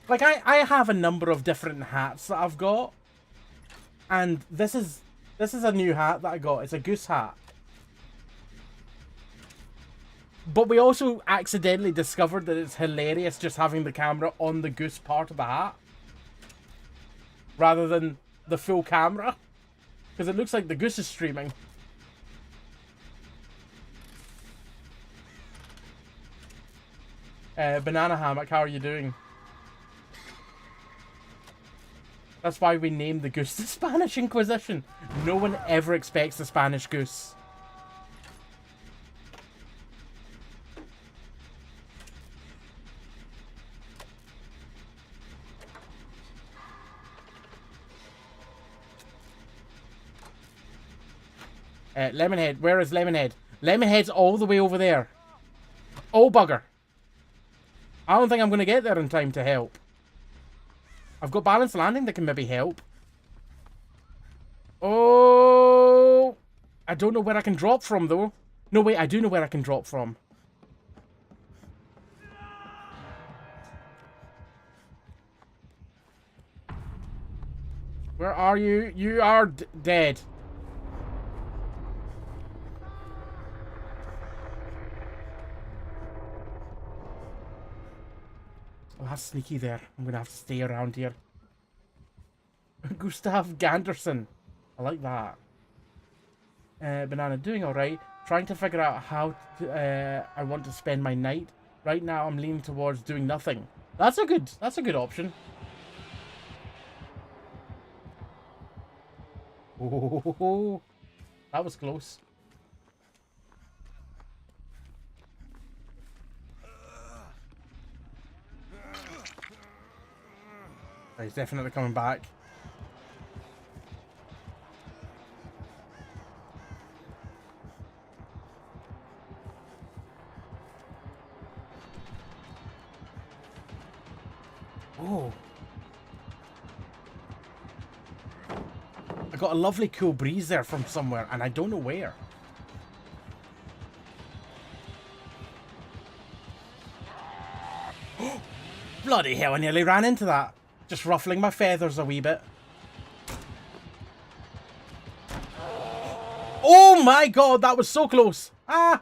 [SPEAKER 1] Like, I have a number of different hats that I've got. And this is a new hat that I got. It's a goose hat. But we also accidentally discovered that it's hilarious just having the camera on the goose part of the hat. Rather than the full camera. Because it looks like the goose is streaming. Banana Hammock, how are you doing? That's why we named the goose the Spanish Inquisition. No one ever expects the Spanish goose. Lemonhead, where is Lemonhead? Lemonhead's all the way over there. Oh, bugger. I don't think I'm going to get there in time to help. I've got balanced landing that can maybe help. Oh! I don't know where I can drop from, though. No, wait, I do know where I can drop from. Where are you? You are dead. Oh, that's sneaky there. I'm going to have to stay around here. Gustav Ganderson. I like that. Banana, doing alright. Trying to figure out how to, I want to spend my night. Right now, I'm leaning towards doing nothing. That's a good option. Oh, that was close. He's definitely coming back. Oh. I got a lovely cool breeze there from somewhere, and I don't know where. Bloody hell, I nearly ran into that. Just ruffling my feathers a wee bit. Oh my god, that was so close. Ah!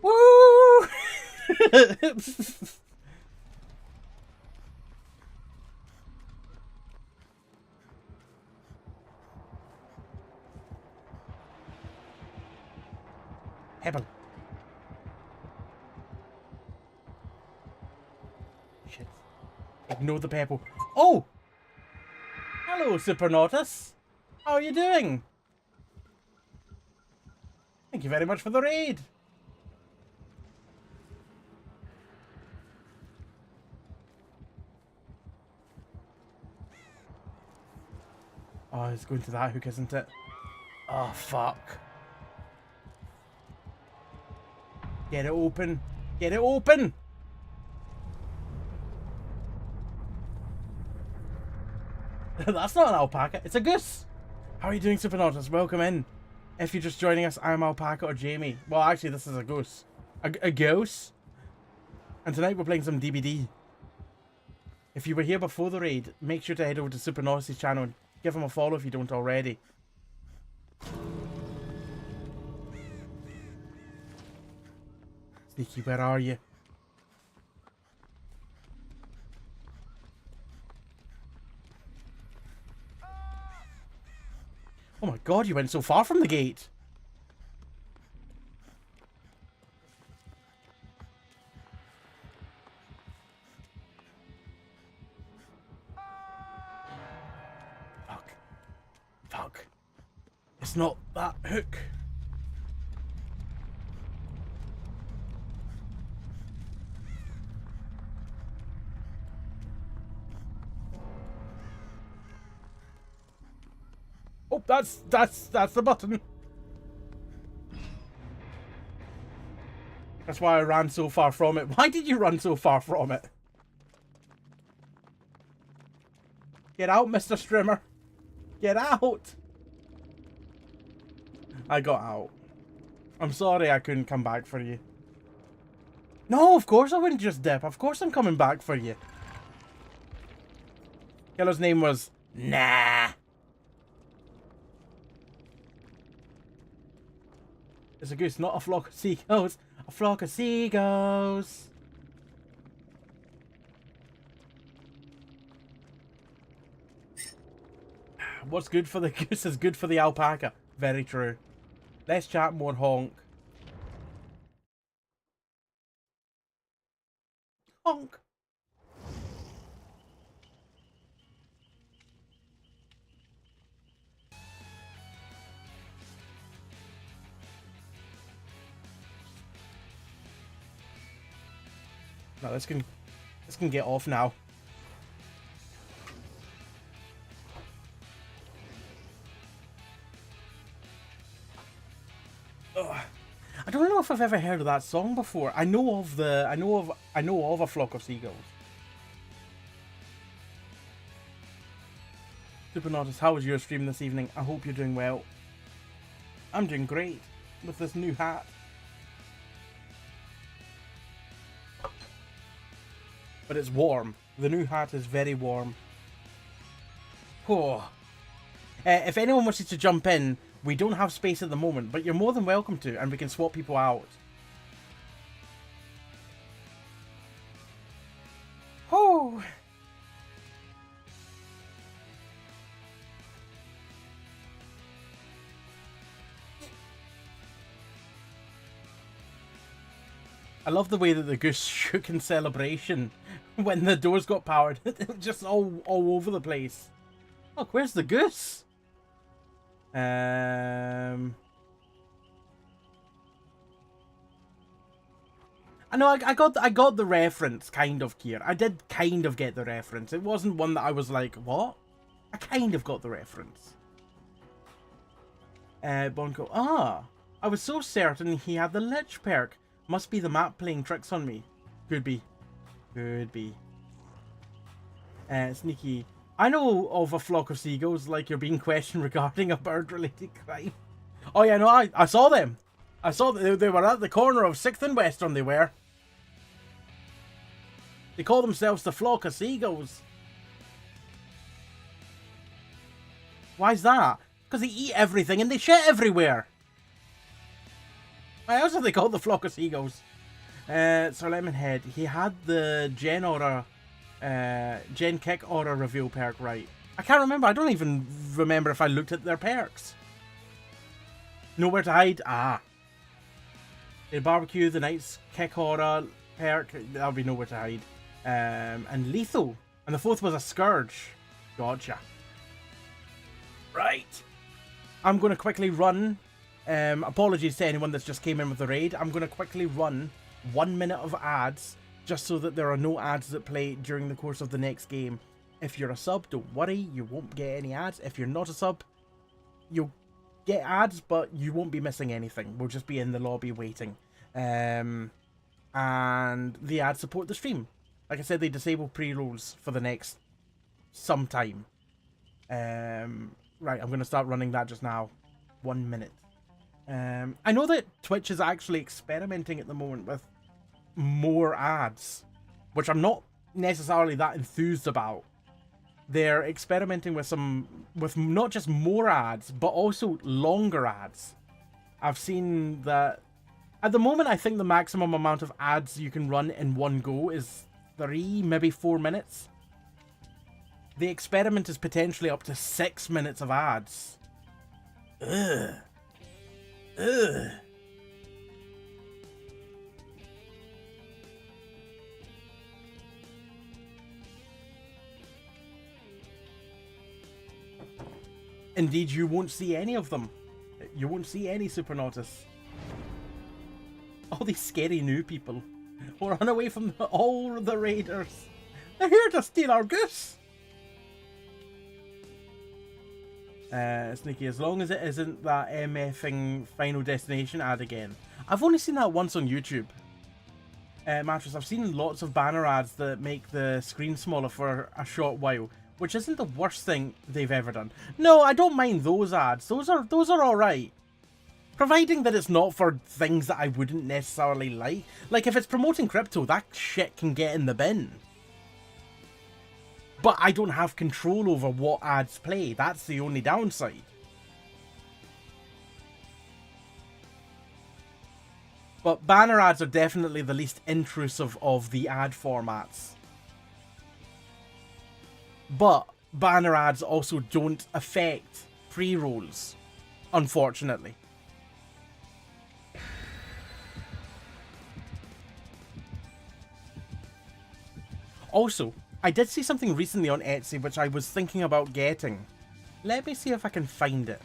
[SPEAKER 1] Woo! Hebel. Shit. Ignore the pebble. Oh! Hello, Supernautus. How are you doing? Thank you very much for the raid. Oh, it's going to that hook, isn't it? Oh, fuck. Get it open. Get it open! That's not an alpaca. It's a goose. How are you doing, Supernautus? Welcome in. If you're just joining us, I'm Alpaca or Jamie. Well, actually, this is a goose. A goose. And tonight we're playing some DBD. If you were here before the raid, make sure to head over to Supernautus' channel and give him a follow if you don't already. Sneaky, where are you? Oh my god, you went so far from the gate. Fuck. Fuck. It's not that hook. Oh, that's the button. That's why I ran so far from it. Why did you run so far from it? Get out, Mr. Strimmer. Get out. I got out. I'm sorry I couldn't come back for you. No, of course I wouldn't just dip. Of course I'm coming back for you. Killer's name was Nah. It's a goose, not a flock of seagulls. A flock of seagulls. What's good for the goose is good for the alpaca. Very true. Less chat, more honk. Honk. No, this can get off now. Ugh. I don't know if I've ever heard of that song before. I know of a flock of seagulls. Supernautus, how was your stream this evening? I hope you're doing well. I'm doing great with this new hat. But it's warm. The new hat is very warm. Oh. If anyone wants you to jump in, we don't have space at the moment, but you're more than welcome to, and we can swap people out. Oh. I love the way that the goose shook in celebration when the doors got powered. It was just all over the place. Look, where's the goose? I know I got the reference, kind of, Kier. I did kind of get the reference. It wasn't one that I was like, what? I kind of got the reference. Bonko, I was so certain he had the Lich perk. Must be the map playing tricks on me. Could be. Could be. Sneaky. I know of a flock of seagulls, like you're being questioned regarding a bird-related crime. Oh yeah, no, I saw them. I saw that they were at the corner of 6th and Western, they were. They call themselves the flock of seagulls. Why's that? Because they eat everything and they shit everywhere. Why else are they called the flock of seagulls? Sir Lemonhead, he had the Gen Aura, Gen Kick Aura reveal perk right. I can't remember. I don't even remember if I looked at their perks. Nowhere to hide. The barbecue, the Knight's Kick Aura perk. That'll be nowhere to hide. and lethal. And the fourth was a scourge. Gotcha. Right. I'm going to quickly run. Apologies to anyone that's just came in with the raid. I'm going to quickly run 1 minute of ads, just so that there are no ads that play during the course of the next game. If you're a sub, don't worry, you won't get any ads. If you're not a sub, you'll get ads, but you won't be missing anything. We'll just be in the lobby waiting. And the ads support the stream. Like I said, they disable pre-rolls for the next some time. Right, I'm going to start running that just now. 1 minute. I know that Twitch is actually experimenting at the moment with more ads, which I'm not necessarily that enthused about. They're experimenting with not just more ads, but also longer ads. I've seen that at the moment, I think the maximum amount of ads you can run in one go is 3, maybe 4 minutes. The experiment is potentially up to 6 minutes of ads. Ugh. Ugh. Indeed, you won't see any of them. You won't see any Supernautus. All these scary new people will run away from all the raiders. They're here to steal our goose. Sneaky, as long as it isn't that MFing Final Destination ad again. I've only seen that once on YouTube. Mattress, I've seen lots of banner ads that make the screen smaller for a short while, which isn't the worst thing they've ever done. No, I don't mind those ads. Those are alright. Providing that it's not for things that I wouldn't necessarily like. Like, if it's promoting crypto, that shit can get in the bin. But I don't have control over what ads play. That's the only downside. But banner ads are definitely the least intrusive of the ad formats. But banner ads also don't affect pre-rolls, unfortunately. Also, I did see something recently on Etsy which I was thinking about getting. Let me see if I can find it.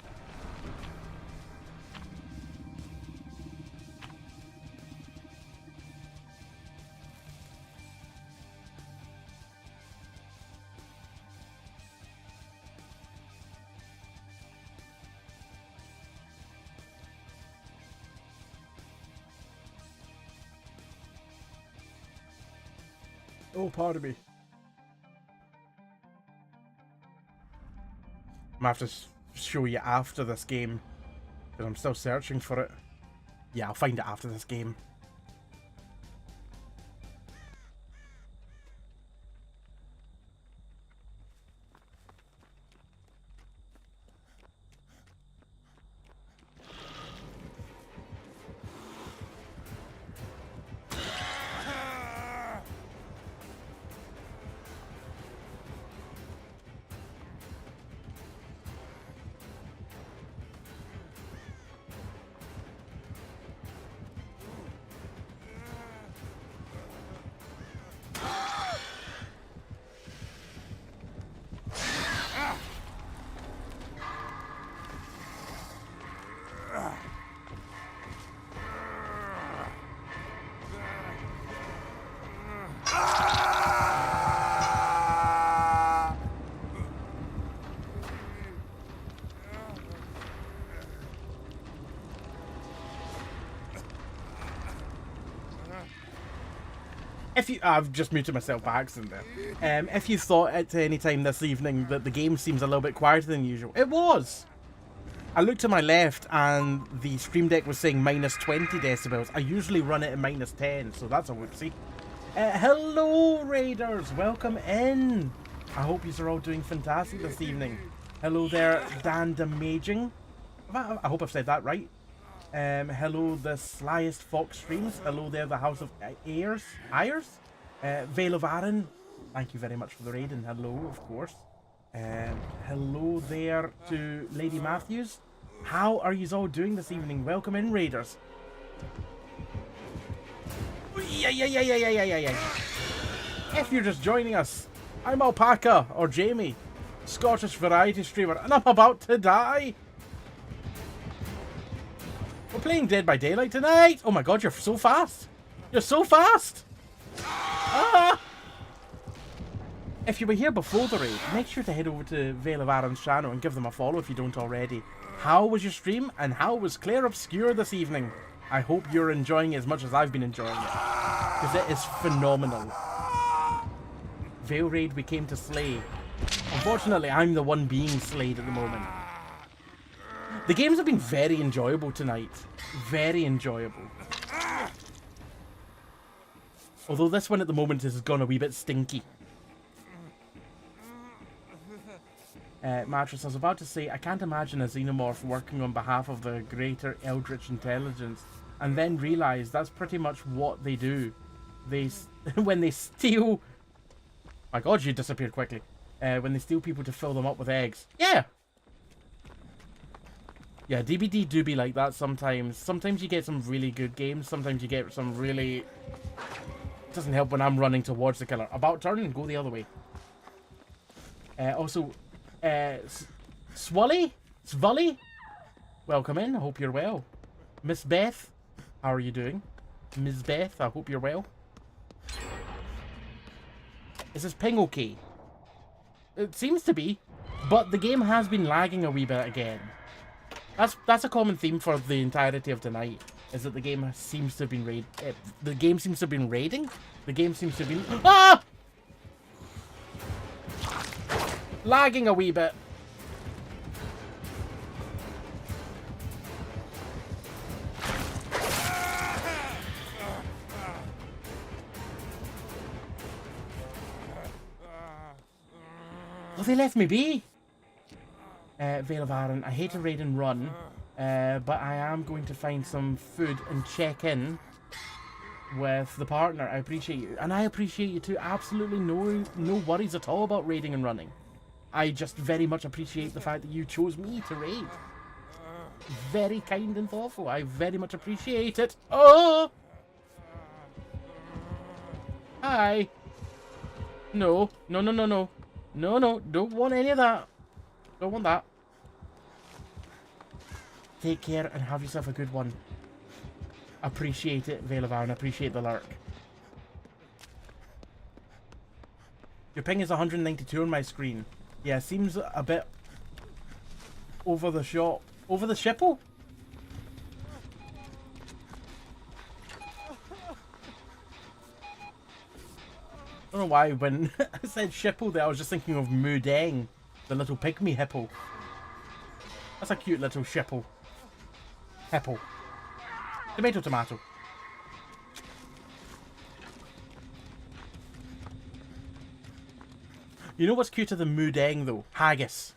[SPEAKER 1] Oh, pardon me. I'm gonna have to show you after this game, because I'm still searching for it. Yeah, I'll find it after this game. If you, I've just muted myself by accident there. If you thought at any time this evening that the game seems a little bit quieter than usual, it was. I looked to my left and the Stream Deck was saying minus 20 decibels. I usually run it at minus 10, so that's a whoopsie. Hello, Raiders. Welcome in. I hope you're all doing fantastic this evening. Hello there, Dan Damaging. I hope I've said that right. Hello, the Slyest Fox Streams. Hello there, the House of Ayers. Vale of Arran. Thank you very much for the raid, and hello, of course. Hello there to Lady Matthews. How are you all doing this evening? Welcome in, Raiders. Yeah. If you're just joining us, I'm Alpaca, or Jamie, Scottish variety streamer, and I'm about to die. We're playing Dead by Daylight tonight. Oh my god, you're so fast. You're so fast. Ah! If you were here before the raid, make sure to head over to Vale of Aaron's channel and give them a follow if you don't already. How was your stream, and how was Claire Obscure this evening? I hope you're enjoying it as much as I've been enjoying it, because it is phenomenal. Vale raid we came to slay. Unfortunately, I'm the one being slayed at the moment. The games have been very enjoyable tonight. Very enjoyable. Although this one at the moment has gone a wee bit stinky. Mattress, I was about to say, I can't imagine a xenomorph working on behalf of the greater Eldritch intelligence and then realise that's pretty much what they do. They, when they steal... My god, you disappeared quickly. When they steal people to fill them up with eggs. Yeah! Yeah, DBD do be like that sometimes. Sometimes you get some really good games. Sometimes you get some really... It doesn't help when I'm running towards the killer. About turn and go the other way. Also... Swully? Svully? Welcome in, I hope you're well. Miss Beth, how are you doing? Miss Beth, I hope you're well. Is this ping okay? It seems to be, but the game has been lagging a wee bit again. That's a common theme for the entirety of tonight, is that the game seems to have been raiding. The game seems to have been raiding? The game seems to have been... Ah! Lagging a wee bit. Oh, they left me be. Vale of Aaron, I hate to raid and run, but I am going to find some food and check in with the partner. I appreciate you, and I appreciate you too. Absolutely no worries at all about raiding and running. I just very much appreciate the fact that you chose me to raid. Very kind and thoughtful. I very much appreciate it. Oh! Hi. No. No, no, no, no. No, no. Don't want any of that. Don't want that. Take care and have yourself a good one. Appreciate it, Vale of Aaron. Appreciate the lurk. Your ping is 192 on my screen. Yeah, seems a bit over the shop. Over the shipple? I don't know why when I said shipple there I was just thinking of Mudeng, the little pygmy hippo. That's a cute little shipple. Hippo. Tomato, tomato. You know what's cuter than Mudeng though? Haggis.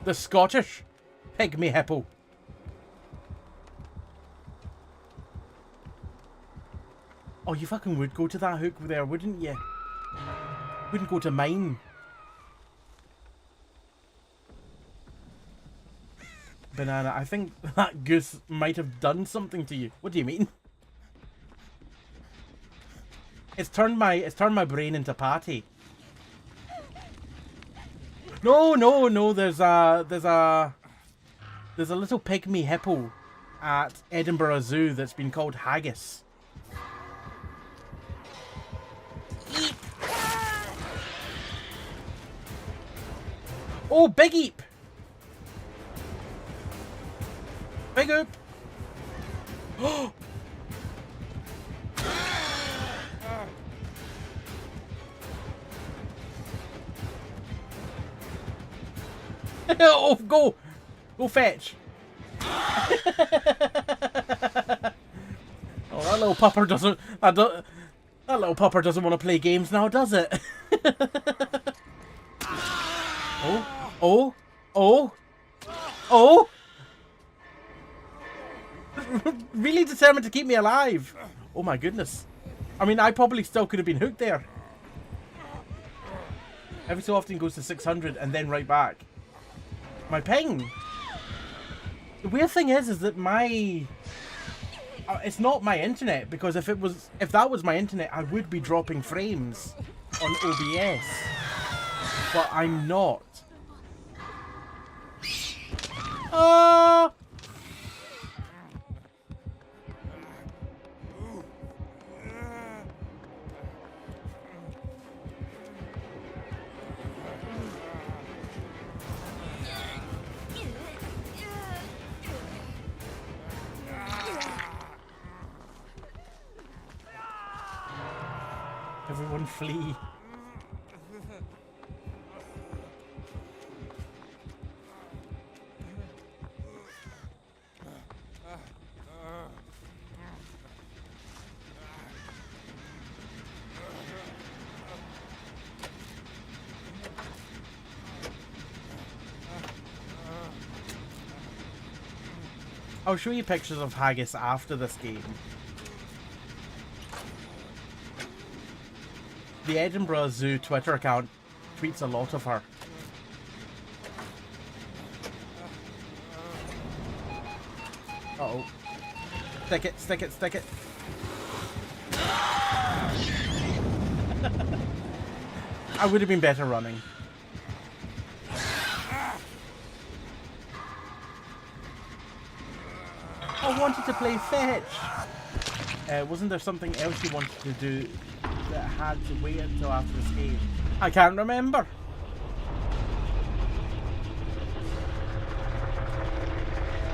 [SPEAKER 1] The Scottish pygmy hippo. Oh, you fucking would go to that hook there, wouldn't you? Wouldn't go to mine. Banana, I think that goose might have done something to you. What do you mean? It's turned my brain into patty. No, no, no. There's a little pygmy hippo at Edinburgh Zoo that's been called Haggis. Eep. Oh, Big Eep. Big Oop. Oh. Oh, go fetch. Oh, that little pupper doesn't. That little pupper doesn't want to play games now, does it? Oh, oh, oh, oh! Really determined to keep me alive. Oh my goodness. I mean, I probably still could have been hooked there. Every so often goes to 600 and then right back. My ping. The weird thing is that my It's not my internet, because if that was my internet, I would be dropping frames on OBS. But I'm not. Everyone flee. I'll show you pictures of Haggis after this game. The Edinburgh Zoo Twitter account tweets a lot of her. Uh-oh. Stick it, stick it, stick it. I would have been better running. I wanted to play fetch. Wasn't there something else you wanted to do that had to wait until after this game? I can't remember.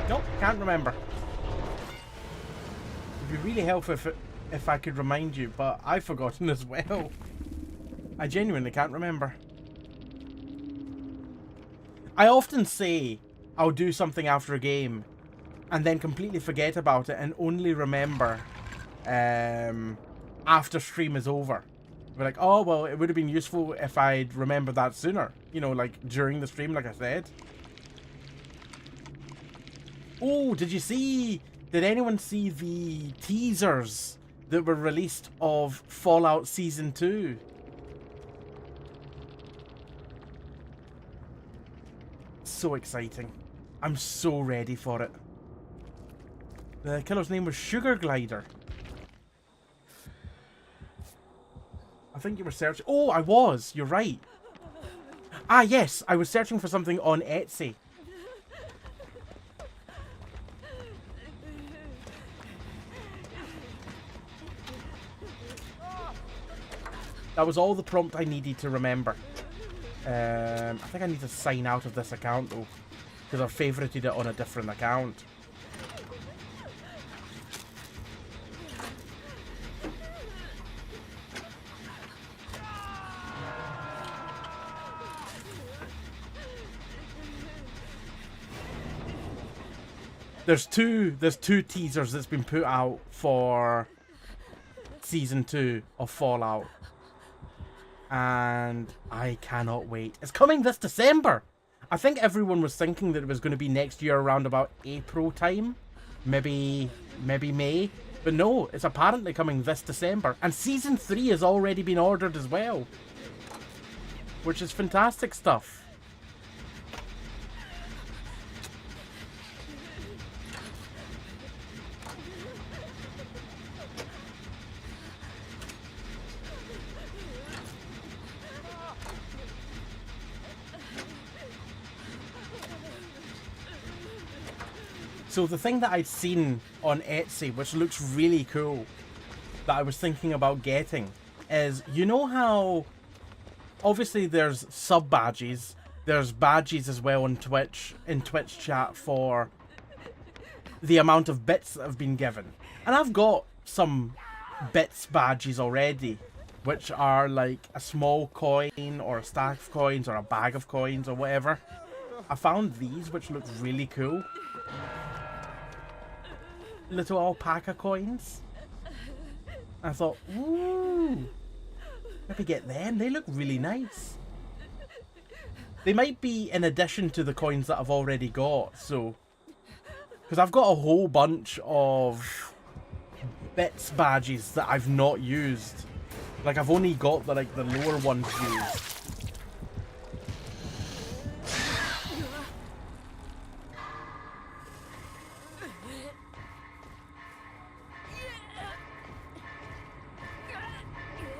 [SPEAKER 1] Nope, can't remember. It'd be really helpful if I could remind you, but I've forgotten as well. I genuinely can't remember. I often say I'll do something after a game and then completely forget about it and only remember after stream is over. Be like, oh, well, it would have been useful if I'd remembered that sooner. You know, like during the stream, like I said. Oh, did anyone see the teasers that were released of Fallout Season 2? So exciting. I'm so ready for it. The killer's name was Sugar Glider. I think you were searching... Oh, I was. You're right. Ah, yes. I was searching for something on Etsy. That was all the prompt I needed to remember. I think I need to sign out of this account, though, because I've favorited it on a different account. There's two teasers that's been put out for Season 2 of Fallout. And I cannot wait. It's coming this December! I think everyone was thinking that it was going to be next year around about April time. Maybe May. But no, it's apparently coming this December. And Season 3 has already been ordered as well. Which is fantastic stuff. So the thing that I'd seen on Etsy, which looks really cool, that I was thinking about getting, is, you know how obviously there's sub badges, there's badges as well on Twitch, in Twitch chat for the amount of bits that have been given. And I've got some bits badges already, which are like a small coin or a stack of coins or a bag of coins or whatever. I found these, which look really cool. Little alpaca coins. I thought, ooh, maybe get them. They look really nice. They might be in addition to the coins that I've already got, so... Because I've got a whole bunch of bits badges that I've not used. Like, I've only got the lower ones used.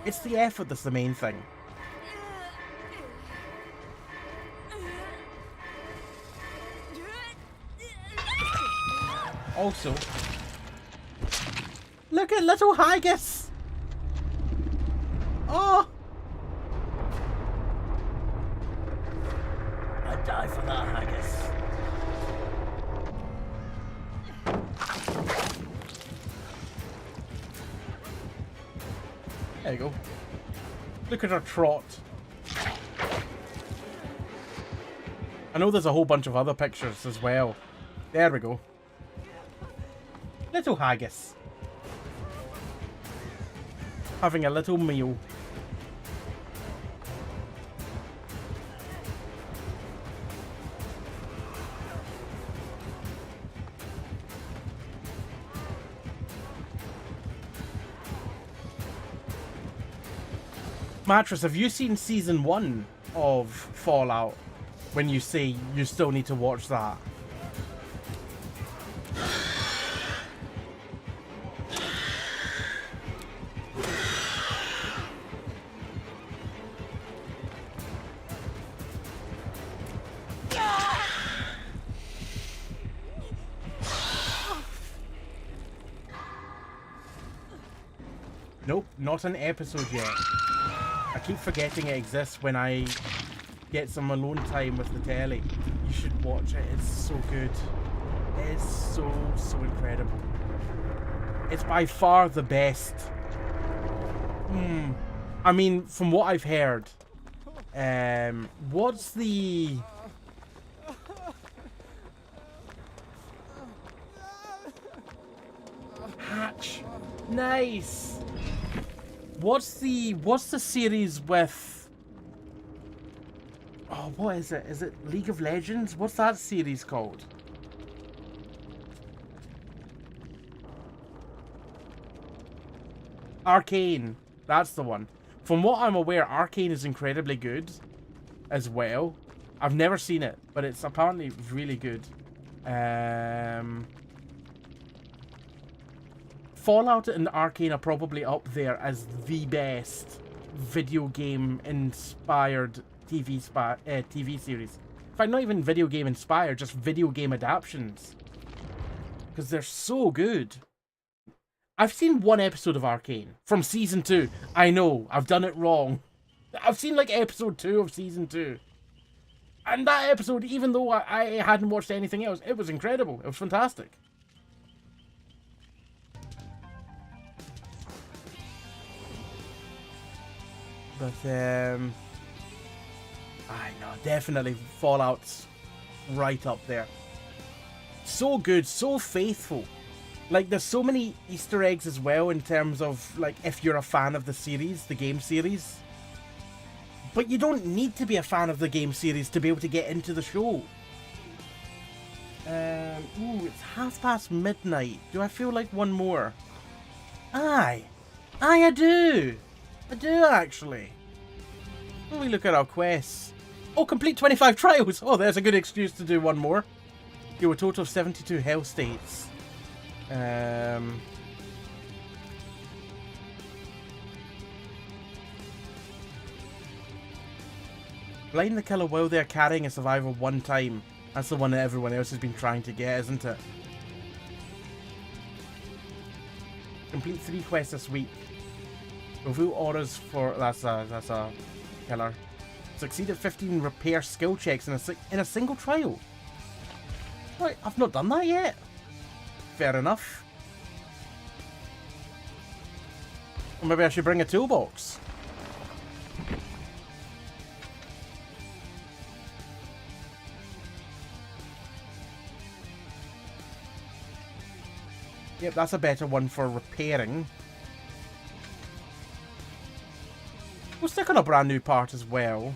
[SPEAKER 1] It's the effort that's the main thing. Also, look at little Haggis! Oh!
[SPEAKER 3] I'd die for that haggis.
[SPEAKER 1] There you go. Look at her trot. I know there's a whole bunch of other pictures as well. There we go. Little Haggis. Having a little meal. Mattress, have you seen season 1 of Fallout? When you say you still need to watch that. Nope, not an episode yet. I keep forgetting it exists when I get some alone time with the telly. You should watch it, it's so good. It's so incredible. It's by far the best. I mean, from what I've heard, what's the... Hatch. Nice. What's the series with... Oh, what is it? Is it League of Legends? What's that series called? Arcane. That's the one. From what I'm aware, Arcane is incredibly good as well. I've never seen it, but it's apparently really good. Fallout and Arcane are probably up there as the best video game inspired TV series. In fact, not even video game inspired, just video game adaptions. Because they're so good. I've seen one episode of Arcane from season 2. I know, I've done it wrong. I've seen like episode 2 of season 2. And that episode, even though I hadn't watched anything else, it was incredible. It was fantastic. But, I know, definitely Fallout's right up there. So good, so faithful. Like, there's so many Easter eggs as well in terms of, like, if you're a fan of the series, the game series. But you don't need to be a fan of the game series to be able to get into the show. Ooh, it's midnight. Do I feel like one more? Aye, I do. I do, actually. Let me look at our quests. Oh, complete 25 trials. Oh, there's a good excuse to do one more. Do a total of 72 hell states. Blind the killer while they're carrying a survivor one time. That's the one that everyone else has been trying to get, isn't it? Complete 3 quests this week. Review orders for... That's a killer. Succeeded 15 repair skill checks in a single trial. Right, I've not done that yet. Fair enough. Or maybe I should bring a toolbox. Yep, that's a better one for repairing. We'll stick on a brand new part as well.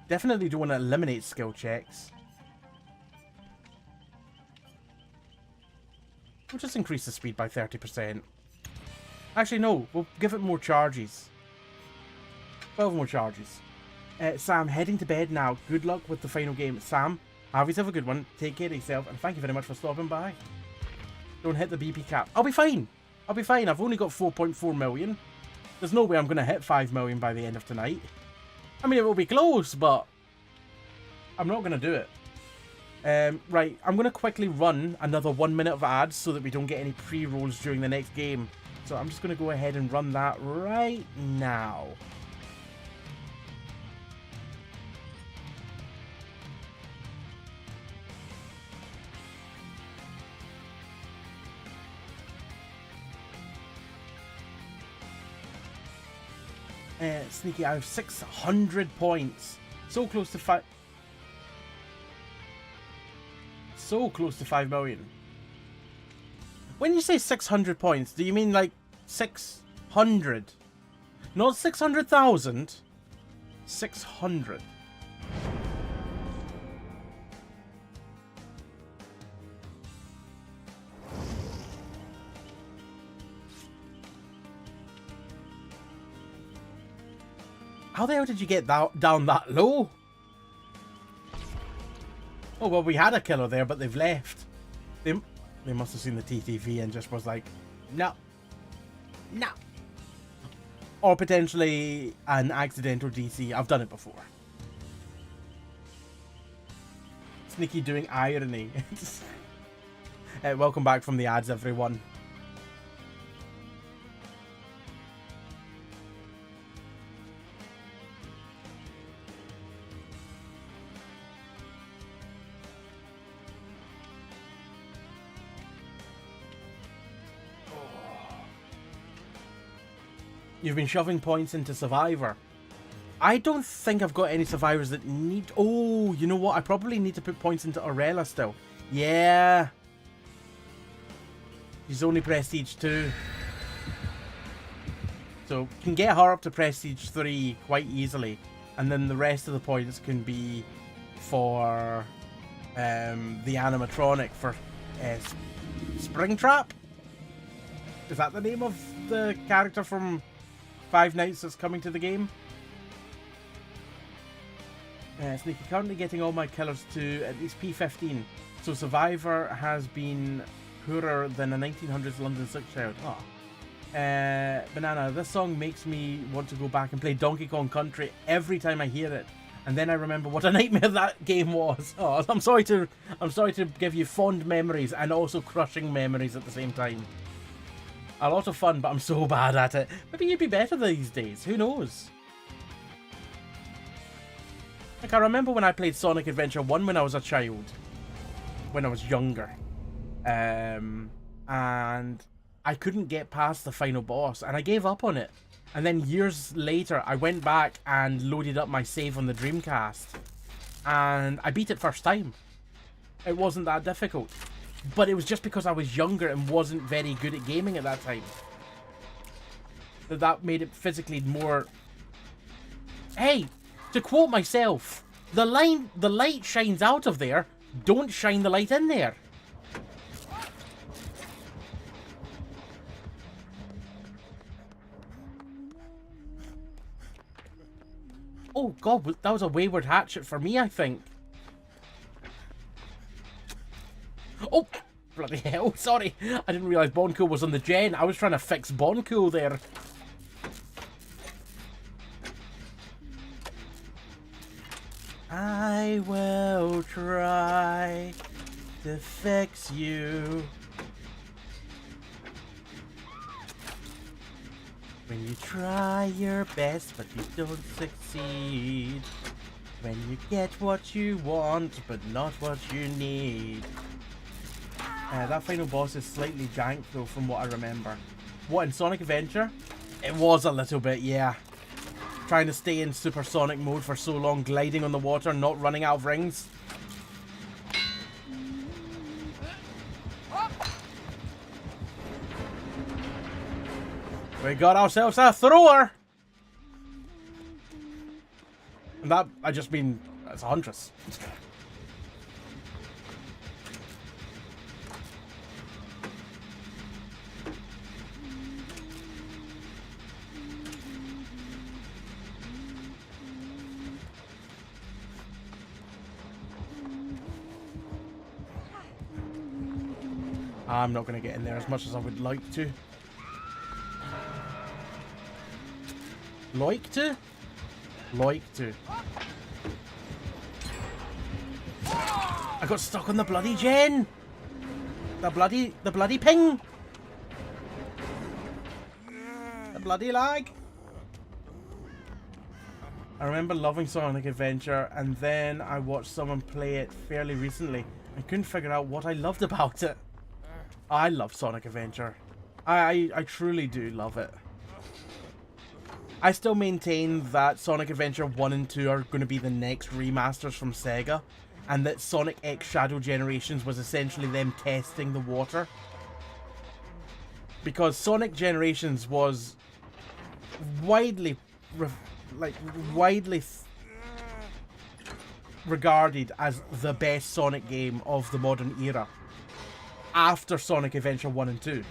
[SPEAKER 1] Definitely don't want to eliminate skill checks. We'll just increase the speed by 30%. Actually, no. We'll give it more charges. 12 more charges. Sam, heading to bed now. Good luck with the final game. Sam, have yourself a good one. Take care of yourself, and thank you very much for stopping by. Don't hit the BP cap. I'll be fine. I'll be fine. I've only got 4.4 million. There's no way I'm going to hit 5 million by the end of tonight. I mean, it will be close, but I'm not going to do it. Right, I'm going to quickly run another 1 minute of ads so that we don't get any pre-rolls during the next game. So I'm just going to go ahead and run that right now. Sneaky, I have 600 points. So close to 5... So close to 5 million. When you say 600 points, do you mean like 600? Not 600,000. 600. How the hell did you get down that low? Oh, well, we had a killer there, but they've left. They must have seen the TTV and just was like, no. No. Or potentially an accidental DC. I've done it before. Sneaky doing irony. Welcome back from the ads, everyone. You've been shoving points into Survivor. I don't think I've got any Survivors that need... Oh, you know what? I probably need to put points into Orella still. Yeah. She's only Prestige 2. So, can get her up to Prestige 3 quite easily. And then the rest of the points can be for the animatronic for Springtrap? Is that the name of the character from Five Nights that's coming to the game? Sneaky, currently getting all my killers to at least P15. So Survivor has been poorer than a 1900s London sick child. Oh. Banana, this song makes me want to go back and play Donkey Kong Country every time I hear it. And then I remember what a nightmare that game was. Oh, I'm sorry to give you fond memories and also crushing memories at the same time. A lot of fun, but I'm so bad at it. Maybe you'd be better these days. Who knows? Like, I remember when I played Sonic Adventure 1 when I was a child. When I was younger. And I couldn't get past the final boss. And I gave up on it. And then years later, I went back and loaded up my save on the Dreamcast. And I beat it first time. It wasn't that difficult. But it was just because I was younger and wasn't very good at gaming at that time. That made it physically more... Hey, to quote myself, the light shines out of there, don't shine the light in there. Oh god, that was a wayward hatchet for me, I think. Oh, bloody hell, sorry. I didn't realise Boncool was on the gen. I was trying to fix Boncool there. I will try to fix you. When you try your best but you don't succeed. When you get what you want but not what you need. That final boss is slightly jank though from what I remember. What, in Sonic Adventure? It was a little bit, yeah. Trying to stay in supersonic mode for so long, gliding on the water, not running out of rings. We got ourselves a thrower! And that, I just mean, it's a huntress. I'm not going to get in there as much as I would like to. Like to? Like to. I got stuck on the bloody gen! The bloody ping! The bloody lag! I remember loving Sonic Adventure, and then I watched someone play it fairly recently. I couldn't figure out what I loved about it. I love Sonic Adventure. I truly do love it. I still maintain that Sonic Adventure 1 and 2 are going to be the next remasters from Sega, and that Sonic X Shadow Generations was essentially them testing the water. Because Sonic Generations was widely regarded as the best Sonic game of the modern era after Sonic Adventure 1 and 2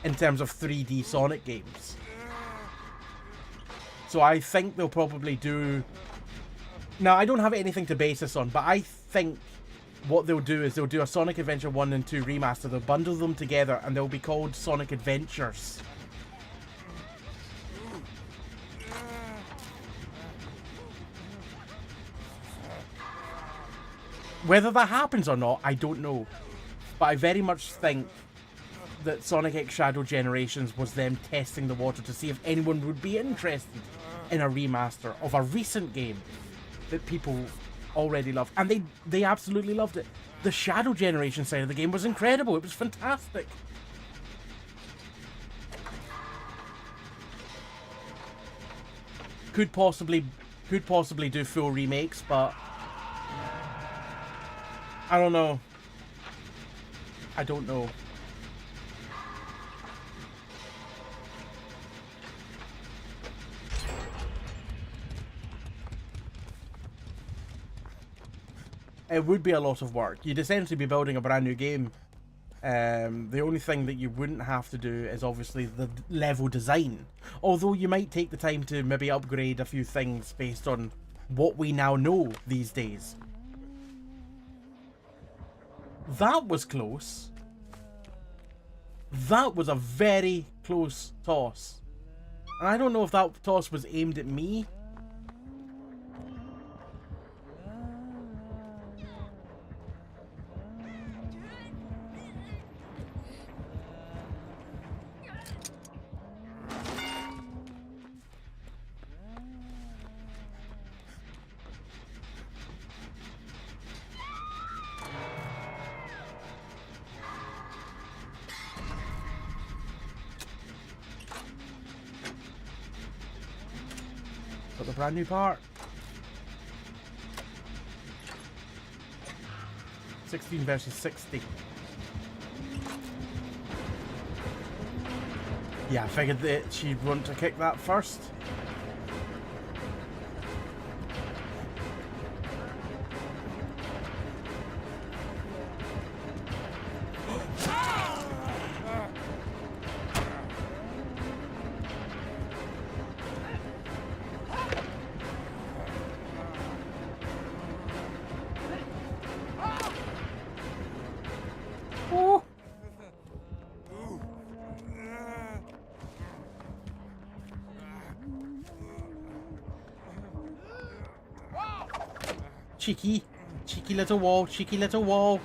[SPEAKER 1] in terms of 3D Sonic games. So I think they'll probably do... Now, I don't have anything to base this on, but I think what they'll do is they'll do a Sonic Adventure 1 and 2 remaster. They'll bundle them together and they'll be called Sonic Adventures. Whether that happens or not, I don't know. But I very much think that Sonic X Shadow Generations was them testing the water to see if anyone would be interested in a remaster of a recent game that people already loved. And they absolutely loved it. The Shadow Generation side of the game was incredible. It was fantastic. Could possibly do full remakes, but I don't know. I don't know. It would be a lot of work. You'd essentially be building a brand new game. The only thing that you wouldn't have to do is obviously the level design. Although you might take the time to maybe upgrade a few things based on what we now know these days. That was close. That was a very close toss. And I don't know if that toss was aimed at me. Got the brand new part. 16 versus 60. Yeah, I figured that she'd want to kick that first. Cheeky little wall, cheeky little wall.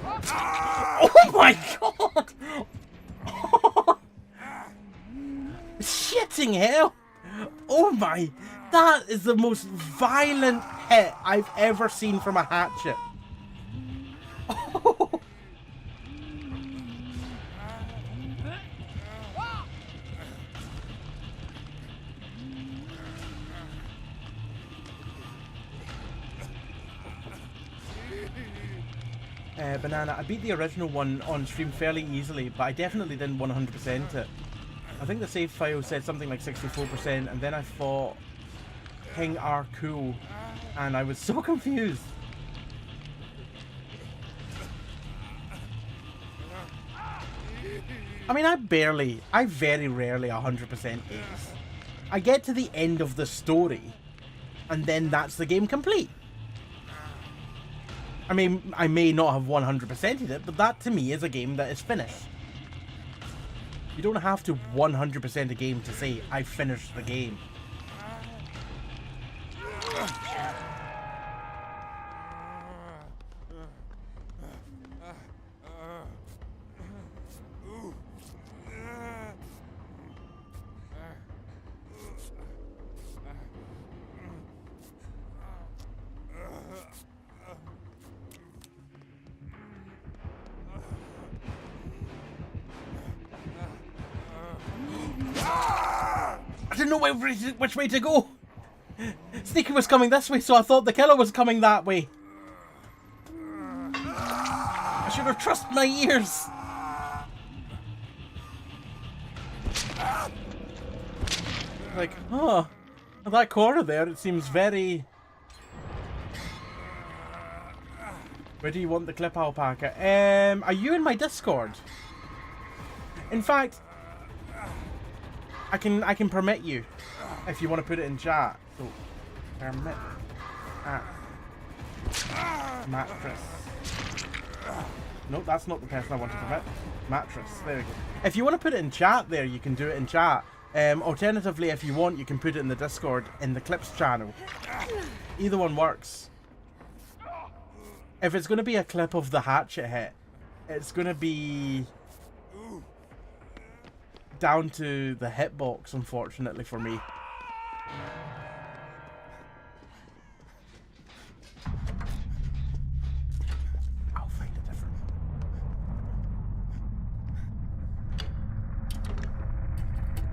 [SPEAKER 1] Oh my god! Shitting hell! Oh my, that is the most violent hit I've ever seen from a hatchet. Oh. Banana. I beat the original one on stream fairly easily, but I definitely didn't 100% it. I think the save file said something like 64%, and then I fought King R. Cool, and I was so confused. I mean, I very rarely 100% ace. I get to the end of the story, and then that's the game complete. I mean, I may not have 100%ed it, but that to me is a game that is finished. You don't have to 100% a game to say, I finished the game. I didn't know which way to go. Sneaky was coming this way, so I thought the killer was coming that way. I should have trusted my ears. Like, huh. That corner there, it seems very... Where do you want the clip alpaca? Are you in my Discord? In fact, I can permit you if you want to put it in chat. So permit mattress. Nope, that's not the person I want to permit. Mattress. There we go. If you want to put it in chat there, you can do it in chat. Alternatively, if you want, you can put it in the Discord in the clips channel. Either one works. If it's going to be a clip of the hatchet hit, it's going to be down to the hitbox, unfortunately for me. I'll find a different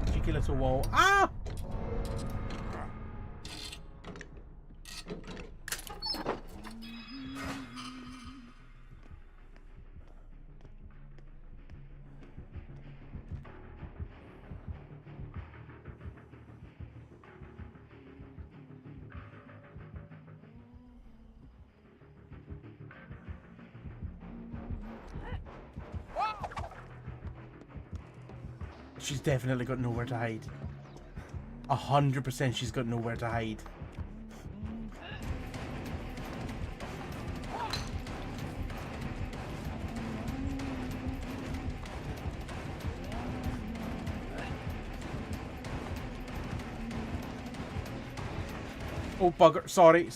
[SPEAKER 1] one. Cheeky little wall. Ah! She's definitely got nowhere to hide. 100% she's got nowhere to hide. Oh bugger, sorry.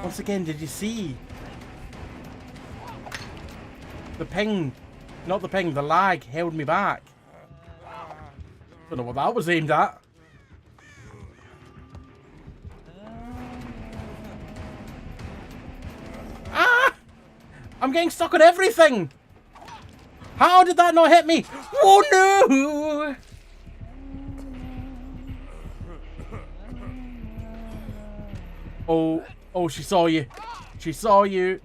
[SPEAKER 1] Once again, did you see? The ping, not the ping, the lag held me back. Don't know what that was aimed at. Ah! I'm getting stuck on everything! How did that not hit me? Oh no! Oh, she saw you. She saw you.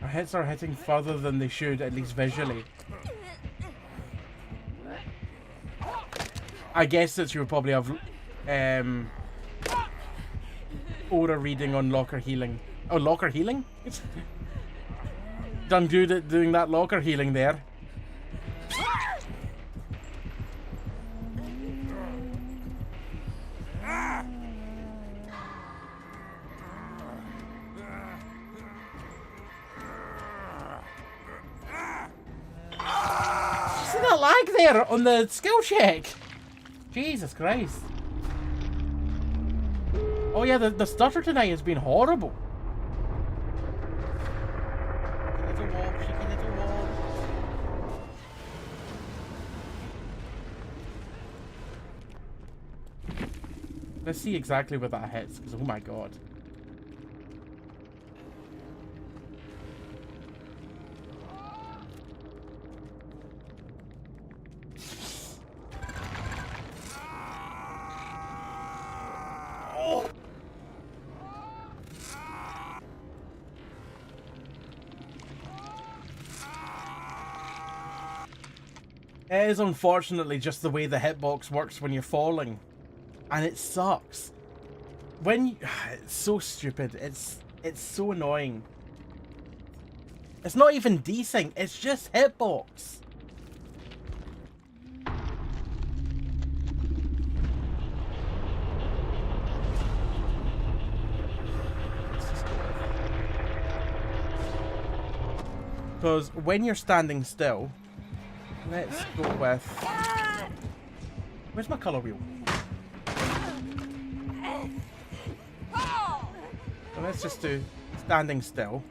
[SPEAKER 1] Our hits are hitting further than they should, at least visually. I guess that you would probably have aura reading on locker healing. Oh, locker healing? Done good at doing that locker healing there. See that lag there on the skill check? Jesus Christ. Oh yeah, the stutter tonight has been horrible. Little wall, cheeky little wall. Let's see exactly where that hits, because oh my god. It is unfortunately just the way the hitbox works when you're falling. And it sucks. when you, it's so stupid. It's so annoying. It's not even desync. It's just hitbox. Because when you're standing still, let's go with... Where's my colour wheel? So let's just do standing still.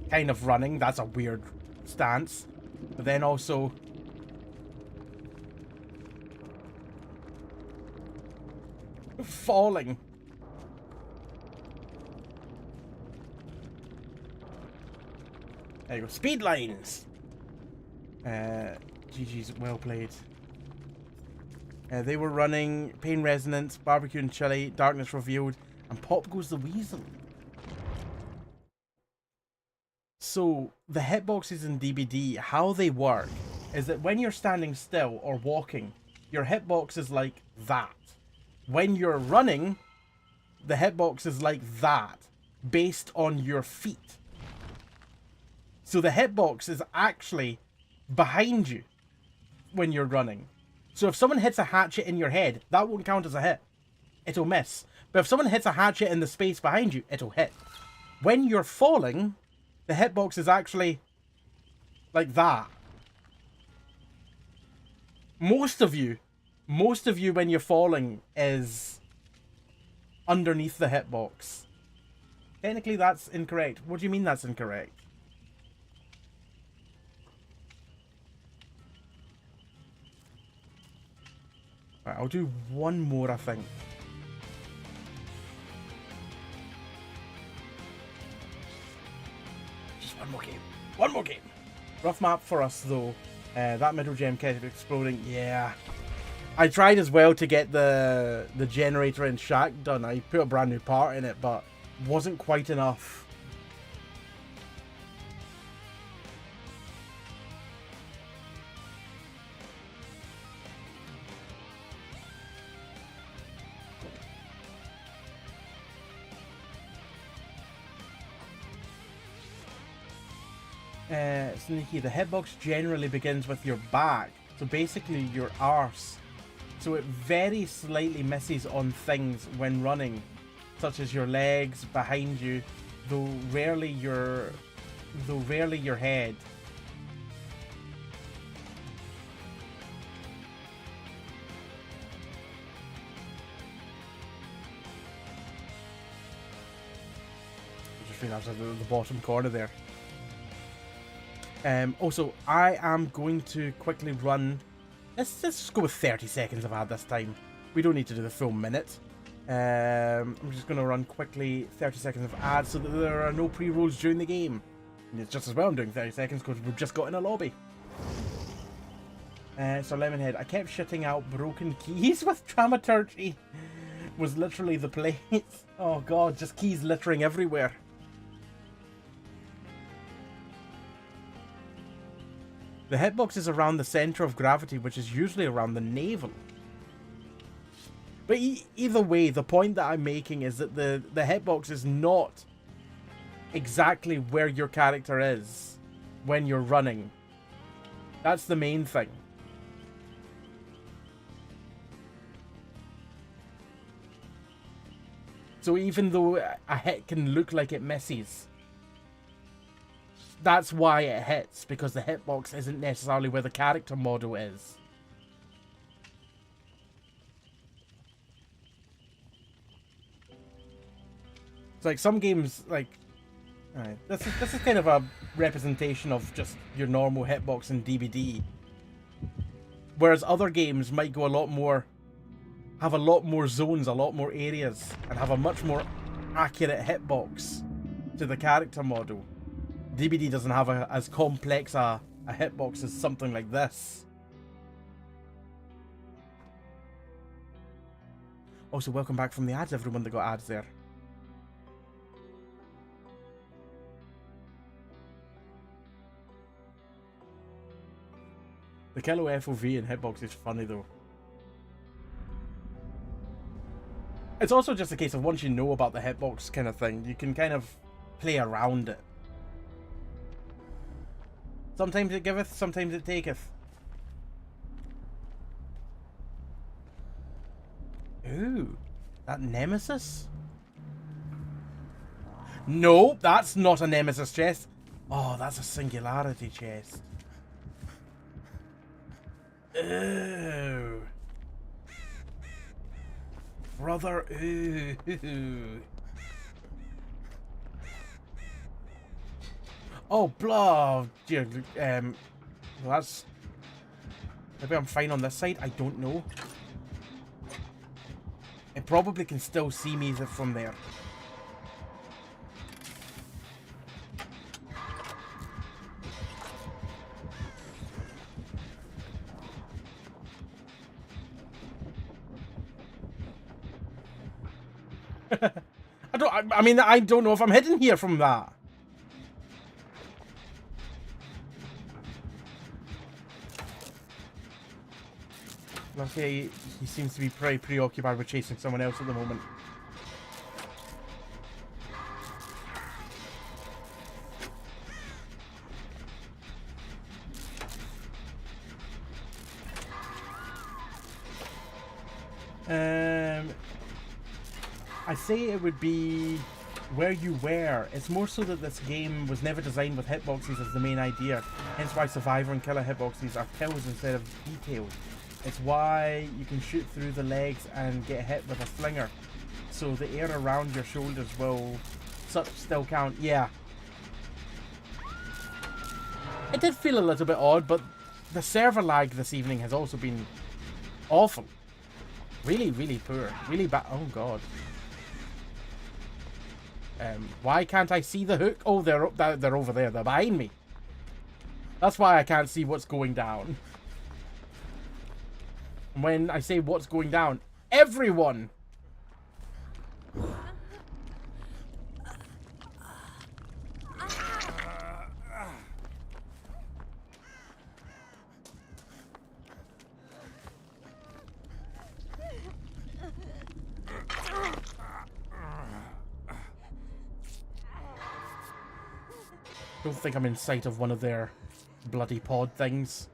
[SPEAKER 1] Kind of running, that's a weird stance. But then also falling. There you go. Speed lines. GG's, well played. They were running Pain Resonance, Barbecue and Chili, Darkness Revealed, and Pop Goes the Weasel. So, the hitboxes in DBD, how they work is that when you're standing still or walking, your hitbox is like that. When you're running, the hitbox is like that, based on your feet. So the hitbox is actually behind you when you're running. So if someone hits a hatchet in your head, that won't count as a hit. It'll miss. But if someone hits a hatchet in the space behind you, it'll hit. When you're falling, the hitbox is actually like that. Most of you when you're falling is underneath the hitbox. Technically that's incorrect. What do you mean that's incorrect? Right, I'll do one more, I think. Just one more game. One more game. Rough map for us though. That middle gem kept exploding. Yeah. I tried as well to get the generator and shack done. I put a brand new part in it, but wasn't quite enough. Sneaky. The hitbox generally begins with your back, so basically your arse. So it very slightly misses on things when running, such as your legs, behind you, though rarely your head. I just realised the bottom corner there. Also, I am going to quickly run. Let's just go with 30 seconds of ad this time. We don't need to do the full minute. I'm just going to run quickly 30 seconds of ads so that there are no pre-rolls during the game. And it's just as well I'm doing 30 seconds because we've just got in a lobby. So Lemonhead, I kept shitting out broken keys with Dramaturgy. Was literally the place. Oh god, just keys littering everywhere. The hitbox is around the center of gravity, which is usually around the navel. But either way, the point that I'm making is that the hitbox is not exactly where your character is when you're running. That's the main thing. So even though a hit can look like it misses, that's why it hits, because the hitbox isn't necessarily where the character model is. It's like some games, like, this is kind of a representation of just your normal hitbox in DBD. Whereas other games might go a lot more, have a lot more zones, a lot more areas, and have a much more accurate hitbox to the character model. DBD doesn't have as complex a hitbox as something like this. Also, welcome back from the ads, everyone that got ads there. The kilo FOV in hitbox is funny though. It's also just a case of once you know about the hitbox kind of thing, you can kind of play around it. Sometimes it giveth, sometimes it taketh. Ooh, that Nemesis? No, that's not a Nemesis chest. Oh, that's a Singularity chest. Ooh. Brother, ooh. Oh, blah. Dear, well, that's... Maybe I'm fine on this side. I don't know. It probably can still see me from there. I mean, I don't know if I'm hidden here from that. Okay, he seems to be pretty preoccupied with chasing someone else at the moment. I say it would be where you were. It's more so that this game was never designed with hitboxes as the main idea. Hence why Survivor and Killer hitboxes are kills instead of detailed. It's why you can shoot through the legs and get hit with a slinger. So the air around your shoulders will still count. Yeah. It did feel a little bit odd, but the server lag this evening has also been awful. Really, really poor. Really bad. Oh, God. Why can't I see the hook? Oh, they're over there. They're behind me. That's why I can't see what's going down. When I say what's going down, everyone! Don't think I'm in sight of one of their bloody pod things.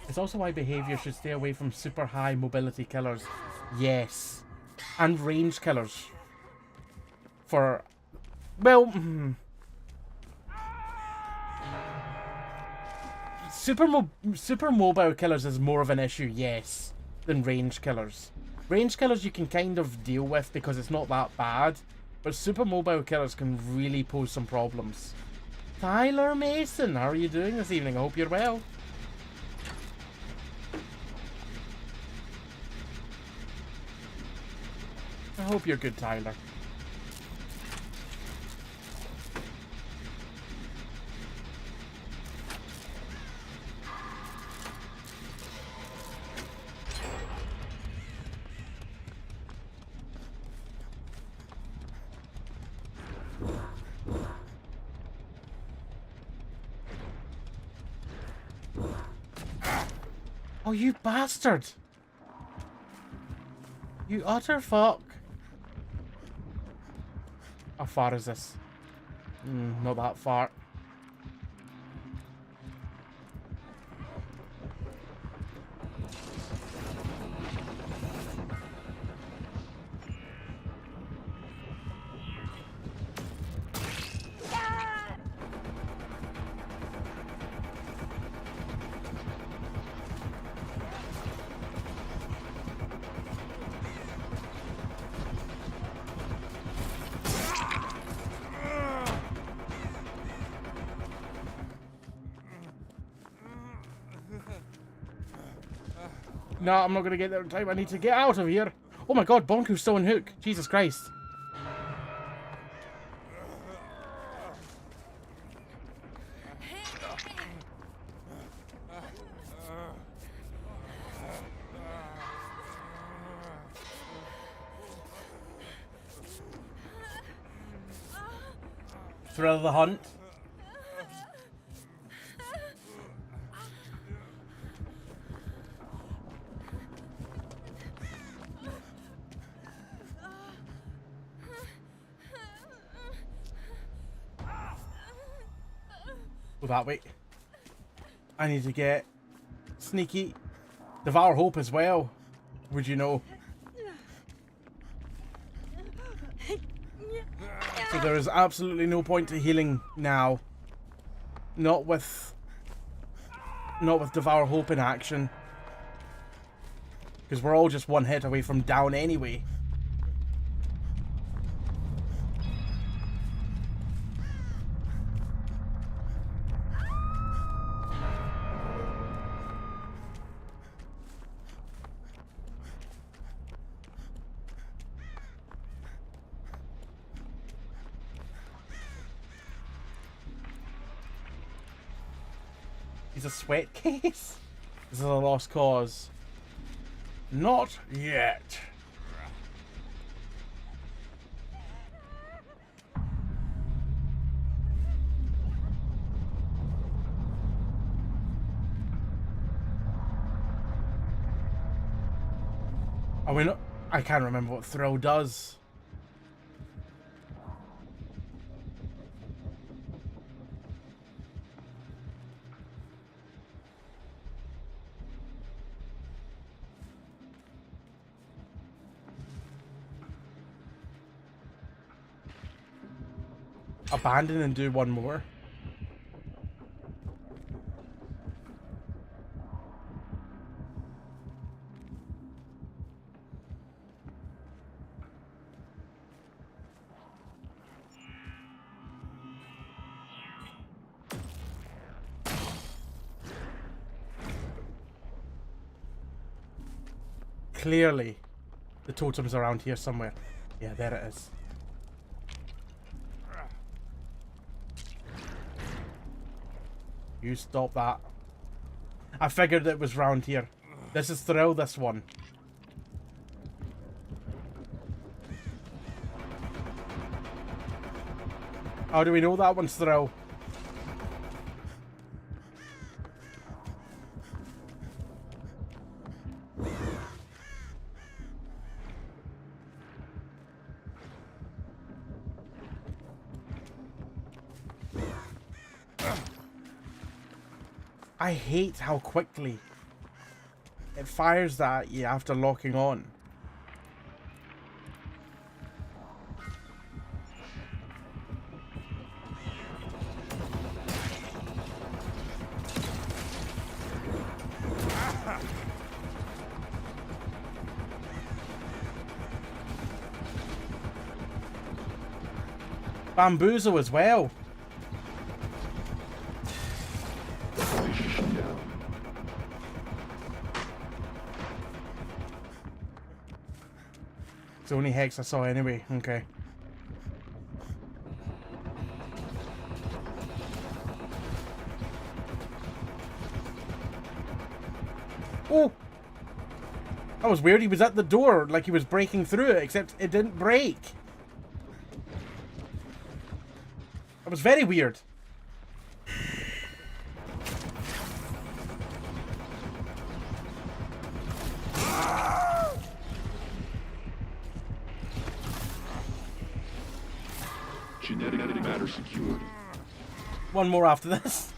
[SPEAKER 1] It's also why behaviour should stay away from super high mobility killers. Yes. And range killers. For... Well... Super mobile killers is more of an issue, yes, than range killers. Range killers you can kind of deal with because it's not that bad. But super mobile killers can really pose some problems. Tyler Mason, how are you doing this evening? I hope you're well. I hope you're good, Tyler. Oh, you bastard! You utter fuck! How far is this? Not that far. No, I'm not going to get there in time. I need to get out of here. Oh my god, Bonku's still on hook. Jesus Christ. Thrill of the hunt. Go that way. I need to get sneaky. Devour Hope as well. Would you know? So there is absolutely no point to healing now. Not with Devour Hope in action. Because we're all just one hit away from down anyway. He's a sweat case? This is a lost cause. Not yet. I mean, I can't remember what throw does. Abandon and do one more. Clearly, the totem's around here somewhere. Yeah, there it is. You stop that. I figured it was round here. This is Thrill, this one. How do we know that one's Thrill? I hate how quickly it fires that at you after locking on. Bamboozle as well. It's the only hex I saw anyway. Okay. Oh! That was weird. He was at the door like he was breaking through it, except it didn't break. That was very weird.
[SPEAKER 5] Genetic matter secured.
[SPEAKER 1] One more after this.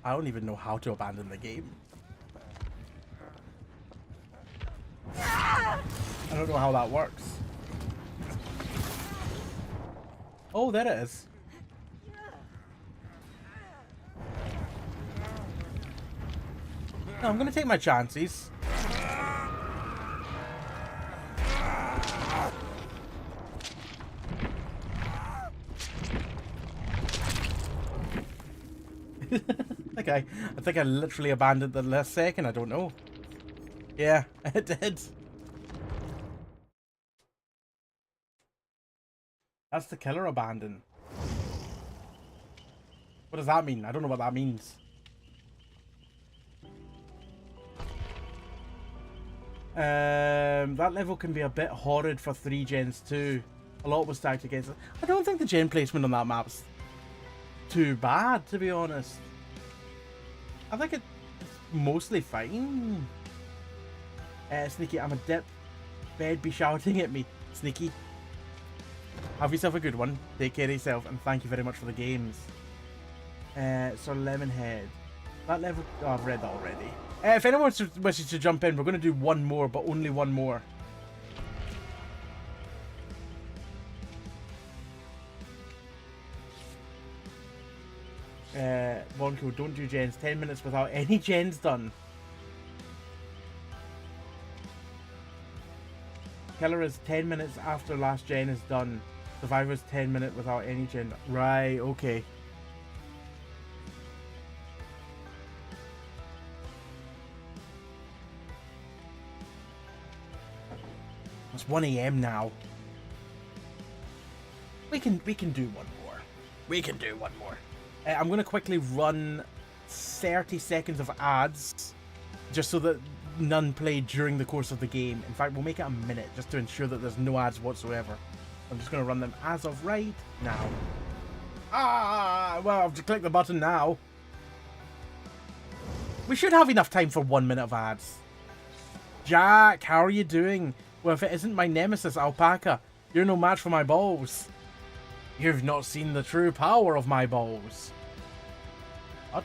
[SPEAKER 1] I don't even know how to abandon the game. I don't know how that works. Oh, there it is. No, I'm gonna take my chances. I think I literally abandoned the last second. I don't know. Yeah, it did. That's the killer abandon. What does that mean? I don't know what that means. That level can be a bit horrid for 3 gens too. A lot was stacked against it. I don't think the gen placement on that map's too bad, to be honest. I think it's mostly fine. Sneaky, I'm a dip. Bed be shouting at me. Sneaky. Have yourself a good one. Take care of yourself, and thank you very much for the games. So Lemonhead. That level... Oh, I've read that already. If anyone wishes to jump in, we're going to do one more, but only one more. Bonko, don't do gens. 10 minutes without any gens done. Killer is 10 minutes after last gen is done. Survivor's 10 minutes without any gen. Right, okay. It's 1 AM now. We can do one more. We can do one more. I'm going to quickly run 30 seconds of ads, just so that none play during the course of the game. In fact, we'll make it a minute, just to ensure that there's no ads whatsoever. I'm just going to run them as of right now. Well, I've just clicked the button now. We should have enough time for 1 minute of ads. Jack, how are you doing? Well, if it isn't my nemesis, Alpaca, you're no match for my balls. You've not seen the true power of my balls. What?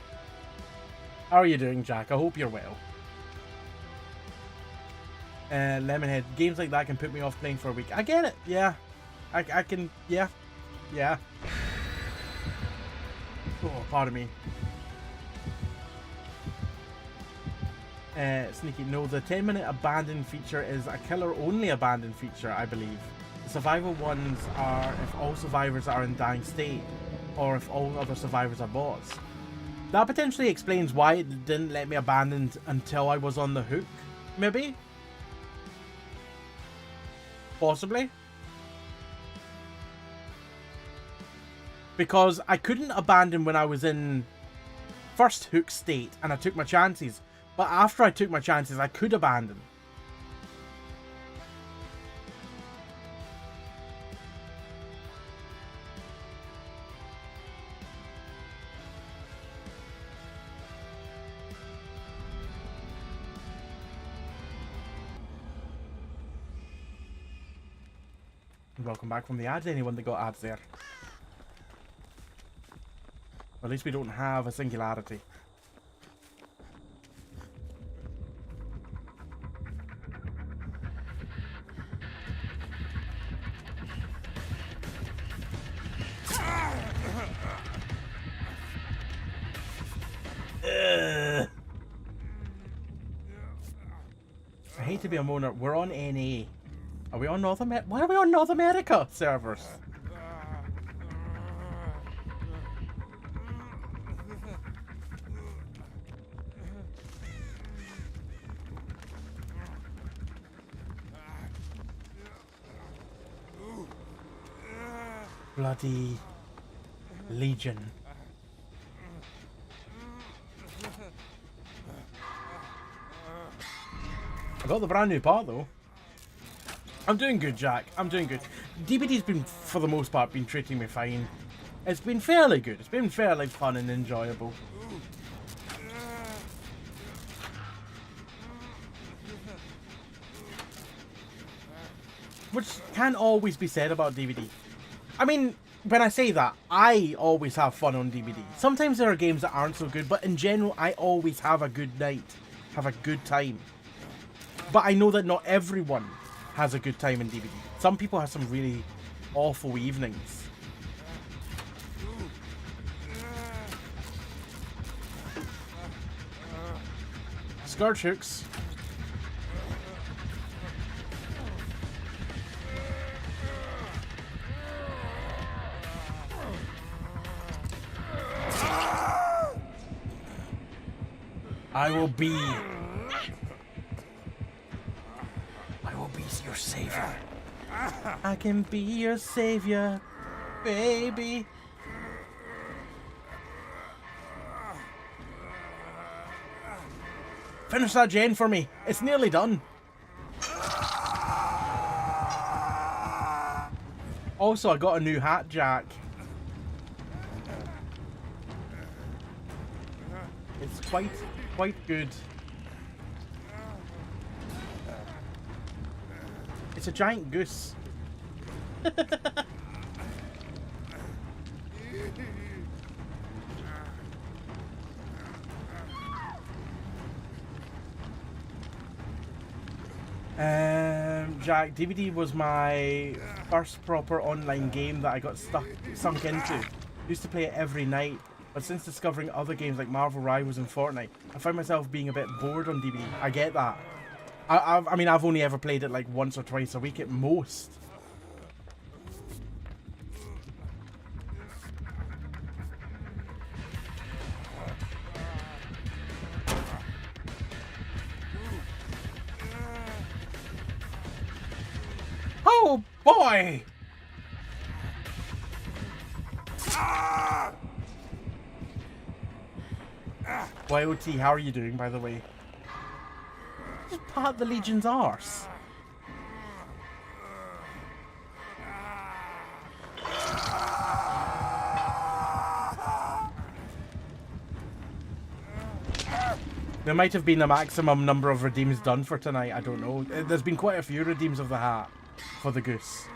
[SPEAKER 1] How are you doing, Jack? I hope you're well. Lemonhead, games like that can put me off playing for a week. I get it, yeah. I can, yeah. Yeah. Oh, pardon me. Sneaky, no, the 10-minute abandon feature is a killer-only abandon feature, I believe. The survival ones are if all survivors are in dying state, or if all other survivors are bots. That potentially explains why it didn't let me abandon until I was on the hook, maybe? Possibly? Because I couldn't abandon when I was in first hook state and I took my chances, but after I took my chances I could abandon. Welcome back from the ads, anyone that got ads there. At least we don't have a singularity. I hate to be a moaner. We're on NA. Are we on North America? Why are we on North America servers? Bloody Legion. I got the brand new part though. I'm doing good, Jack. I'm doing good. DBD's been, for the most part, been treating me fine. It's been fairly good. It's been fairly fun and enjoyable. Which can't always be said about DVD. I mean, when I say that, I always have fun on DVD. Sometimes there are games that aren't so good, but in general, I always have a good night. Have a good time. But I know that not everyone has a good time in DVD. Some people have some really awful evenings. Scourge hooks. I will be your savior. I can be your savior, baby. Finish that gen for me. It's nearly done. Also, I got a new hat, Jack. It's quite good. It's a giant goose. Jack, DVD was my first proper online game that I got sunk into. Used to play it every night, but since discovering other games like Marvel Rivals and Fortnite, I found myself being a bit bored on DVD. I get that. I mean, I've only ever played it like once or twice a week at most. Oh boy! YOT, how are you doing, by the way? Just pat the Legion's arse. There might have been a maximum number of redeems done for tonight, I don't know. There's been quite a few redeems of the hat for the goose.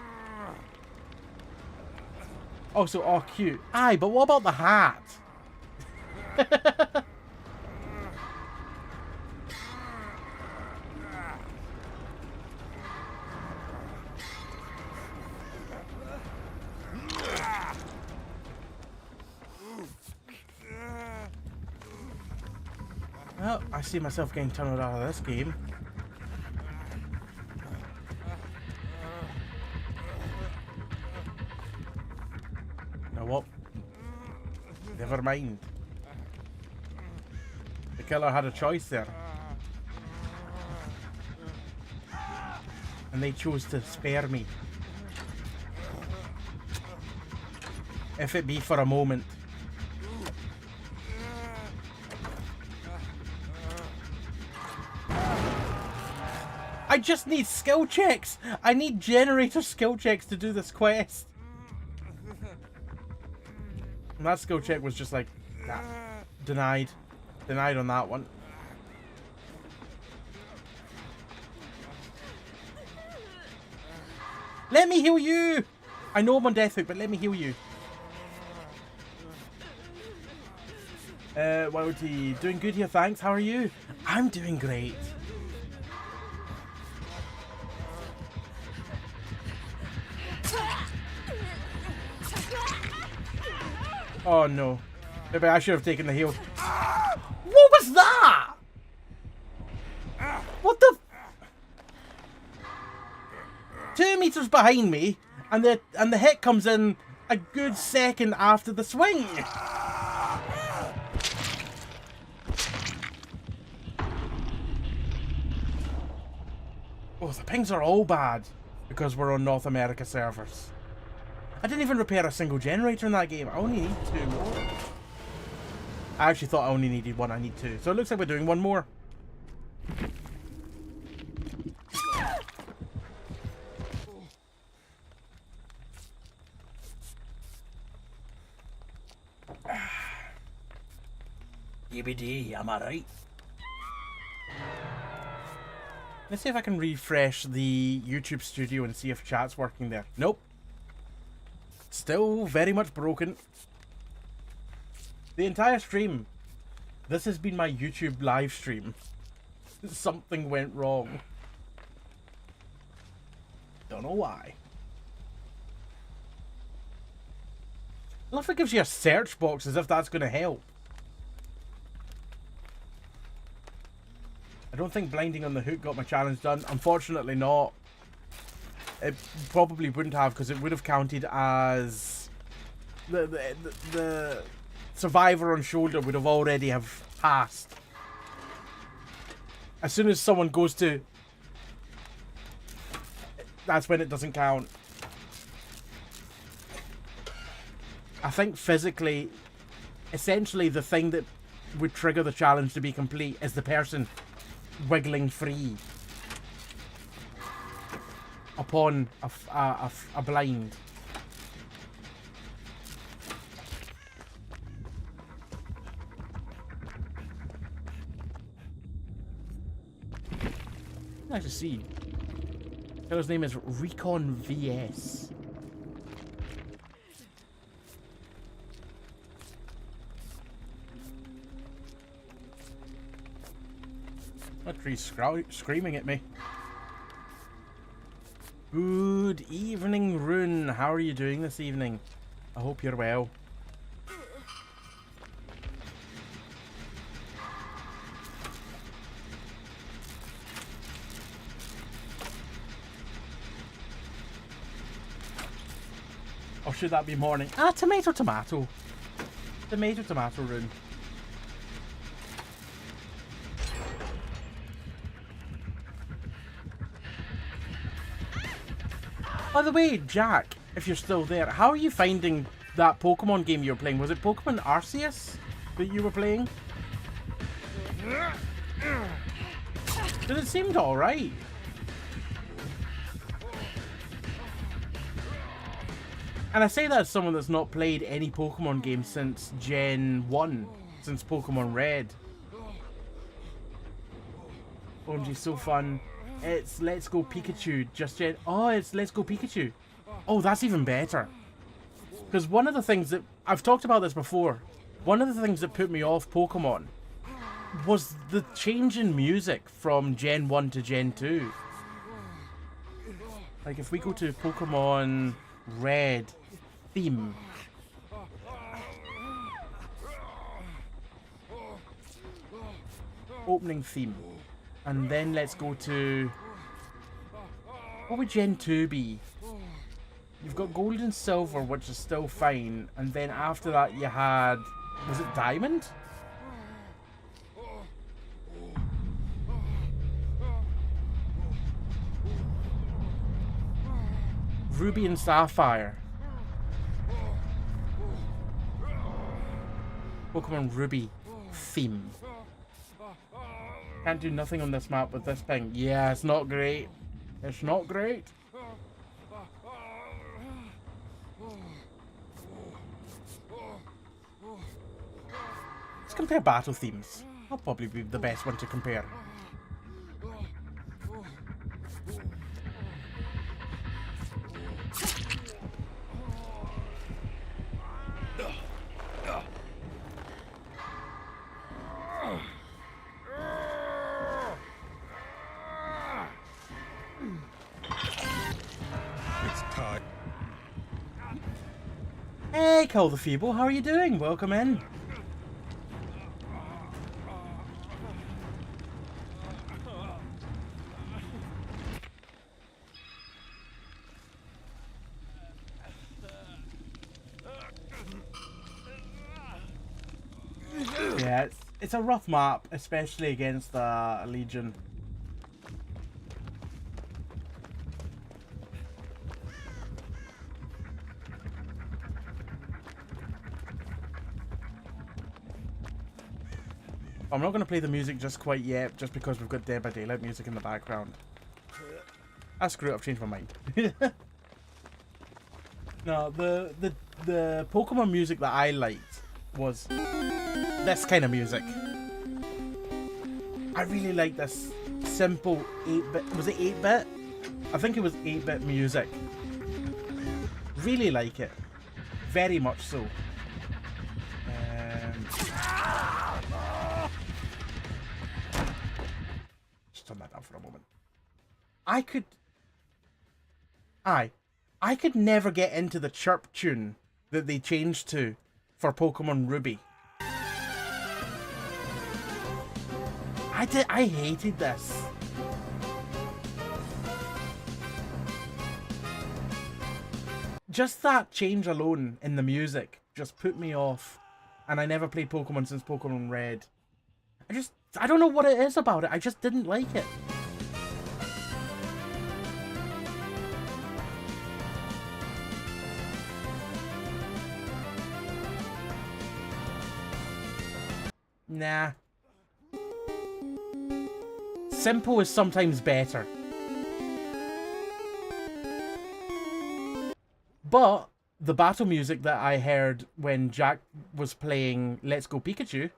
[SPEAKER 1] Also, oh cute. Aye, but what about the hat? Well, I see myself getting tunneled out of this game. Now what? Never mind. The killer had a choice there. And they chose to spare me. If it be for a moment. I just need skill checks. I need generator skill checks to do this quest. And that skill check was just like, nah, denied. Denied on that one. Let me heal you. I know I'm on death hook, but let me heal you. YOT, doing good here, thanks. How are you? I'm doing great. Oh no. Maybe I should have taken the heal. What was that? What the? 2 meters behind me, and the hit comes in a good second after the swing. Oh, the pings are all bad because we're on North America servers. I didn't even repair a single generator in that game. I only need 2 more. I actually thought I only needed 1. I need 2. So it looks like we're doing 1 more. EBD, am I right? Let's see if I can refresh the YouTube studio and see if chat's working there. Nope. Still very much broken. The entire stream. This has been my YouTube live stream. Something went wrong. Don't know why. I love it gives you a search box as if that's going to help. I don't think blinding on the hook got my challenge done. Unfortunately not. It probably wouldn't have, because it would have counted as the survivor on shoulder would have already have passed. As soon as someone goes to, that's when it doesn't count. I think physically, essentially the thing that would trigger the challenge to be complete is the person wiggling free upon a blind. Nice to see. Fellows name is Recon VS. That tree's screaming at me. Good evening, Rune. How are you doing this evening? I hope you're well. Or should that be morning? Ah, tomato, tomato. Tomato, tomato, Rune. By the way, Jack, if you're still there, how are you finding that Pokemon game you were playing? Was it Pokemon Arceus that you were playing? Did it seemed alright? And I say that as someone that's not played any Pokemon game since Gen 1, since Pokemon Red. OMG, so fun. It's Let's Go Pikachu, just Gen... Oh, it's Let's Go Pikachu. Oh, that's even better. Because one of the things that... I've talked about this before. One of the things that put me off Pokemon was the change in music from Gen 1 to Gen 2. Like, if we go to Pokemon Red theme. Opening theme. And then let's go to... What would Gen 2 be? You've got Gold and Silver, which is still fine. And then after that you had... Was it Diamond? Ruby and Sapphire. Pokemon Ruby theme. Can't do nothing on this map with this thing. Yeah, it's not great. It's not great. Let's compare battle themes. That'll probably be the best one to compare. Hey, Call the Feeble, how are you doing? Welcome in. Yeah, it's a rough map, especially against the Legion. I'm not going to play the music just quite yet, just because we've got Dead by Daylight music in the background. Ah, screw it, I've changed my mind. No, the Pokemon music that I liked was this kind of music. I really like this simple 8-bit... Was it 8-bit? I think it was 8-bit music. Really like it. Very much so. Turn that down for a moment. I could never get into the chirp tune that they changed to for Pokemon Ruby. I hated this. Just that change alone in the music just put me off, and I never played Pokemon since Pokemon Red. I don't know what it is about it. I just didn't like it. Nah. Simple is sometimes better. But the battle music that I heard when Jack was playing Let's Go Pikachu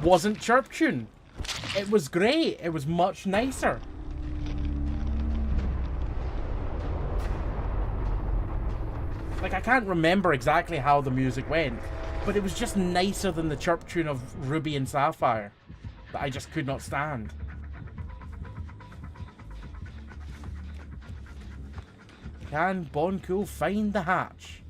[SPEAKER 1] wasn't chirp tune. It was great. It was much nicer. Like, I can't remember exactly how the music went, but it was just nicer than the chirp tune of Ruby and Sapphire that I just could not stand. Can Boncool find the hatch?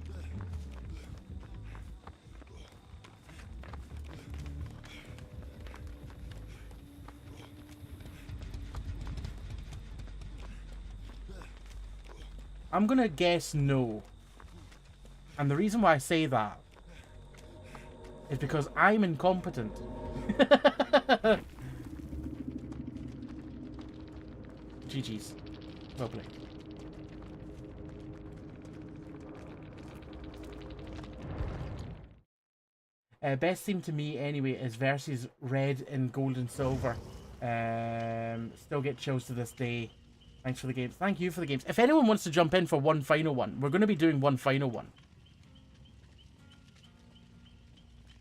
[SPEAKER 1] I'm gonna guess no. And the reason why I say that is because I'm incompetent. GG's. Well played. Best theme to me, anyway, is versus red and gold and silver. Still get chills to this day. Thanks for the games. Thank you for the games. If anyone wants to jump in for one final one, we're going to be doing one final one.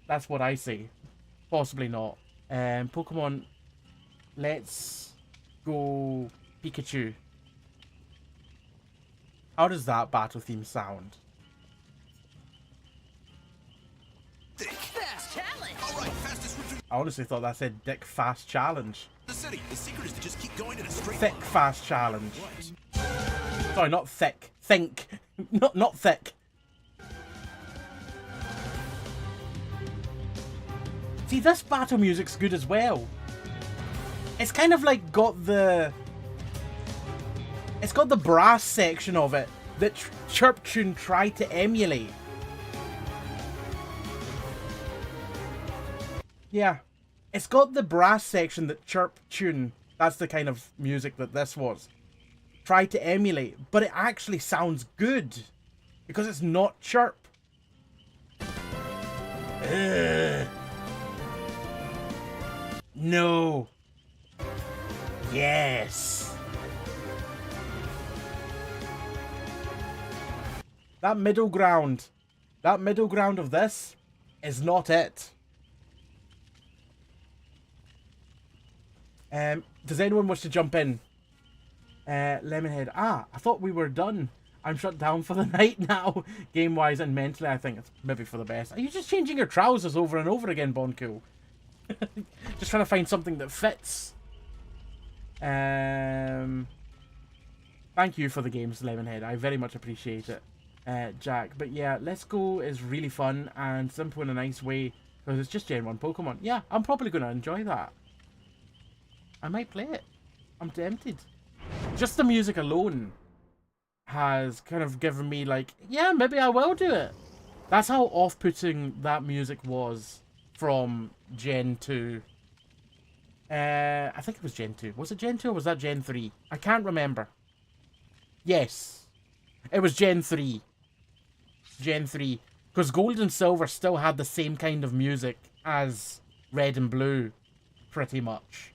[SPEAKER 1] That's what I say. Possibly not. Pokemon, let's go Pikachu. How does that battle theme sound?
[SPEAKER 6] Fast challenge.
[SPEAKER 7] All right, fastest route to
[SPEAKER 1] I honestly thought that said Dick Fast Challenge.
[SPEAKER 7] the city. The secret is to just keep going in a straight
[SPEAKER 1] Thick
[SPEAKER 7] line.
[SPEAKER 1] Fast Challenge.
[SPEAKER 7] What?
[SPEAKER 1] Sorry, not thick. Think. Not thick. See, this battle music's good as well. It's kind of like got the... It's got the brass section of it that Chirptune tried to emulate. Yeah. It's got the brass section that Chirptune, that's the kind of music that this was, tried to emulate, but it actually sounds good because it's not chirp. Ugh. No. Yes. That middle ground of this is not it. Does anyone wish to jump in? Lemonhead. I thought we were done. I'm shut down for the night now. Game-wise and mentally, I think it's maybe for the best. Are you just changing your trousers over and over again, Boncool? Just trying to find something that fits. Thank you for the games, Lemonhead. I very much appreciate it, Jack. But yeah, Let's Go is really fun and simple in a nice way because it's just Gen 1 Pokemon. Yeah, I'm probably going to enjoy that. I might play it. I'm tempted. Just the music alone has kind of given me like, yeah, maybe I will do it. That's how off-putting that music was from Gen 2. I think it was Gen 2. Was it Gen 2 or was that Gen 3? I can't remember. Yes. It was Gen 3. Gen 3. Because Gold and Silver still had the same kind of music as Red and Blue, pretty much.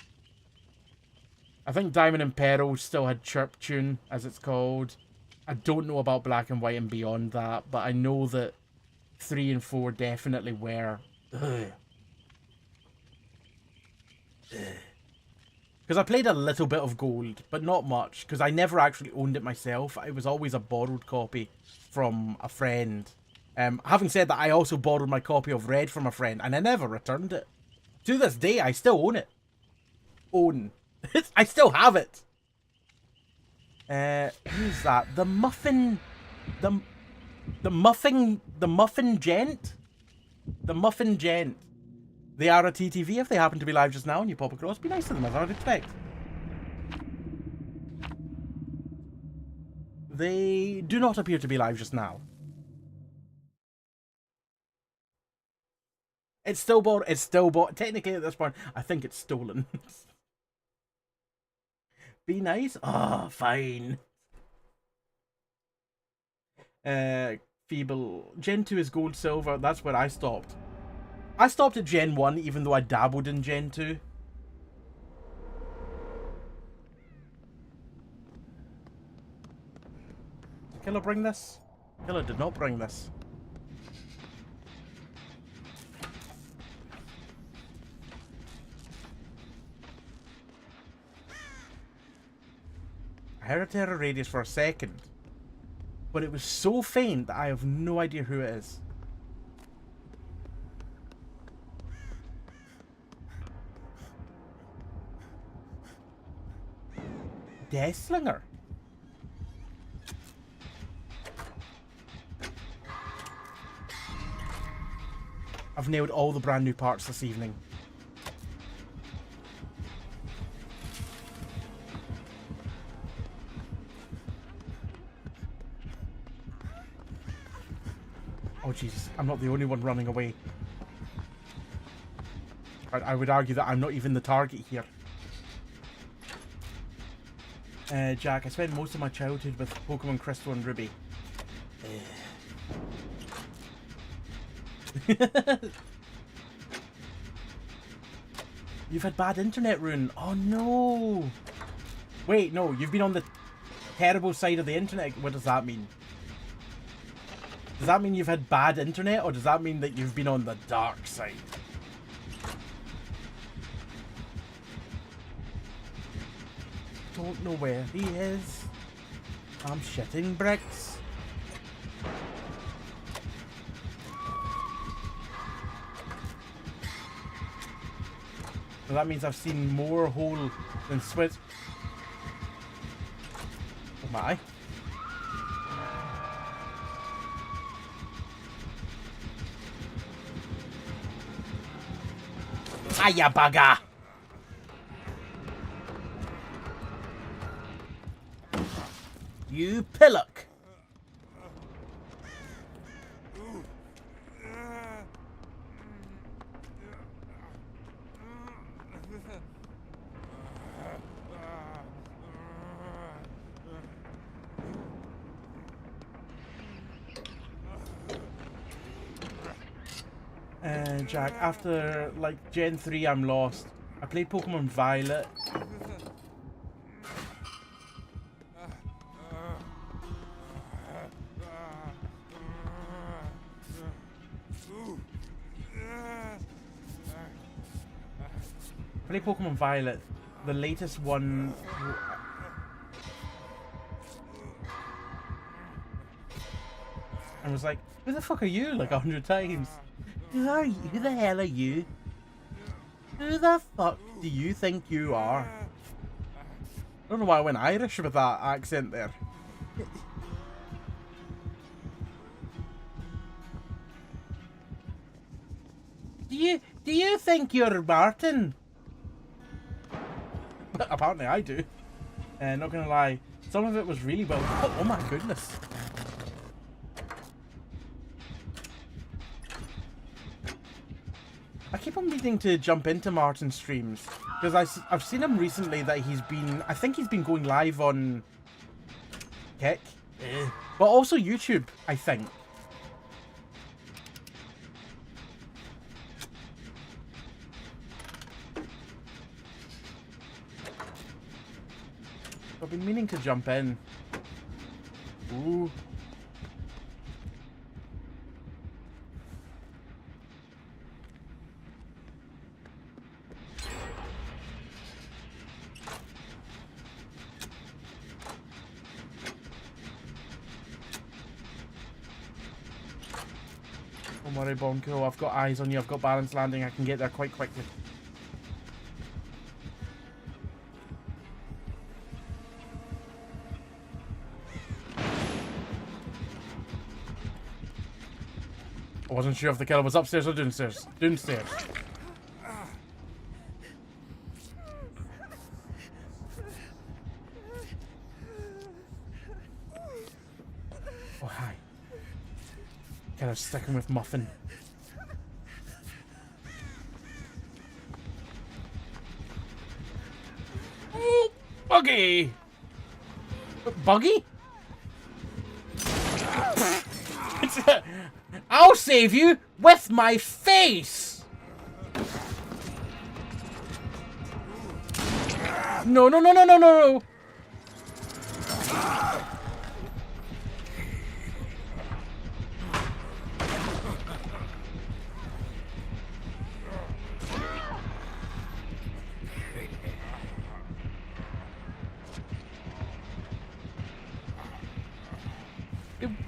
[SPEAKER 1] I think Diamond and Pearl still had Chirptune, as it's called. I don't know about Black and White and beyond that, but I know that 3 and 4 definitely were. Because I played a little bit of Gold, but not much, because I never actually owned it myself. It was always a borrowed copy from a friend. Having said that, I also borrowed my copy of Red from a friend, and I never returned it. To this day, I still own it. Own. I still have it. Who's that? The Muffin... The Muffin Gent? The Muffin Gent. They are a TTV if they happen to be live just now and you pop across. Be nice to them, as I would expect. They do not appear to be live just now. It's still bought. It's still bought. Technically, at this point, I think it's stolen. Be nice? Oh, fine. Feeble. Gen 2 is Gold Silver. That's where I stopped. I stopped at Gen 1, even though I dabbled in Gen 2. Did Killer bring this? Killer did not bring this. I heard a terror radius for a second. but it was so faint that I have no idea who it is. Deathslinger. I've nailed all the brand new parts this evening. Oh Jesus, I'm not the only one running away. I would argue that I'm not even the target here. Jack, I spent most of my childhood with Pokemon Crystal and Ruby. You've had bad internet, Rune. Oh no. Wait, no, you've been on the terrible side of the internet. What does that mean? Does that mean you've had bad internet, or does that mean that you've been on the dark side? Don't know where he is. I'm shitting bricks. So that means I've seen more hole than switch. Oh my. Hiya, bugger! You pillock! Jack, after like Gen 3 I'm lost. I played Pokemon Violet. Play Pokemon Violet, the latest one. And was like, who the fuck are you? Like 100 times. Who are you? Who the hell are you? Who the fuck do you think you are? I don't know why I went Irish with that accent there. Do you think you're Martin? Apparently I do. Not gonna lie, some of it was really well. Oh my goodness. I keep on needing to jump into Martin's streams because I've seen him recently that I think he's been going live on Kick, but also YouTube, I think. I've been meaning to jump in. Ooh. Don't worry, Bonko. I've got eyes on you. I've got balance landing. I can get there quite quickly. I wasn't sure if the killer was upstairs or downstairs. Downstairs. Oh, hi. Kind of sticking with Muffin. Oh, Buggy! Buggy? I'll save you with my face! No, no, no, no, no, no!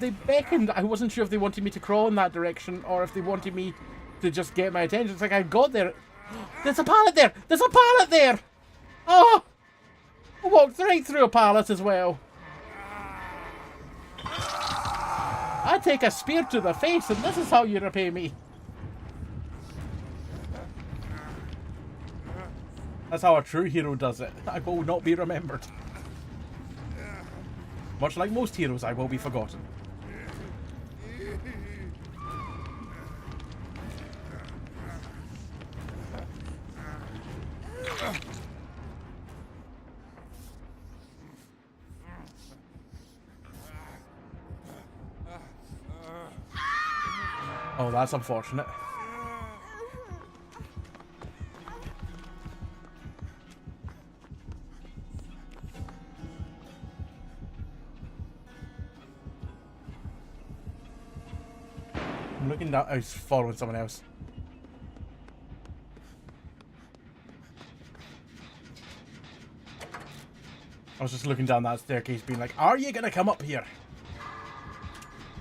[SPEAKER 1] They beckoned. I wasn't sure if they wanted me to crawl in that direction or if they wanted me to just get my attention. It's like I got there. There's a pallet there! There's a pallet there! Oh! I walked right through a pallet as well. I take a spear to the face and this is how you repay me. That's how a true hero does it. I will not be remembered. Much like most heroes, I will be forgotten. Oh, that's unfortunate. I'm looking down. I was following someone else. I was just looking down that staircase being like, are you gonna come up here?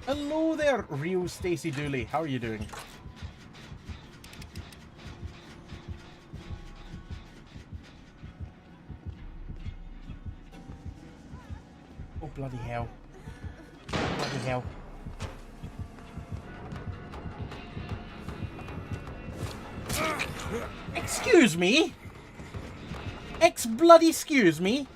[SPEAKER 1] Hello there, real Stacey Dooley. How are you doing? Oh, bloody hell. Bloody hell. Excuse me? Excuse me?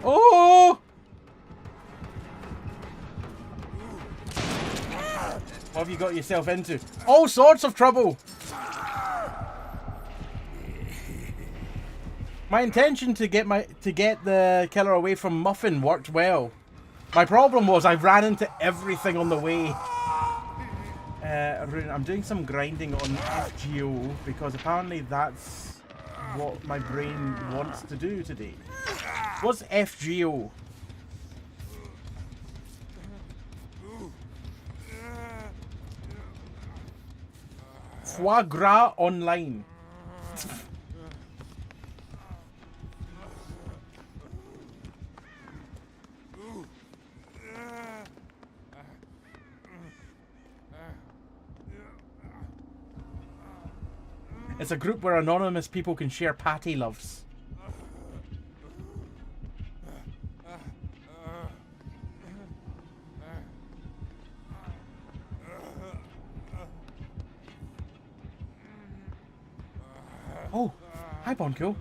[SPEAKER 1] Oh! What have you got yourself into? All sorts of trouble! My intention to get the killer away from Muffin worked well. My problem was I ran into everything on the way. I'm doing some grinding on FGO because apparently that's what my brain wants to do today. What's FGO? Foie gras online. It's a group where anonymous people can share patty loves. Oh, hi Bonko.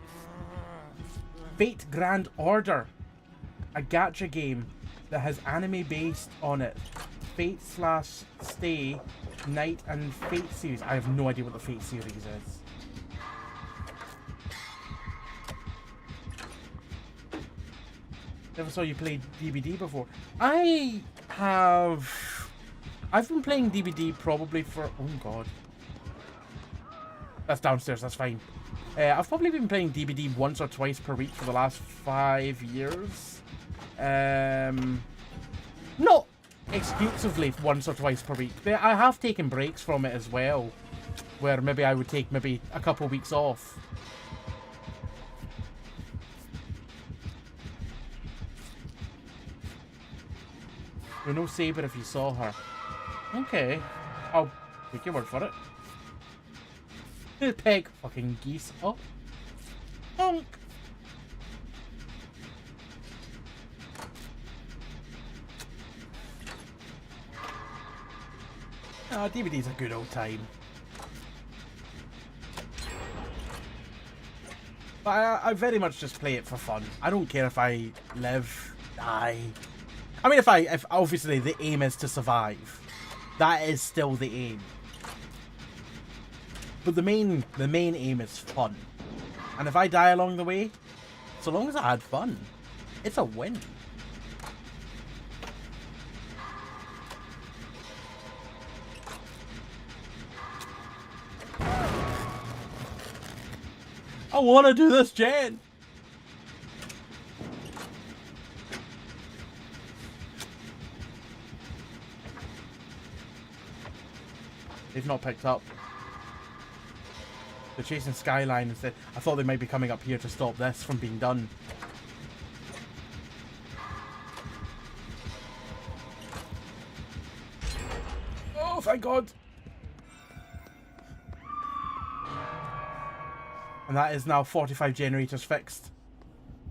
[SPEAKER 1] Fate Grand Order. A gacha game that has anime based on it. Fate/Stay, Night and Fate series. I have no idea what the Fate series is. Never saw you play DBD before. I've been playing DBD probably for... Oh god. That's downstairs, that's fine. I've probably been playing DBD once or twice per week for the last 5 years. Not exclusively once or twice per week. But I have taken breaks from it as well. Where maybe I would take maybe a couple weeks off. You'll know Saber if you saw her. Okay. I'll take your word for it. Peg fucking geese. Oh. Honk. Ah, DVD's a good old time. But I very much just play it for fun. I don't care if I live, die. I mean, if obviously the aim is to survive. That is still the aim. But the main aim is fun. And if I die along the way, so long as I had fun, it's a win. I want to do this, Jen. They've not picked up. They're chasing Skyline instead. I thought they might be coming up here to stop this from being done. Oh, thank God! And that is now 45 generators fixed.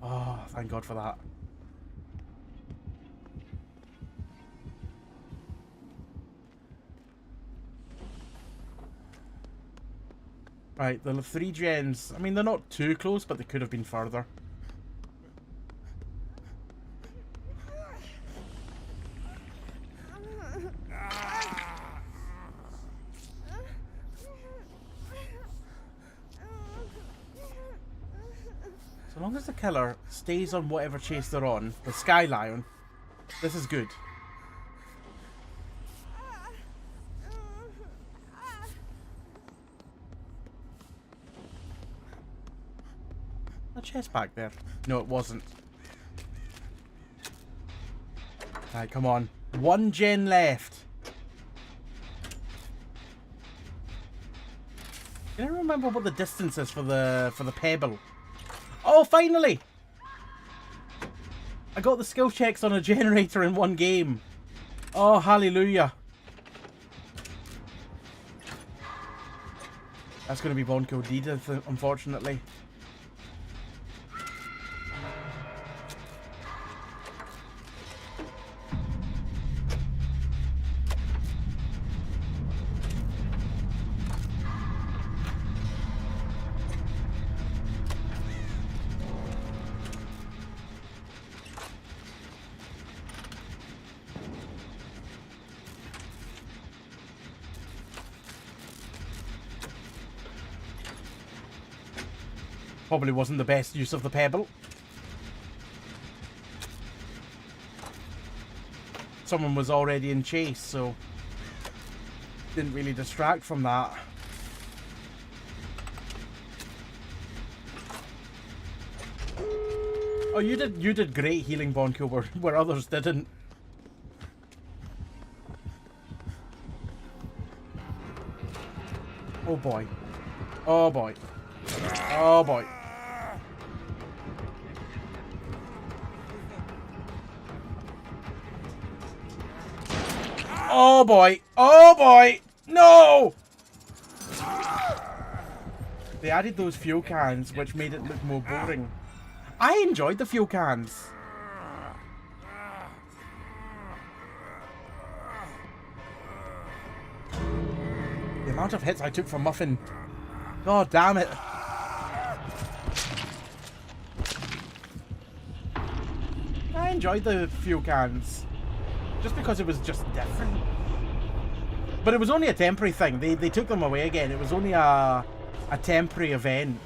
[SPEAKER 1] Oh, thank God for that. Right, the 3 gens. I mean, they're not too close, but they could have been further. So long as the killer stays on whatever chase they're on, the Sky Lion, this is good. A chest back there. No, it wasn't. Alright, come on. 1 gen left. Can I remember what the distance is for the pebble? Oh, finally! I got the skill checks on a generator in 1 game. Oh, hallelujah. That's going to be Bonko Deed, unfortunately. Probably wasn't the best use of the pebble. Someone was already in chase, so didn't really distract from that. Oh, you did great healing Bonko where others didn't. Oh boy. Oh boy. Oh boy. Oh boy! Oh boy! No! They added those fuel cans, which made it look more boring. I enjoyed the fuel cans. The amount of hits I took from Muffin. God damn it. I enjoyed the fuel cans. Just because it was just different. But it was only a temporary thing. They took them away again. It was only a temporary event.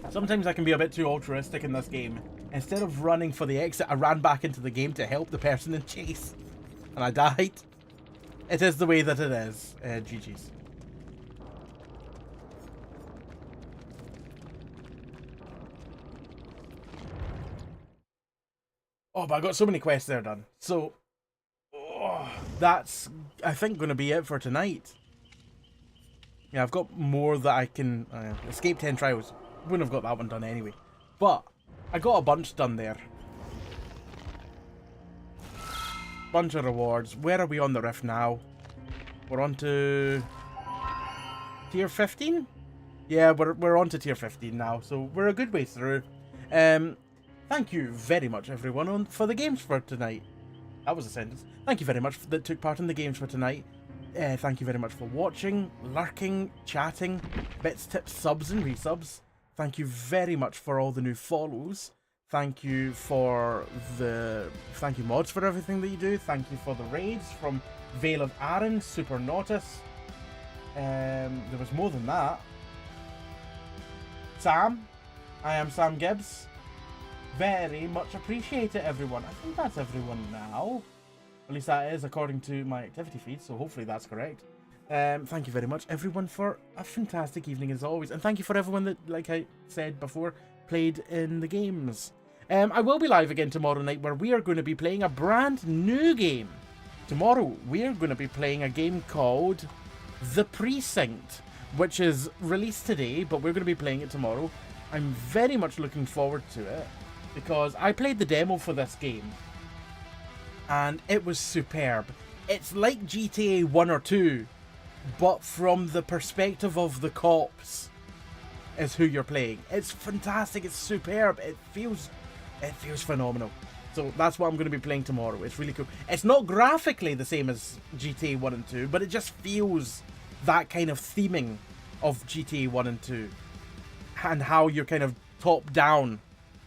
[SPEAKER 1] Sometimes I can be a bit too altruistic in this game. Instead of running for the exit, I ran back into the game to help the person in chase. And I died. It is the way that it is. GG's. Oh, but I got so many quests there done. So, that's, I think, going to be it for tonight. Yeah, I've got more that I can... Escape 10 Trials. Wouldn't have got that one done anyway. But, I got a bunch done there. Bunch of rewards. Where are we on the rift now? We're on to... Tier 15? Yeah, we're on to Tier 15 now. So, we're a good way through. Thank you very much, everyone, for the games for tonight. That was a sentence. Thank you very much that took part in the games for tonight. Thank you very much for watching, lurking, chatting, bits, tips, subs, and resubs. Thank you very much for all the new follows. Thank you for Thank you, mods, for everything that you do. Thank you for the raids from Vale of Arran, Super Nautis. There was more than that. Sam. I am Sam Gibbs. Very much appreciate it, everyone. I think that's everyone now. At least that is according to my activity feed, so hopefully that's correct. Thank you very much, everyone, for a fantastic evening as always. And thank you for everyone that, like I said before, played in the games. I will be live again tomorrow night where we are going to be playing a brand new game. tomorrow we're going to be playing a game called The Precinct, which is released today, but we're going to be playing it tomorrow. I'm very much looking forward to it because I played the demo for this game and it was superb. It's like GTA 1 or 2, but from the perspective of the cops is who you're playing. It's fantastic. It's superb. It feels phenomenal. So that's what I'm going to be playing tomorrow. It's really cool. It's not graphically the same as GTA 1 and 2, but it just feels that kind of theming of GTA 1 and 2. And how you're kind of top down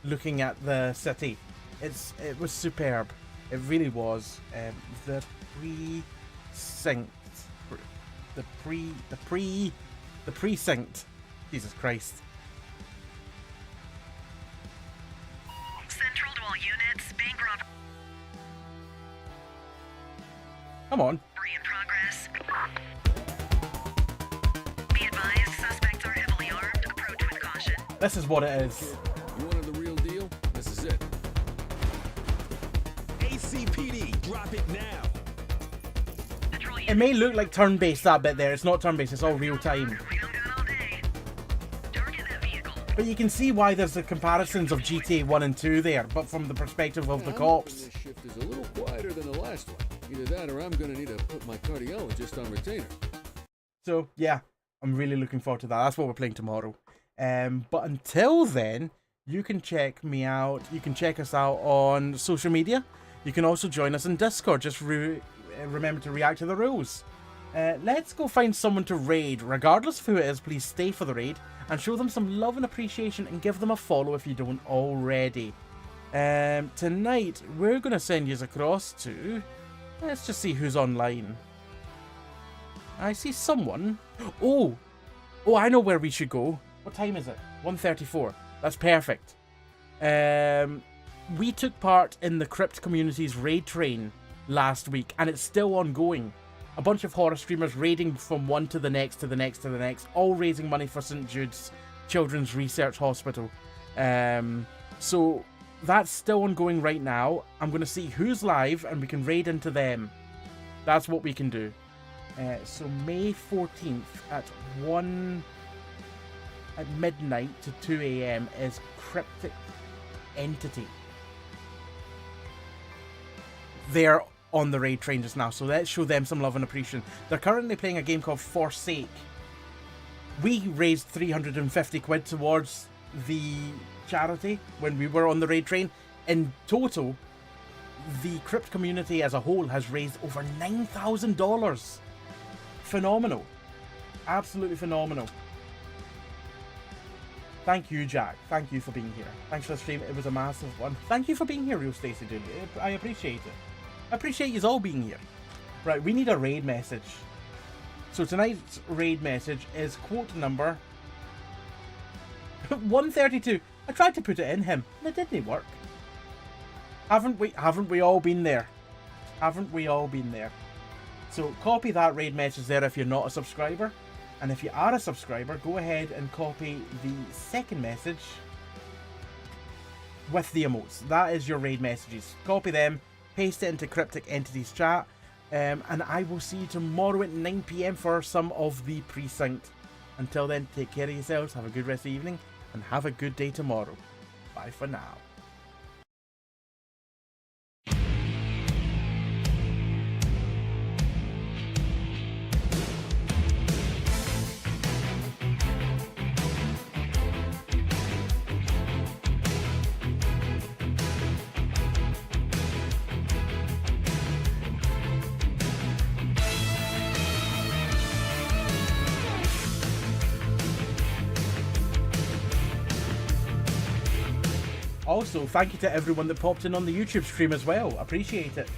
[SPEAKER 1] looking at the city. It was superb. It really was. The Precinct. The Precinct. Jesus Christ.
[SPEAKER 6] Central to all units, bank robbery
[SPEAKER 1] Come on.
[SPEAKER 6] in progress. Be advised, suspects are heavily armed. Approach with caution.
[SPEAKER 1] This is what it is.
[SPEAKER 8] You wanted the real deal? This is it.
[SPEAKER 7] ACPD, drop it now.
[SPEAKER 6] Patrol
[SPEAKER 1] It may look like turn-based, that bit there. It's not turn-based, it's all real-time.
[SPEAKER 6] We don't got all day. Target that vehicle.
[SPEAKER 1] But you can see why there's the comparisons of GTA 1 and 2 there, but from the perspective of the
[SPEAKER 8] I'm
[SPEAKER 1] cops.
[SPEAKER 8] hoping This shift is a little quieter than the last one. Either that or I'm gonna need to put my cardiologist on retainer.
[SPEAKER 1] So, yeah, I'm really looking forward to that. That's what we're playing tomorrow. But until then, you can check me out. You can check us out on social media. You can also join us in Discord. Just remember to react to the rules. Let's go find someone to raid. Regardless of who it is, please stay for the raid and show them some love and appreciation and give them a follow if you don't already. Tonight, we're going to send you across to... Let's just see who's online. I see someone. Oh, I know where we should go. What time is it? 1:34. That's perfect. We took part in the Crypt Community's raid train last week, and it's still ongoing. A bunch of horror streamers raiding from one to the next, to the next, to the next, all raising money for St. Jude's Children's Research Hospital. So that's still ongoing right now. I'm going to see who's live, and we can raid into them. That's what we can do. So May 14th at midnight to 2 a.m. is Cryptic Entity. They're on the raid train just now, so let's show them some love and appreciation. They're currently playing a game called Forsake. We raised 350 quid towards the charity when we were on the raid train. In total, the Crypt Community as a whole has raised over $9,000. Phenomenal. Absolutely phenomenal. Thank you, Jack. Thank you for being here. Thanks for the stream. It was a massive one. Thank you for being here, Real Stacey Dooley. I appreciate it. I appreciate you all being here. Right, we need a raid message. So tonight's raid message is quote number 132. I tried to put it in him, and it didn't work. Haven't we all been there? Haven't we all been there? So copy that raid message there if you're not a subscriber. And if you are a subscriber, go ahead and copy the second message with the emotes. That is your raid messages. Copy them, paste it into Cryptic Entities chat, and I will see you tomorrow at 9 PM for some of the Precinct. Until then, take care of yourselves, have a good rest of the evening, and have a good day tomorrow. Bye for now. Also, thank you to everyone that popped in on the YouTube stream as well. Appreciate it.